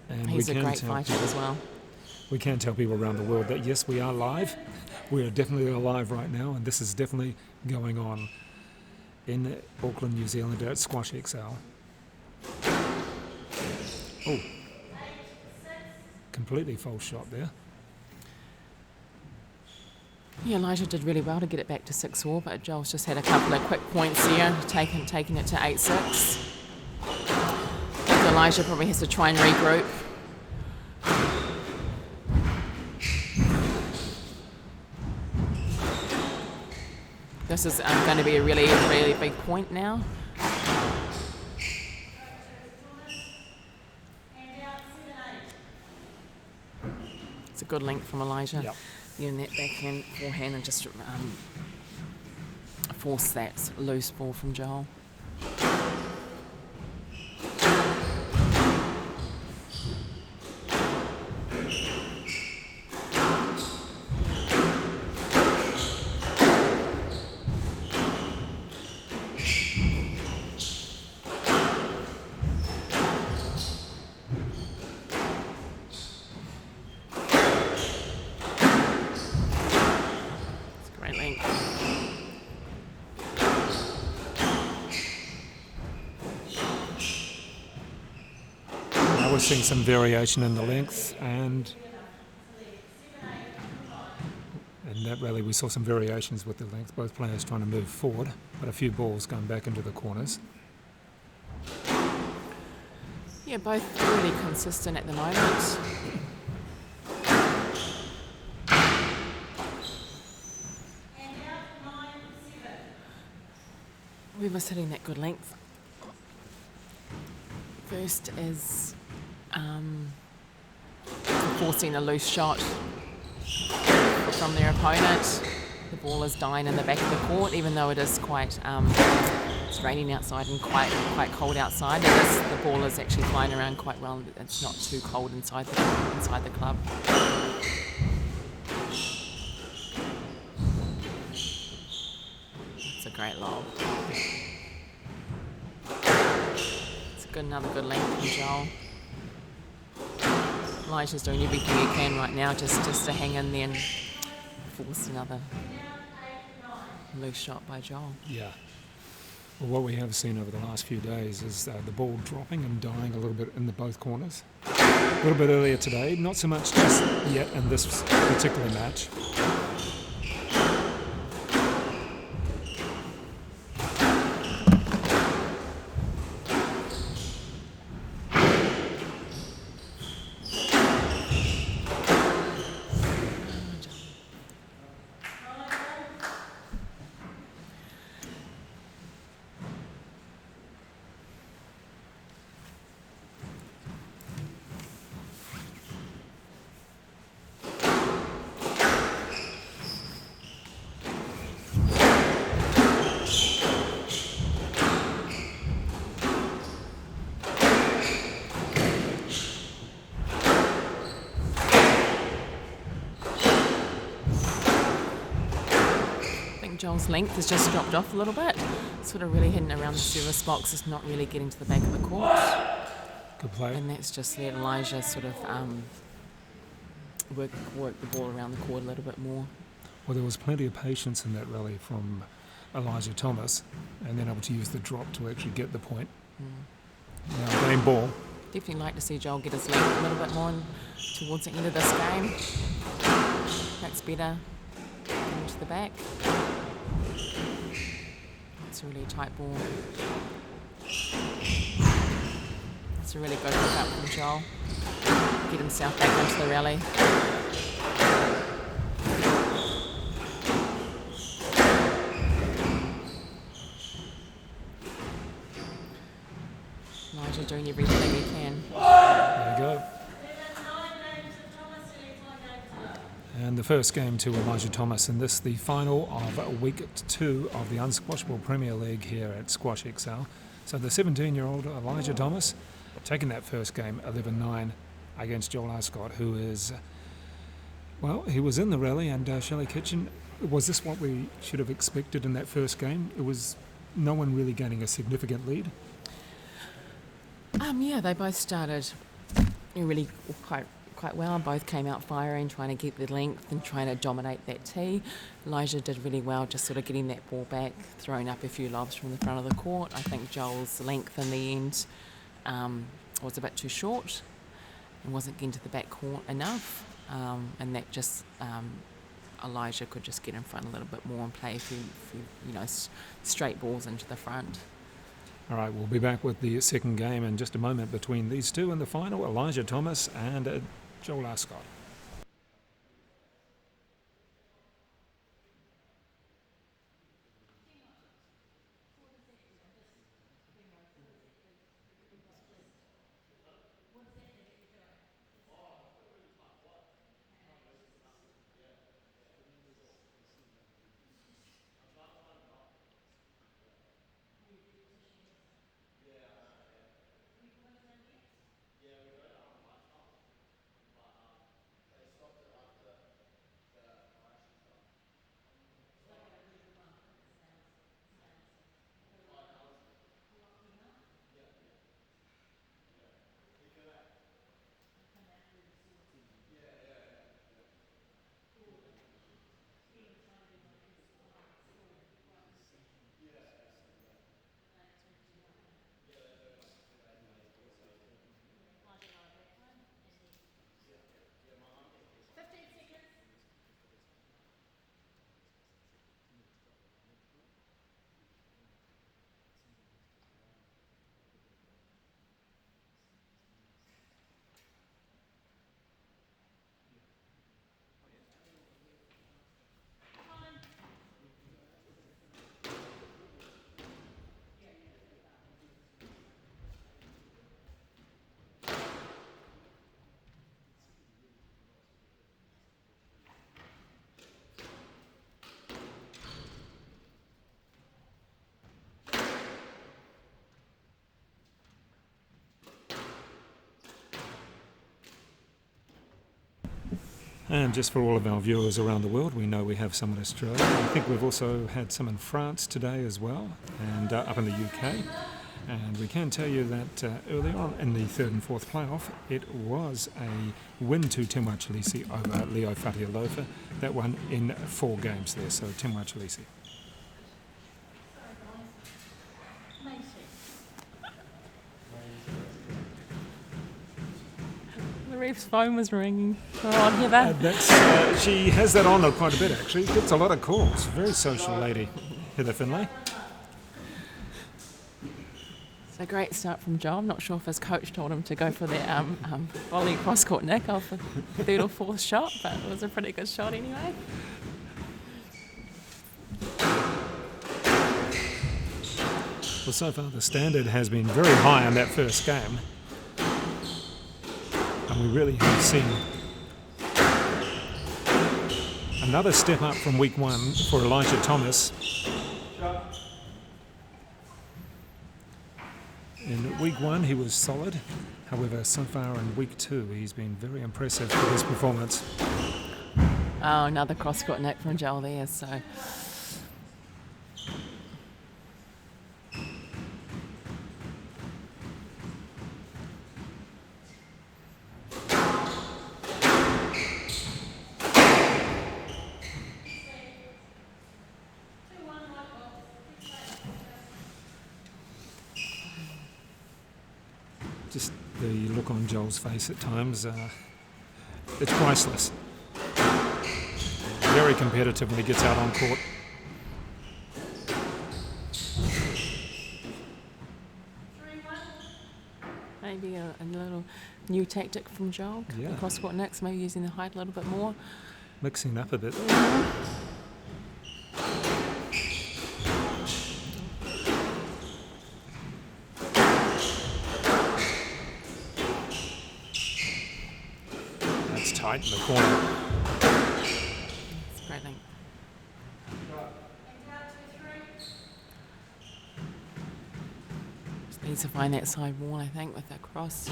And he's a great fighter as well. We can tell people around the world that yes, we are live. We are definitely alive right now, and this is definitely going on in Auckland, New Zealand at SquashXL. Oh, completely false shot there. Yeah, Elijah did really well to get it back to 6-4, but Joel's just had a couple of quick points here, taking it to 8-6. I think Elijah probably has to try and regroup. This is going to be a really, really big point now. It's a good length from Elijah. Yep. Getting that backhand, forehand, and just force that loose ball from Joel. We're seeing some variation in the length, and in that rally we saw some variations with the length, both players trying to move forward, but a few balls going back into the corners. Yeah, both really consistent at the moment. We were hitting that good length. First is forcing a loose shot from their opponent. The ball is dying in the back of the court, even though it is quite it's raining outside and quite cold outside. The ball is actually flying around quite well. It's not too cold inside the club. It's a great lob. Another good length from Joel. Elijah's doing everything he can right now just to hang in there and force another loose shot by Joel. Yeah. Well, what we have seen over the last few days is the ball dropping and dying a little bit in both corners. A little bit earlier today, not so much just yet in this particular match. Joel's length has just dropped off a little bit. Sort of really hidden around the service box. It's not really getting to the back of the court. Good play. And that's just let Elijah sort of work the ball around the court a little bit more. Well, there was plenty of patience in that rally from Elijah Thomas, and then able to use the drop to actually get the point. Now, game ball. Definitely like to see Joel get his length a little bit more towards the end of this game. That's better. Getting to the back. It's a really tight ball. It's a really good pick up from Joel. Get himself back into the rally. Elijah doing everything he can. There you go. And the first game to Elijah Thomas in this, the final of week 2 of the Unsquashable Premier League here at SquashXL. So the 17-year-old Elijah Thomas taking that first game 11-9 against Joel Arscott, who is, well, he was in the rally, and Shelley Kitchen, was this what we should have expected in that first game? It was no one really gaining a significant lead? Yeah, they both started really quite well. Both came out firing, trying to get the length and trying to dominate that tee. Elijah did really well, just sort of getting that ball back, throwing up a few lobs from the front of the court. I think Joel's length in the end was a bit too short and wasn't getting to the back court enough, and that just Elijah could just get in front a little bit more and play a few straight balls into the front. All right, we'll be back with the second game in just a moment between these two in the final, Elijah Thomas and Joel Arscott. And just for all of our viewers around the world, we know we have some in Australia. I think we've also had some in France today as well, and up in the UK. And we can tell you that earlier on in the third and fourth playoff, it was a win to Chileshe over Leo Fatialofa. That one in 4 games there, so Chileshe. The ref's phone was ringing. Go on, Heather. She has that on quite a bit, actually. Gets a lot of calls. Very social lady, Heather Finlay. It's a great start from Joel. I'm not sure if his coach told him to go for the volley cross-court nick off the third or fourth shot, but it was a pretty good shot anyway. Well, so far the standard has been very high in that first game. And we really have seen another step up from week 1 for Elijah Thomas. In week 1 he was solid, however so far in week 2 he's been very impressive with his performance. Oh, another cross-court nick from Joel there, so... Just the look on Joel's face at times, it's priceless. Very competitive when he gets out on court. Maybe a little new tactic from Joel. Yeah. The cross-court nicks, maybe using the height a little bit more. Mixing up a bit. That's tight in the corner. It's great length. Just needs to find that side wall, I think, with that cross.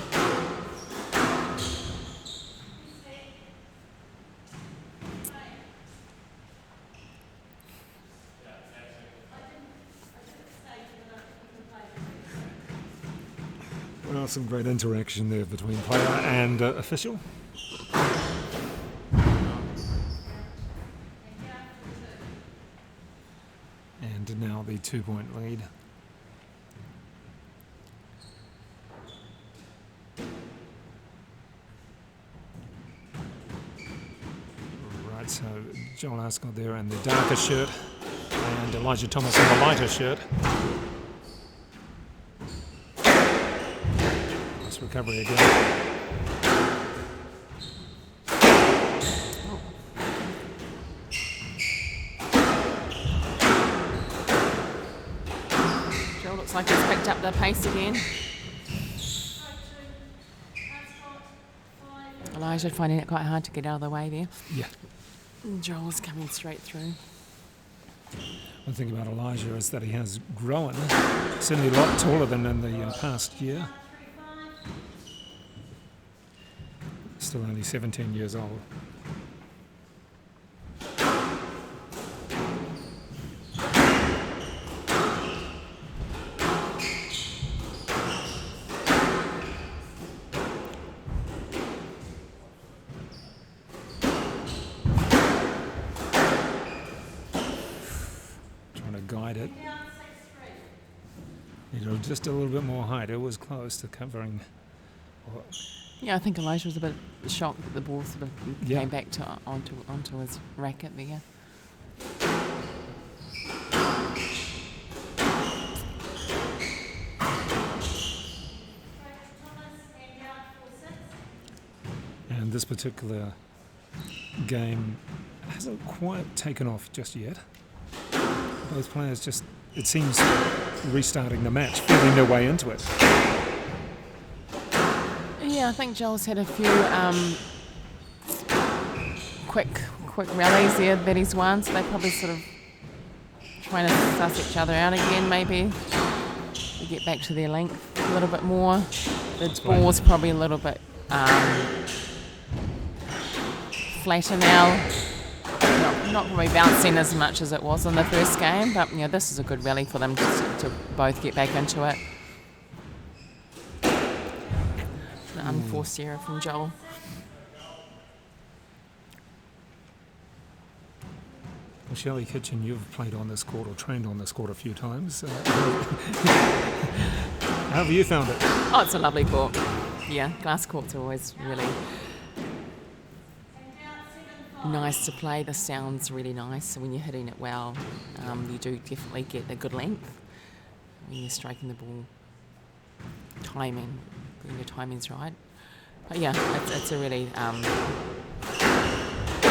Well, some great interaction there between player and official. And now the 2-point lead. Right, so Joel Arscott there in the darker shirt and Elijah Thomas in the lighter shirt. Nice recovery again. Joel looks like he's picked up the pace again. Elijah finding it quite hard to get out of the way there. Yeah. And Joel's coming straight through. One thing about Elijah is that he has grown, certainly a lot taller than in the past year. Still only 17 years old. Guide it. Just a little bit more height. It was close to covering. Yeah, I think Elijah was a bit shocked that the ball sort of came back onto his racket there. And this particular game hasn't quite taken off just yet. Both players just, it seems, restarting the match, feeling their way into it. Yeah, I think Joel's had a few quick rallies there that he's won, so they're probably sort of trying to suss each other out again, maybe. To get back to their length a little bit more. The ball's probably a little bit flatter now. Not probably bouncing as much as it was in the first game, but this is a good rally for them to both get back into it. An unforced error from Joel. Well, Shelley Kitchen, you've played on this court or trained on this court a few times. How have you found it? Oh, it's a lovely court. Yeah, glass courts are always really nice to play. The sound's really nice, so when you're hitting it well, you do definitely get a good length when you're striking the ball. Timing, when your timing's right. But yeah, it's a really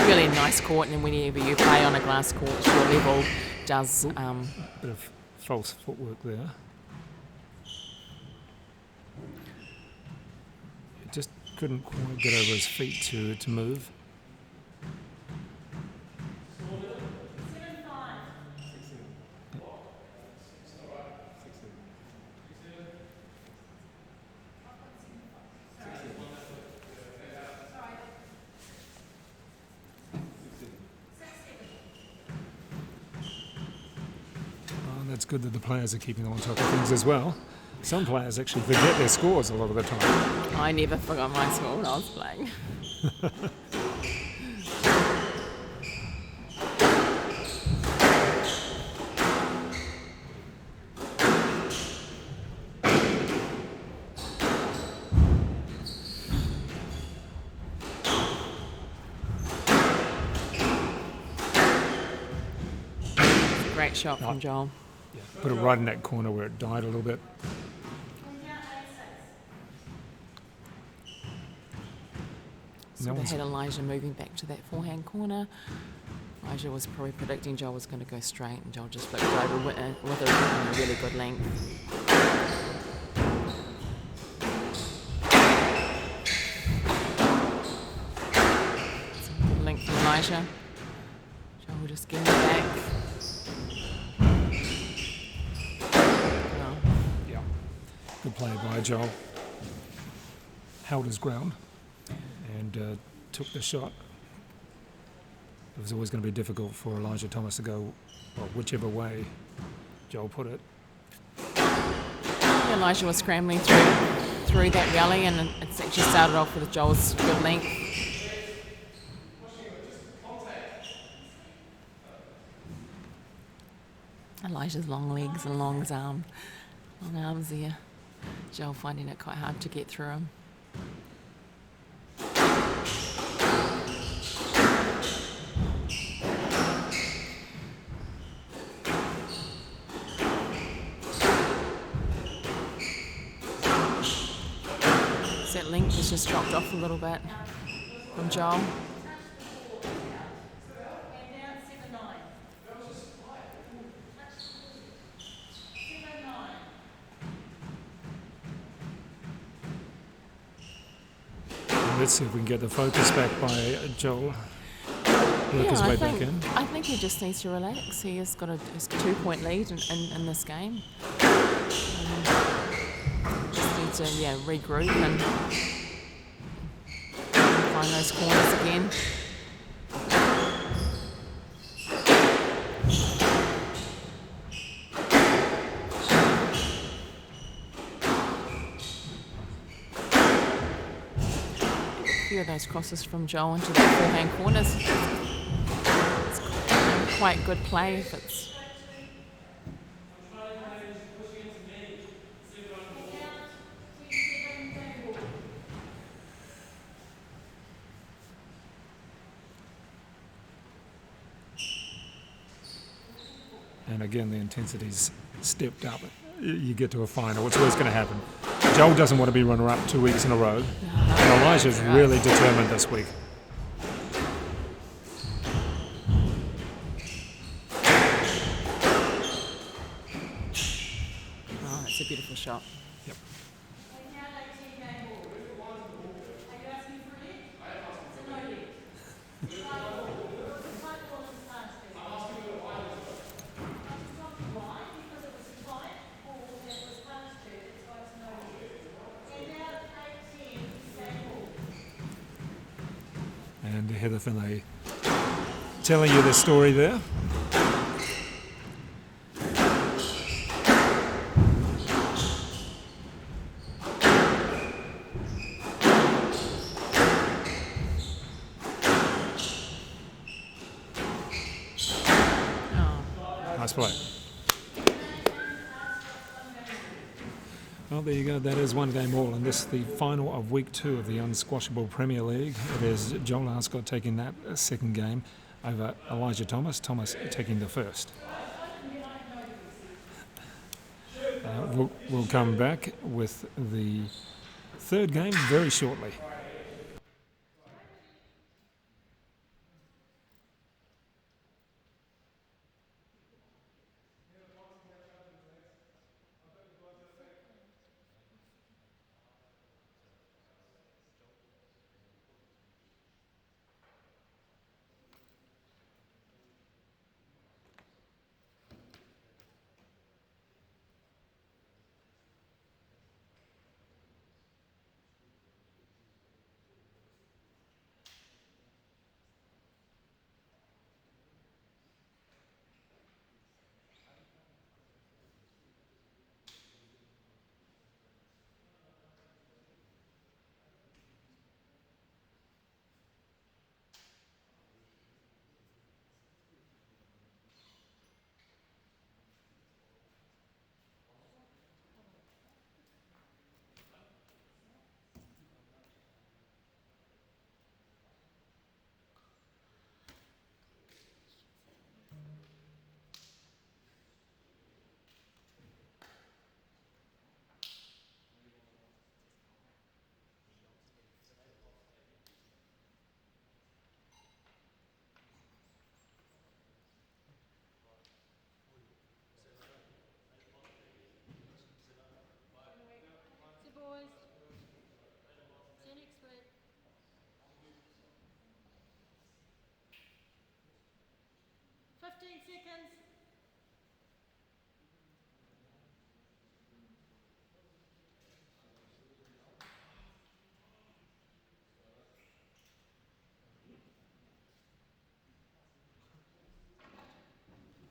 really nice court, and whenever you play on a glass court, your level does. Bit of false footwork there. He just couldn't quite get over his feet to move. It's good that the players are keeping on top of things as well. Some players actually forget their scores a lot of the time. I never forgot my score when I was playing. Great shot from Joel. Yeah, put it right in that corner where it died a little bit. So they had Elijah moving back to that forehand corner. Elijah was probably predicting Joel was going to go straight, and Joel just flipped it over with a really good length. Some good length from Elijah. Joel will just get it back. Good play by Joel. Held his ground and took the shot. It was always going to be difficult for Elijah Thomas to go whichever way Joel put it. Elijah was scrambling through that rally, and it's actually started off with Joel's good length. Elijah's long legs and long arms there. Joel finding it quite hard to get through him. So that length has just dropped off a little bit from Joel. Let's see if we can get the focus back by Joel. Work his way back in. I think he just needs to relax. He has got a 2-point lead in this game. Just needs to regroup and find those corners again. Of those crosses from Joel into the forehand corners. It's quite good play if it's. And again, the intensity's stepped up. You get to a final, it's always going to happen. Joel doesn't want to be runner-up 2 weeks in a row. And Elijah's really determined this week. Oh, that's a beautiful shot. Yep. Heather Finlay telling you the story there. Nice play. Well, there you go. That is one game all, and this is the final of week 2 of the Unsquashable Premier League. It is Joel Arscott taking that second game over Elijah Thomas. Thomas taking the first. We'll come back with the third game very shortly. Boys. See you next week. 15 seconds.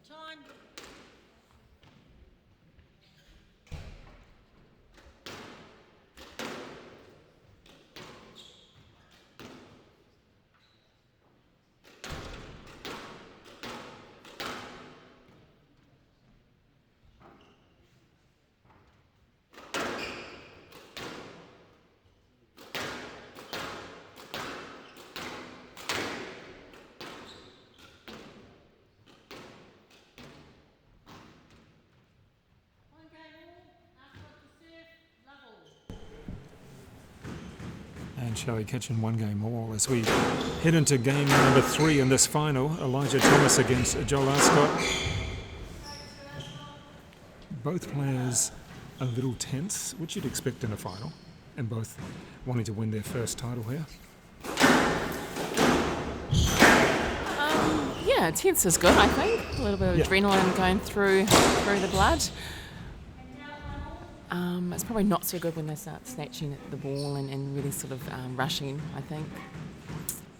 Time. And Shelley catching one game all as we head into game number 3 in this final. Elijah Thomas against Joel Arscott. Both players a little tense, which you'd expect in a final, and both wanting to win their first title here. Yeah, tense is good, I think. A little bit of adrenaline going through the blood. It's probably not so good when they start snatching at the ball and really sort of rushing, I think,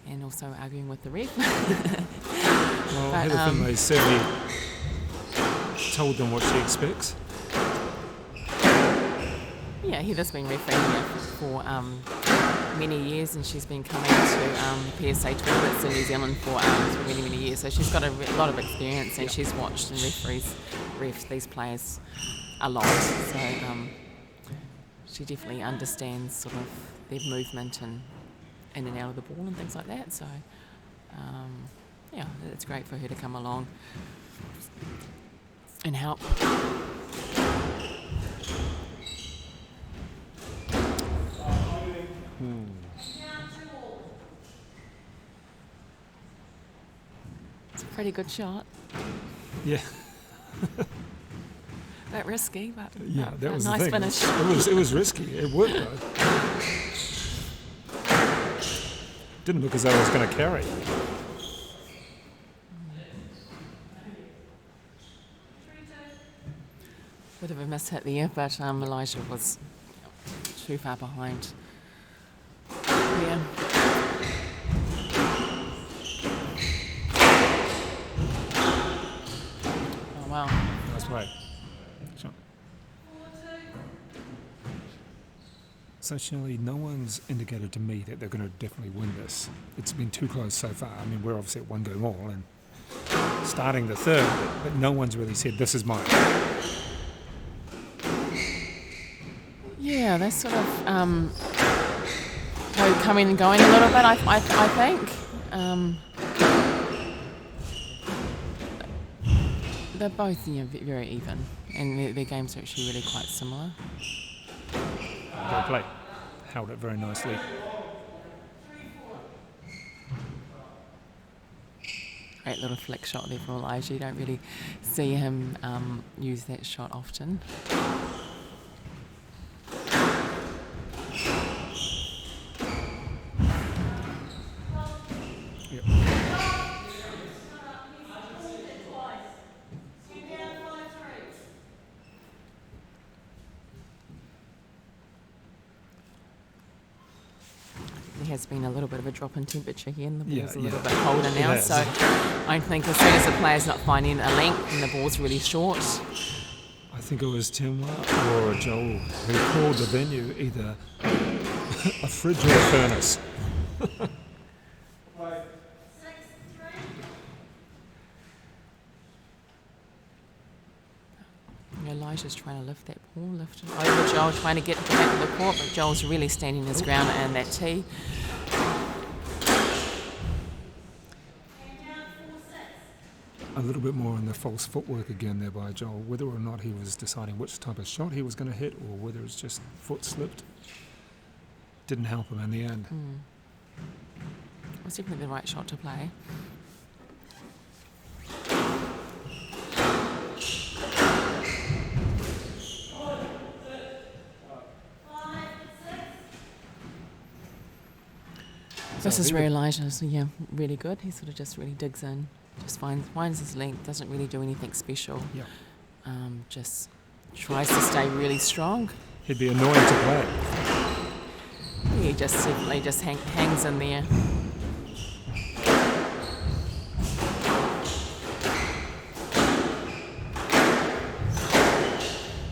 and also arguing with the ref. Well, Heather Finlay certainly told them what she expects. Yeah, Heather's been refereeing here for many years, and she's been coming to PSA tournaments in New Zealand for many, many years. So she's got a lot of experience, and she's watched and refs these players a lot. So she definitely understands sort of their movement and in and out of the ball and things like that. So yeah, it's great for her to come along and help. It's a pretty good shot. Yeah. A bit risky, but Yeah, that was nice the thing. finish. It was risky. It worked though. Didn't look as though it was going to carry. Bit of a miss hit there, but Elijah was too far behind. Yeah. So, Shelley, no one's indicated to me that they're going to definitely win this. It's been too close so far. I mean, we're obviously at 1 game all and starting the third, but no one's really said, this is mine. Yeah, they're sort of coming and going a little bit, I think. They're both very even, and their games are actually really quite similar. Great play. Held it very nicely. Great little flick shot there from Elijah. You don't really see him use that shot often. There has been a little bit of a drop in temperature here and the ball's a little bit colder now, so I think as soon as the player's not finding a length and the ball's really short. I think it was Timwa or Joel who called the venue either a fridge or a furnace. Elijah's trying to lift that ball, lift it over Joel, trying to get back to the court, but Joel's really standing his ground and that tee. A little bit more on the false footwork again there by Joel, whether or not he was deciding which type of shot he was going to hit or whether it's just foot slipped. Didn't help him in the end. It was definitely the right shot to play. This is where Elijah's really good. He sort of just really digs in, just finds his length, doesn't really do anything special. Yeah. Just tries to stay really strong. He'd be annoying to play. He just simply just hangs in there.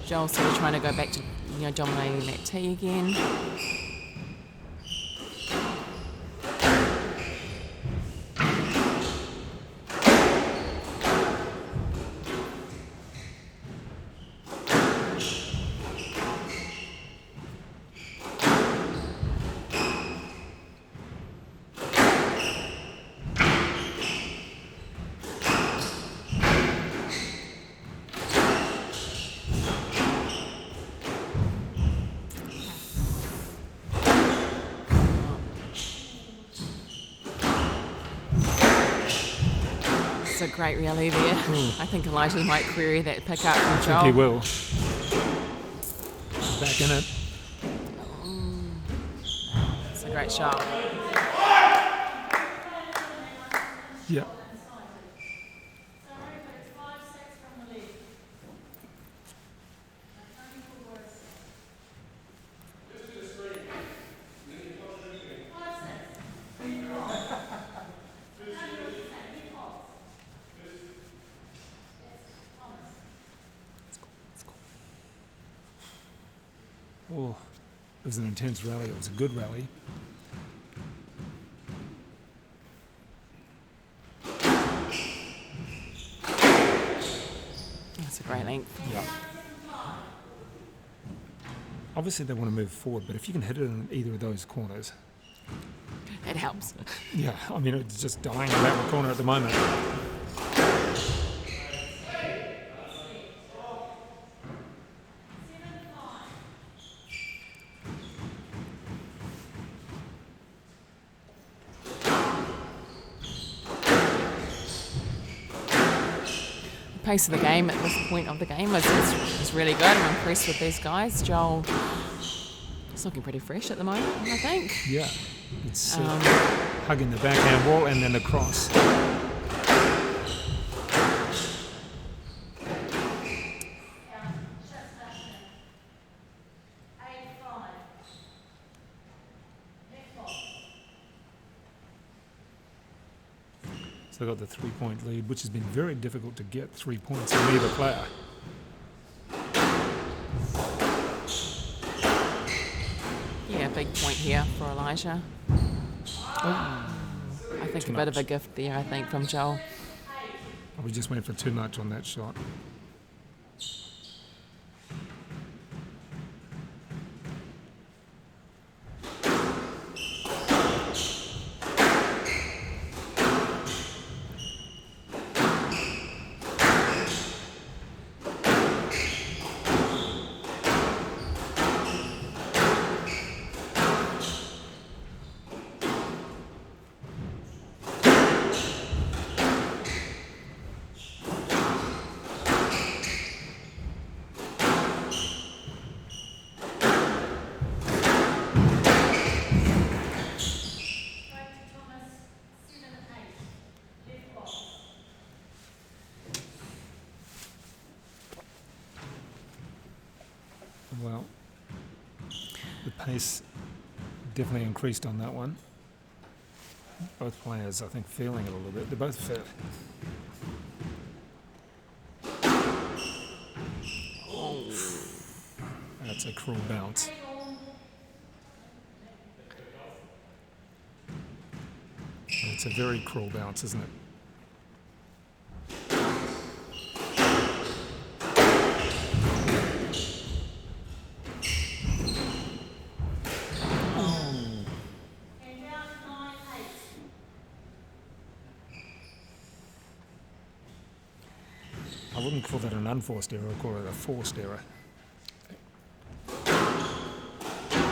Joel's sort of trying to go back to dominating that tee again. A great rally there. I think Elijah might query that pick up from Joel. I think he will. Back in it. It's a great shot. Yeah. Oh, it was an intense rally. It was a good rally. That's a great length. Yeah. Obviously, they want to move forward, but if you can hit it in either of those corners, It helps. yeah. I mean, it's just dying in that corner at the moment. Pace of the game at this point of the game is really good. I'm impressed with these guys. Joel is looking pretty fresh at the moment, I think. Yeah. It's hugging the backhand wall and then the cross. So they got the 3-point lead, which has been very difficult to get 3 points from either player. big point here for Elijah. I think Too a bit of a much. gift there, I think, from Joel. We just went for too much on that shot. Well, the pace definitely increased on that one. Both players, I think, feeling it a little bit. They're both fit. That's a cruel bounce. It's a very cruel bounce, isn't it? I wouldn't call that an unforced error, I'd call it a forced error.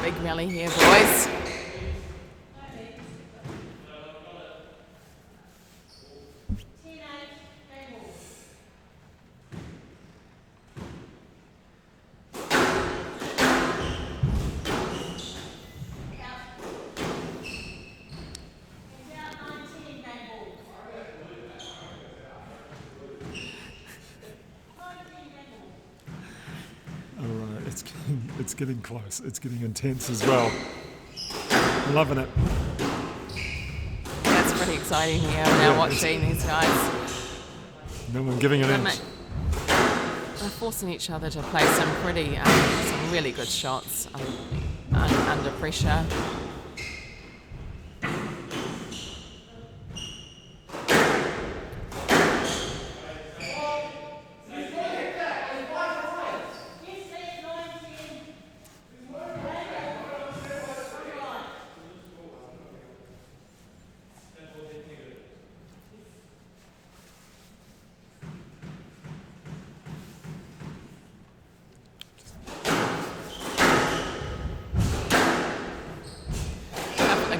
Big rally here, boys. Alright, it's getting close. It's getting intense as well. Loving it. That's pretty exciting here now watching these guys. No one giving an inch. They're forcing each other to play some really good shots under pressure.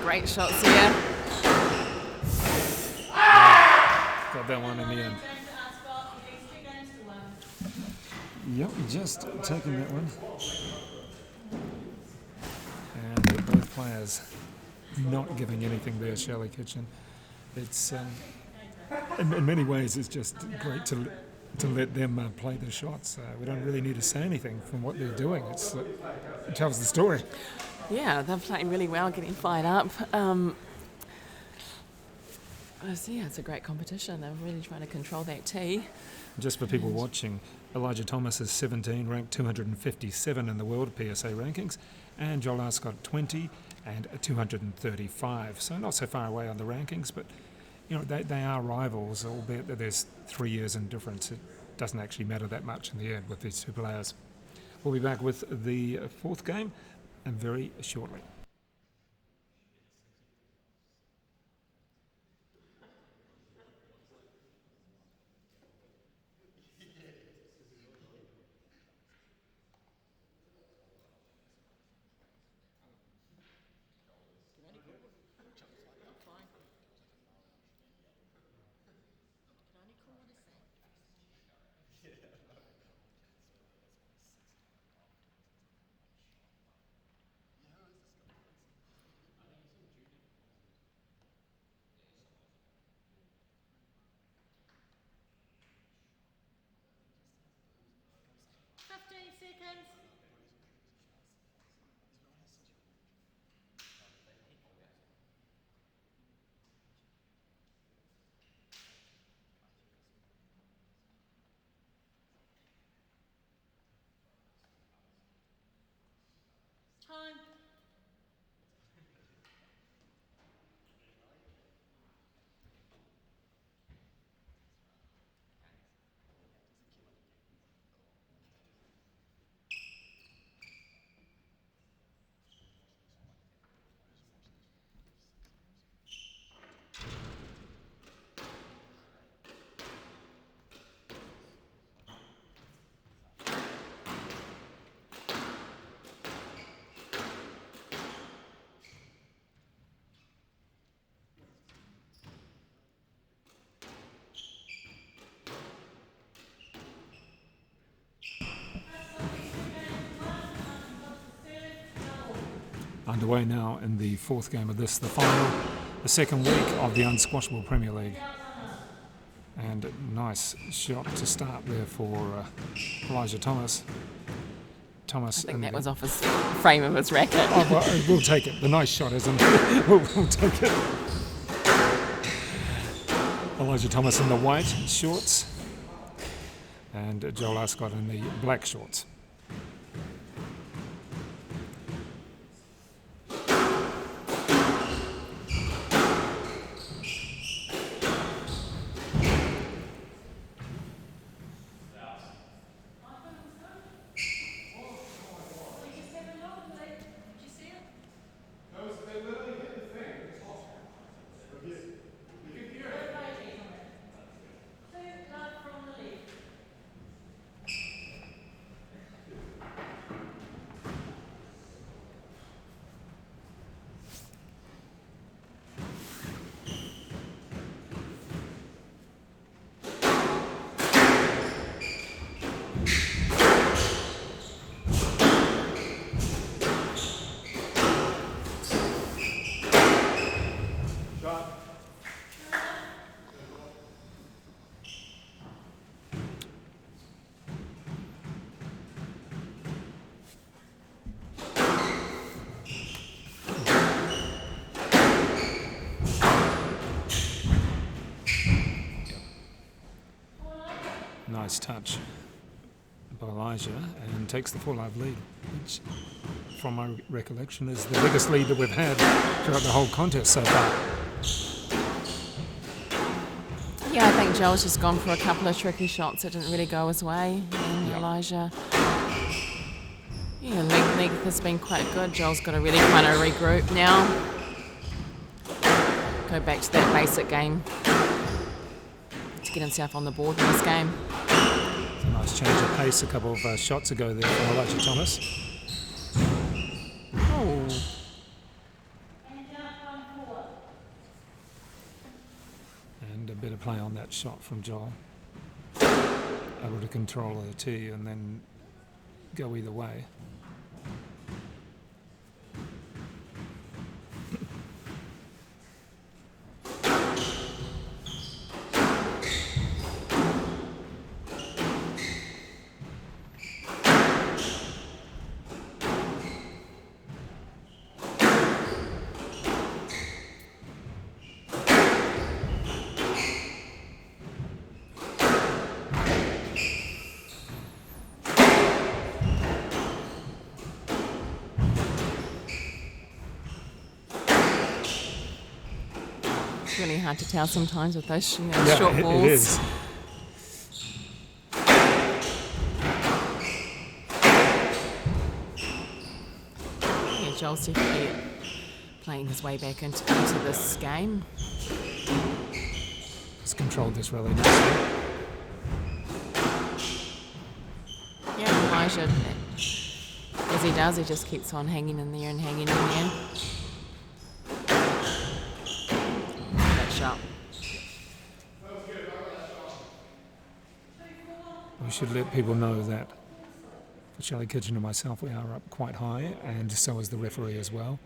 Great shots here. Got that one in the end. Yep, just taking that one. And both players not giving anything there, Shelley Kitchen. It's in many ways it's just great to let them play their shots. We don't really need to say anything from what they're doing. It tells the story. Yeah, they're playing really well, getting fired up. It's a great competition. They're really trying to control that tee. Just for people watching, Elijah Thomas is 17, ranked 257 in the world PSA rankings, and Joel Arscott 20 and 235. So not so far away on the rankings, but they are rivals, albeit that there's 3 years in difference. It doesn't actually matter that much in the end with these two players. We'll be back with the fourth game and very shortly. Time. underway now in the fourth game of this, the final, the second week of the Unsquashable Premier League. And a nice shot to start there for Elijah Thomas. I think that was off his frame of his racket. Oh, well, we'll take it. The nice shot, isn't it? We'll take it. Elijah Thomas in the white shorts and Joel Arscott in the black shorts. Nice touch by Elijah, and takes the 4-love lead, which from my recollection is the biggest lead that we've had throughout the whole contest so far. Yeah, I think Joel's just gone for a couple of tricky shots that didn't really go his way. And Yeah. Elijah, yeah, length has been quite good. Joel's got to really kind of regroup now. Go back to that basic game to get himself on the board in this game. It's a nice change of pace a couple of shots ago there from Elijah Thomas. Oh, And a bit of play on that shot from Joel. Able to control the tee and then go either way. it's really hard to tell sometimes with those Yeah, short balls. it is. Yeah, Joel's definitely playing his way back into this game. He's controlled this really nicely. Yeah, Elijah, as he does, he just keeps on hanging in there and hanging in there. That shot. We should let people know that for Charlie Kitchen and myself, we are up quite high, and so is the referee as well.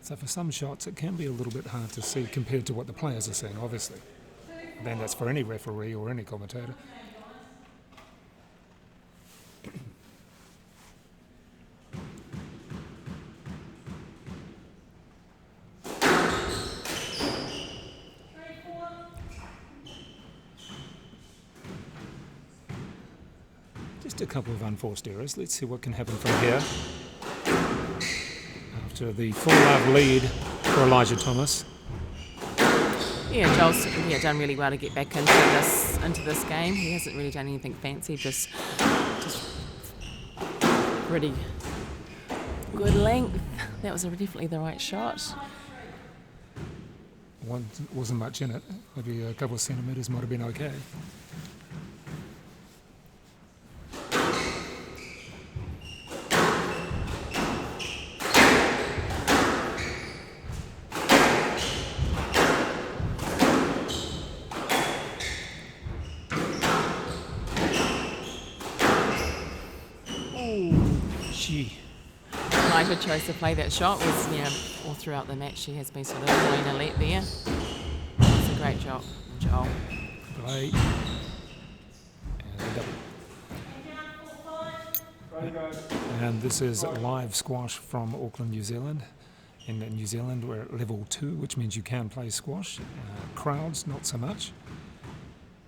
So for some shots, it can be a little bit hard to see compared to what the players are seeing, obviously. Then that's for any referee or any commentator. Just a couple of unforced errors. Let's see what can happen from here. After the 4-love lead for Elijah Thomas. Yeah, Joel's done really well to get back into this game. He hasn't really done anything fancy, just pretty good length. That was definitely the right shot. Wasn't much in it. Maybe a couple of centimetres might have been okay. Elijah chose to play that shot was, all throughout the match she has been sort of doing a leap there. It's a great job, Joel. Play. And a double. And this is live squash from Auckland, New Zealand. In New Zealand, we're at level 2, which means you can play squash. Crowds, not so much.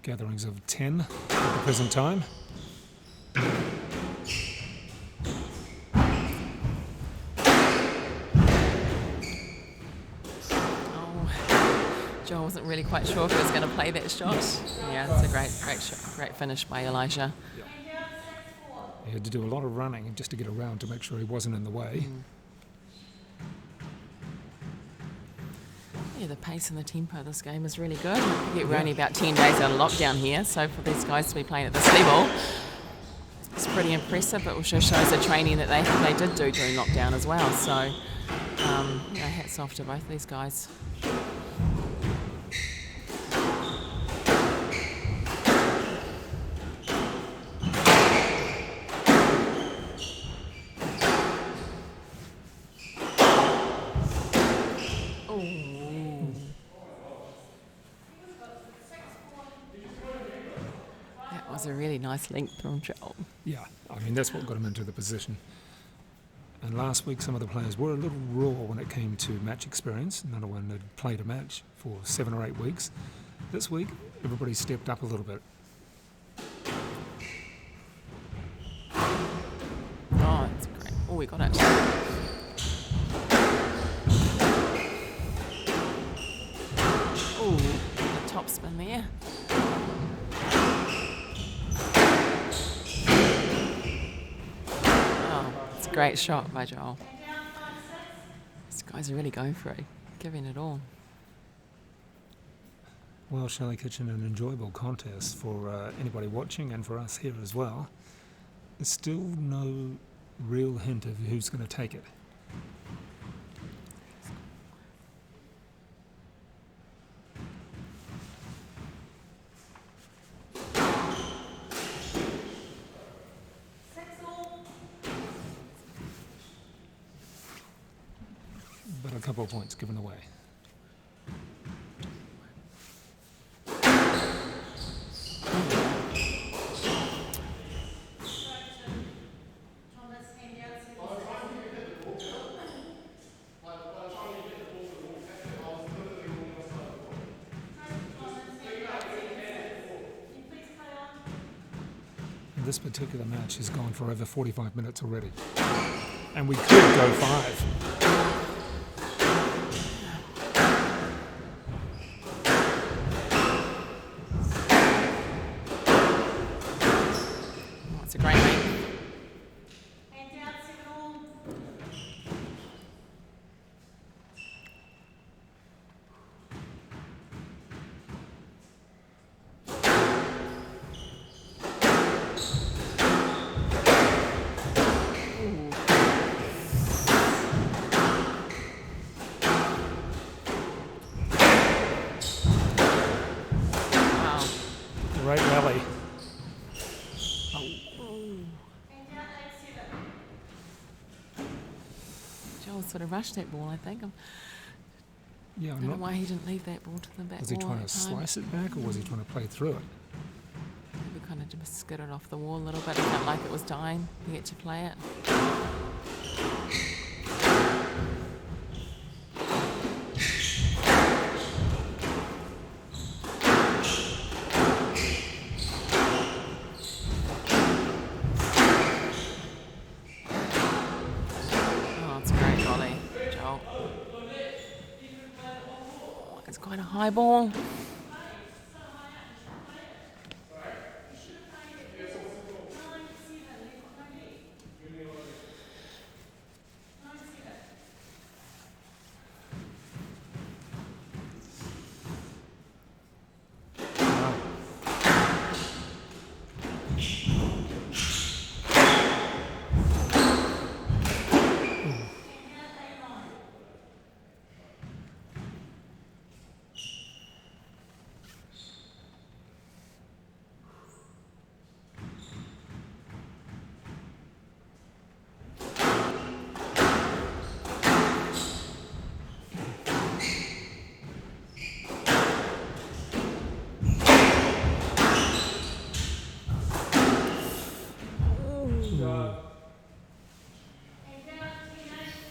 Gatherings of 10 at the present time. Joel wasn't really quite sure if he was going to play that shot. Yeah, it's a great shot, great finish by Elijah. He had to do a lot of running just to get around to make sure he wasn't in the way. Yeah, the pace and the tempo of this game is really good. We're only about 10 days out of lockdown here, so for these guys to be playing at this level, it's pretty impressive. It also shows the training that they did do during lockdown as well. So, hats off to both these guys. A really nice link from Joel. Yeah, I mean, that's what got him into the position. And last week, some of the players were a little raw when it came to match experience. None of one had played a match for 7 or 8 weeks. This week, everybody stepped up a little bit. Oh, that's great. Oh, we got it. Oh, the top spin there. Great shot by Joel. These guys are really going for it, giving it all. Well, Shelley Kitchen, an enjoyable contest for anybody watching and for us here as well. There's still no real hint of who's going to take it. But a couple of points given away. This particular match has gone for over 45 minutes already. And we could go 5. It's a great link. Great rally. Joel sort of rushed that ball, I think. Yeah, I don't know why he didn't leave that ball to the back. Was he wall trying at to the time. slice it back, or was he trying to play through it? Maybe kind of just skidded off the wall a little bit. It felt like it was dying to get to play it. It's quite a high ball.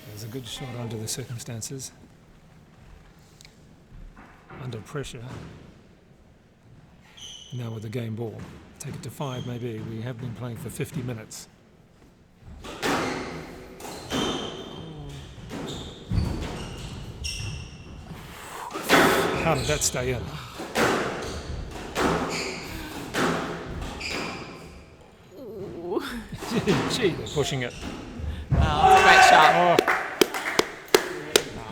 There's a good shot under the circumstances. Under pressure. Now with the game ball. Take it to 5 maybe. We have been playing for 50 minutes. How did that stay in? Gee, they're pushing it. Oh, that's a great shot.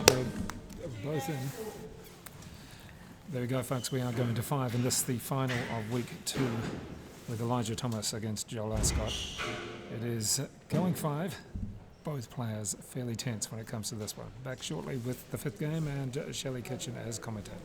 They're both in. There we go, folks. We are going to 5, and this is the final of week 2 with Elijah Thomas against Joel Arscott. It is going 5. Both players fairly tense when it comes to this one. Back shortly with the 5th game and Shelley Kitchen as commentator.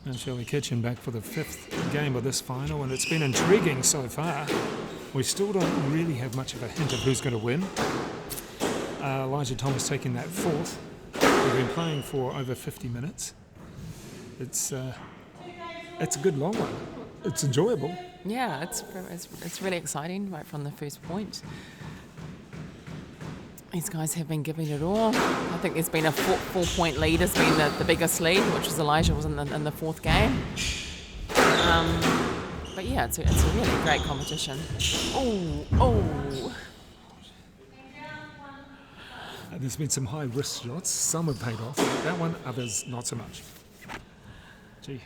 And Shelley Kitchen back for the 5th game of this final, and it's been intriguing so far. We still don't really have much of a hint of who's going to win. Elijah Thomas taking that 4th. We've been playing for over 50 minutes. It's a good long one. It's enjoyable. Yeah, it's really exciting right from the first point. These guys have been giving it all. I think there's been a 4-point lead has been the biggest lead, which was Elijah was in the 4th game. But yeah, it's a really great competition. Oh. There's been some high risk shots. Some have paid off. That one, others not so much. Gee.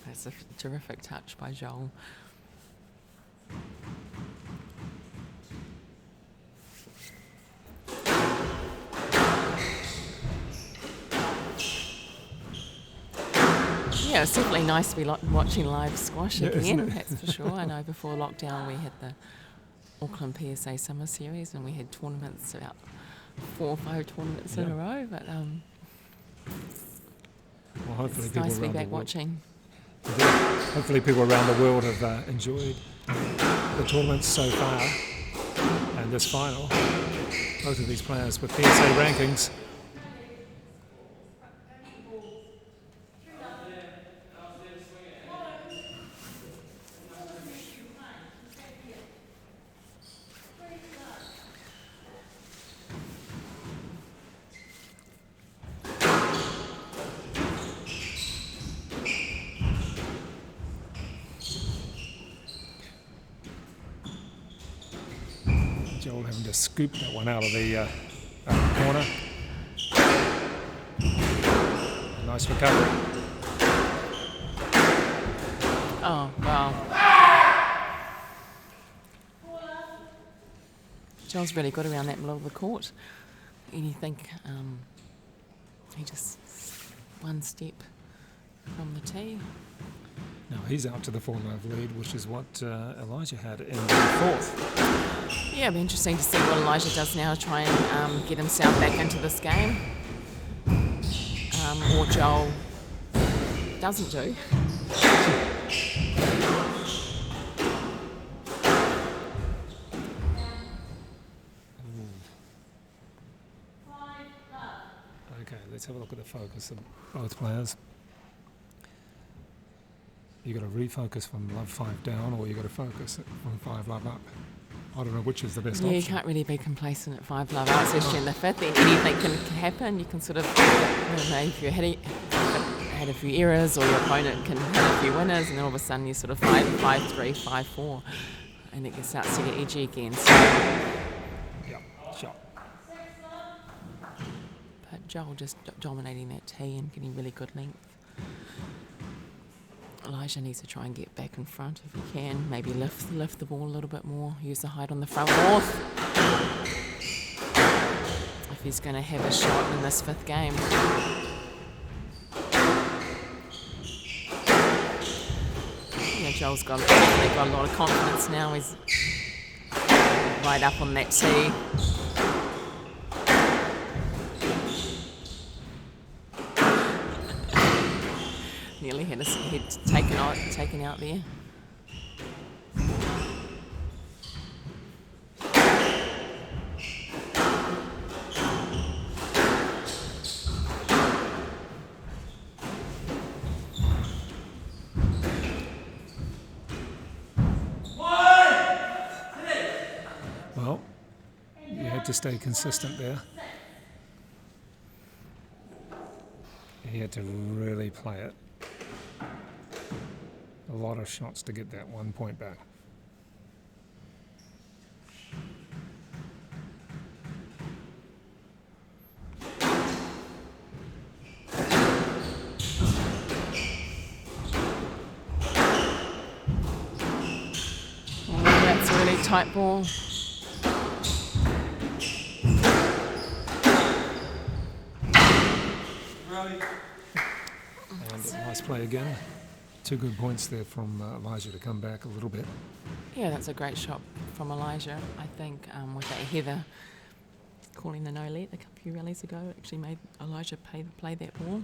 That's a terrific touch by Joel. Yeah, it's definitely nice to be watching live squash again, that's for sure. I know before lockdown we had the Auckland PSA Summer Series and we had tournaments, about 4 or 5 tournaments in a row, but well, hopefully it's people nice to be around back the world, watching. hopefully people around the world have enjoyed the tournaments so far and this final. Both of these players with PSA rankings. Joel having to scoop that one out of the corner. Nice recovery. Oh, wow. Joel's really good around that middle of the court. Anything he just one step from the tee. Now he's out to the 4-love lead, which is what Elijah had in the fourth. Yeah, it'll be interesting to see what Elijah does now to try and get himself back into this game. Or Joel doesn't do. Okay, let's have a look at the focus of both players. You got to refocus from love 5 down, or you got to focus from 5 love up. I don't know which is the best Yeah, you option. can't really be complacent at 5 love out, especially in the fifth. Anything can happen. You can sort of, I don't know, if you had a few errors, or your opponent can have a few winners, and then all of a sudden you're sort of 5-3, 5-4, and it starts to get edgy again. So, Yep, shot. but Joel just dominating that tee and getting really good length. Elijah needs to try and get back in front if he can. Maybe lift the ball a little bit more. Use the height on the front north. If he's going to have a shot in this fifth game. Yeah, Joel's got a lot of confidence now. He's right up on that tee. Nearly had his head taken out there. Well, you had to stay consistent there. He had to really play it. A lot of shots to get that 1 point back. Oh, that's a really tight ball. And a nice play again. 2 good points there from Elijah to come back a little bit. Yeah, that's a great shot from Elijah. I think with that Heather calling the no-let a few rallies ago, it actually made Elijah play that ball.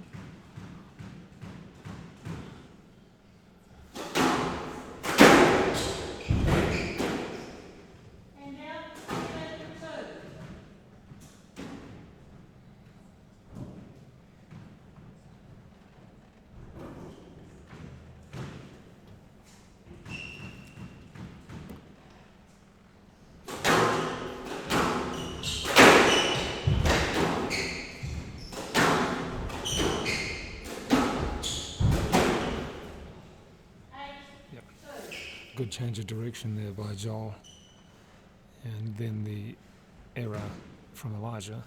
Good change of direction there by Joel. And then the error from Elijah.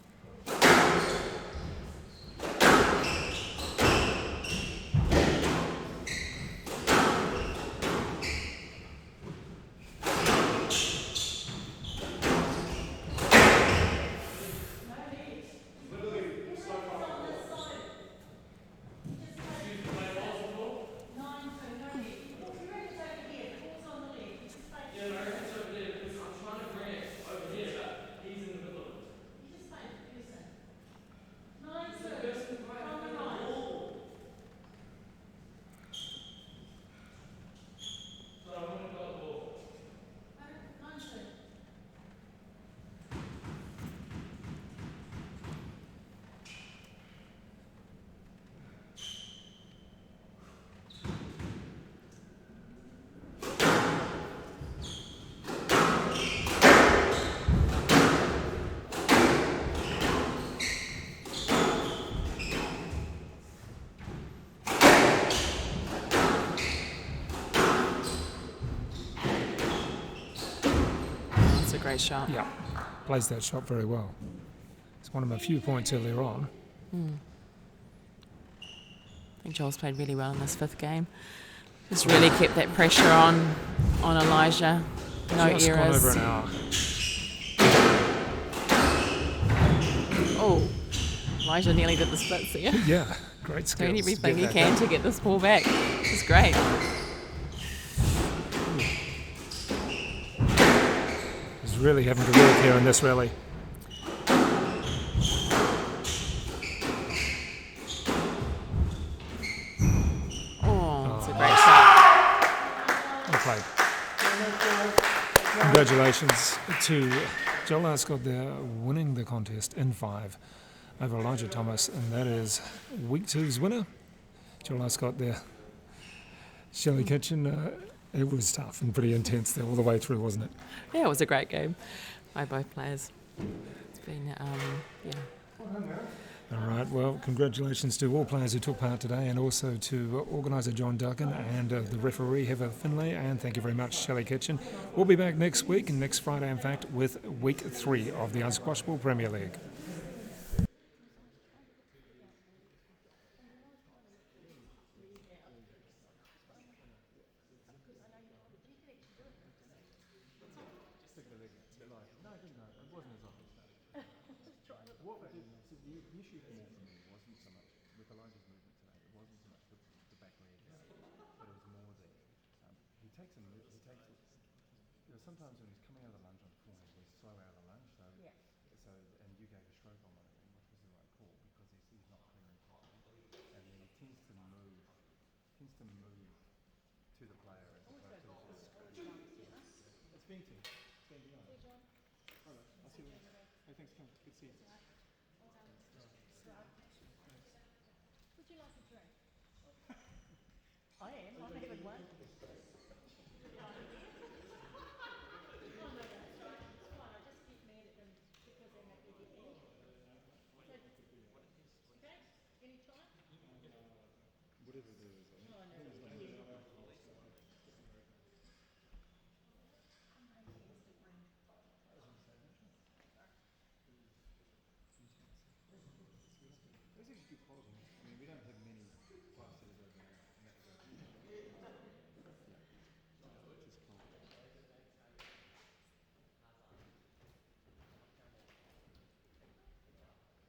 Great shot. Yeah, plays that shot very well. It's one of a few points earlier on. I think Joel's played really well in this fifth game. Just really kept that pressure on Elijah. No Just errors. gone over an hour. Oh, Elijah nearly did the splits there. Yeah, great skills. Doing everything Get he that can done. to get this ball back. It's great. He's really having to work here in this rally. Oh, it's a great shot. Well played. Congratulations to Joel Arscott there, winning the contest in 5 over Elijah Thomas, and that is week 2's winner. Joel Arscott there. Shelley Kitchen, it was tough and pretty intense there all the way through, wasn't it? Yeah, it was a great game by both players. It's been, yeah. All right, well, congratulations to all players who took part today, and also to organiser John Duncan and the referee Heather Finlay, and thank you very much, Shelley Kitchen. We'll be back next week, and next Friday, in fact, with week 3 of the Unsquashable Premier League. The issue for me wasn't so much with Elijah's movement today. It wasn't so much with the back leg, but it was more that he takes a move. You know, sometimes when he's coming out of the lunge on the forehand, he's slow out of the lunge. So and you gave a stroke on one of them, which was the right call because he's not clearing properly, and then he tends to move to the player as opposed to the scratch. It's venting. It's venting on. All right, I'll see you later. Hey, thanks, Tom. Good to see you. Would you like a drink? I am. I'm having one. Those are good quality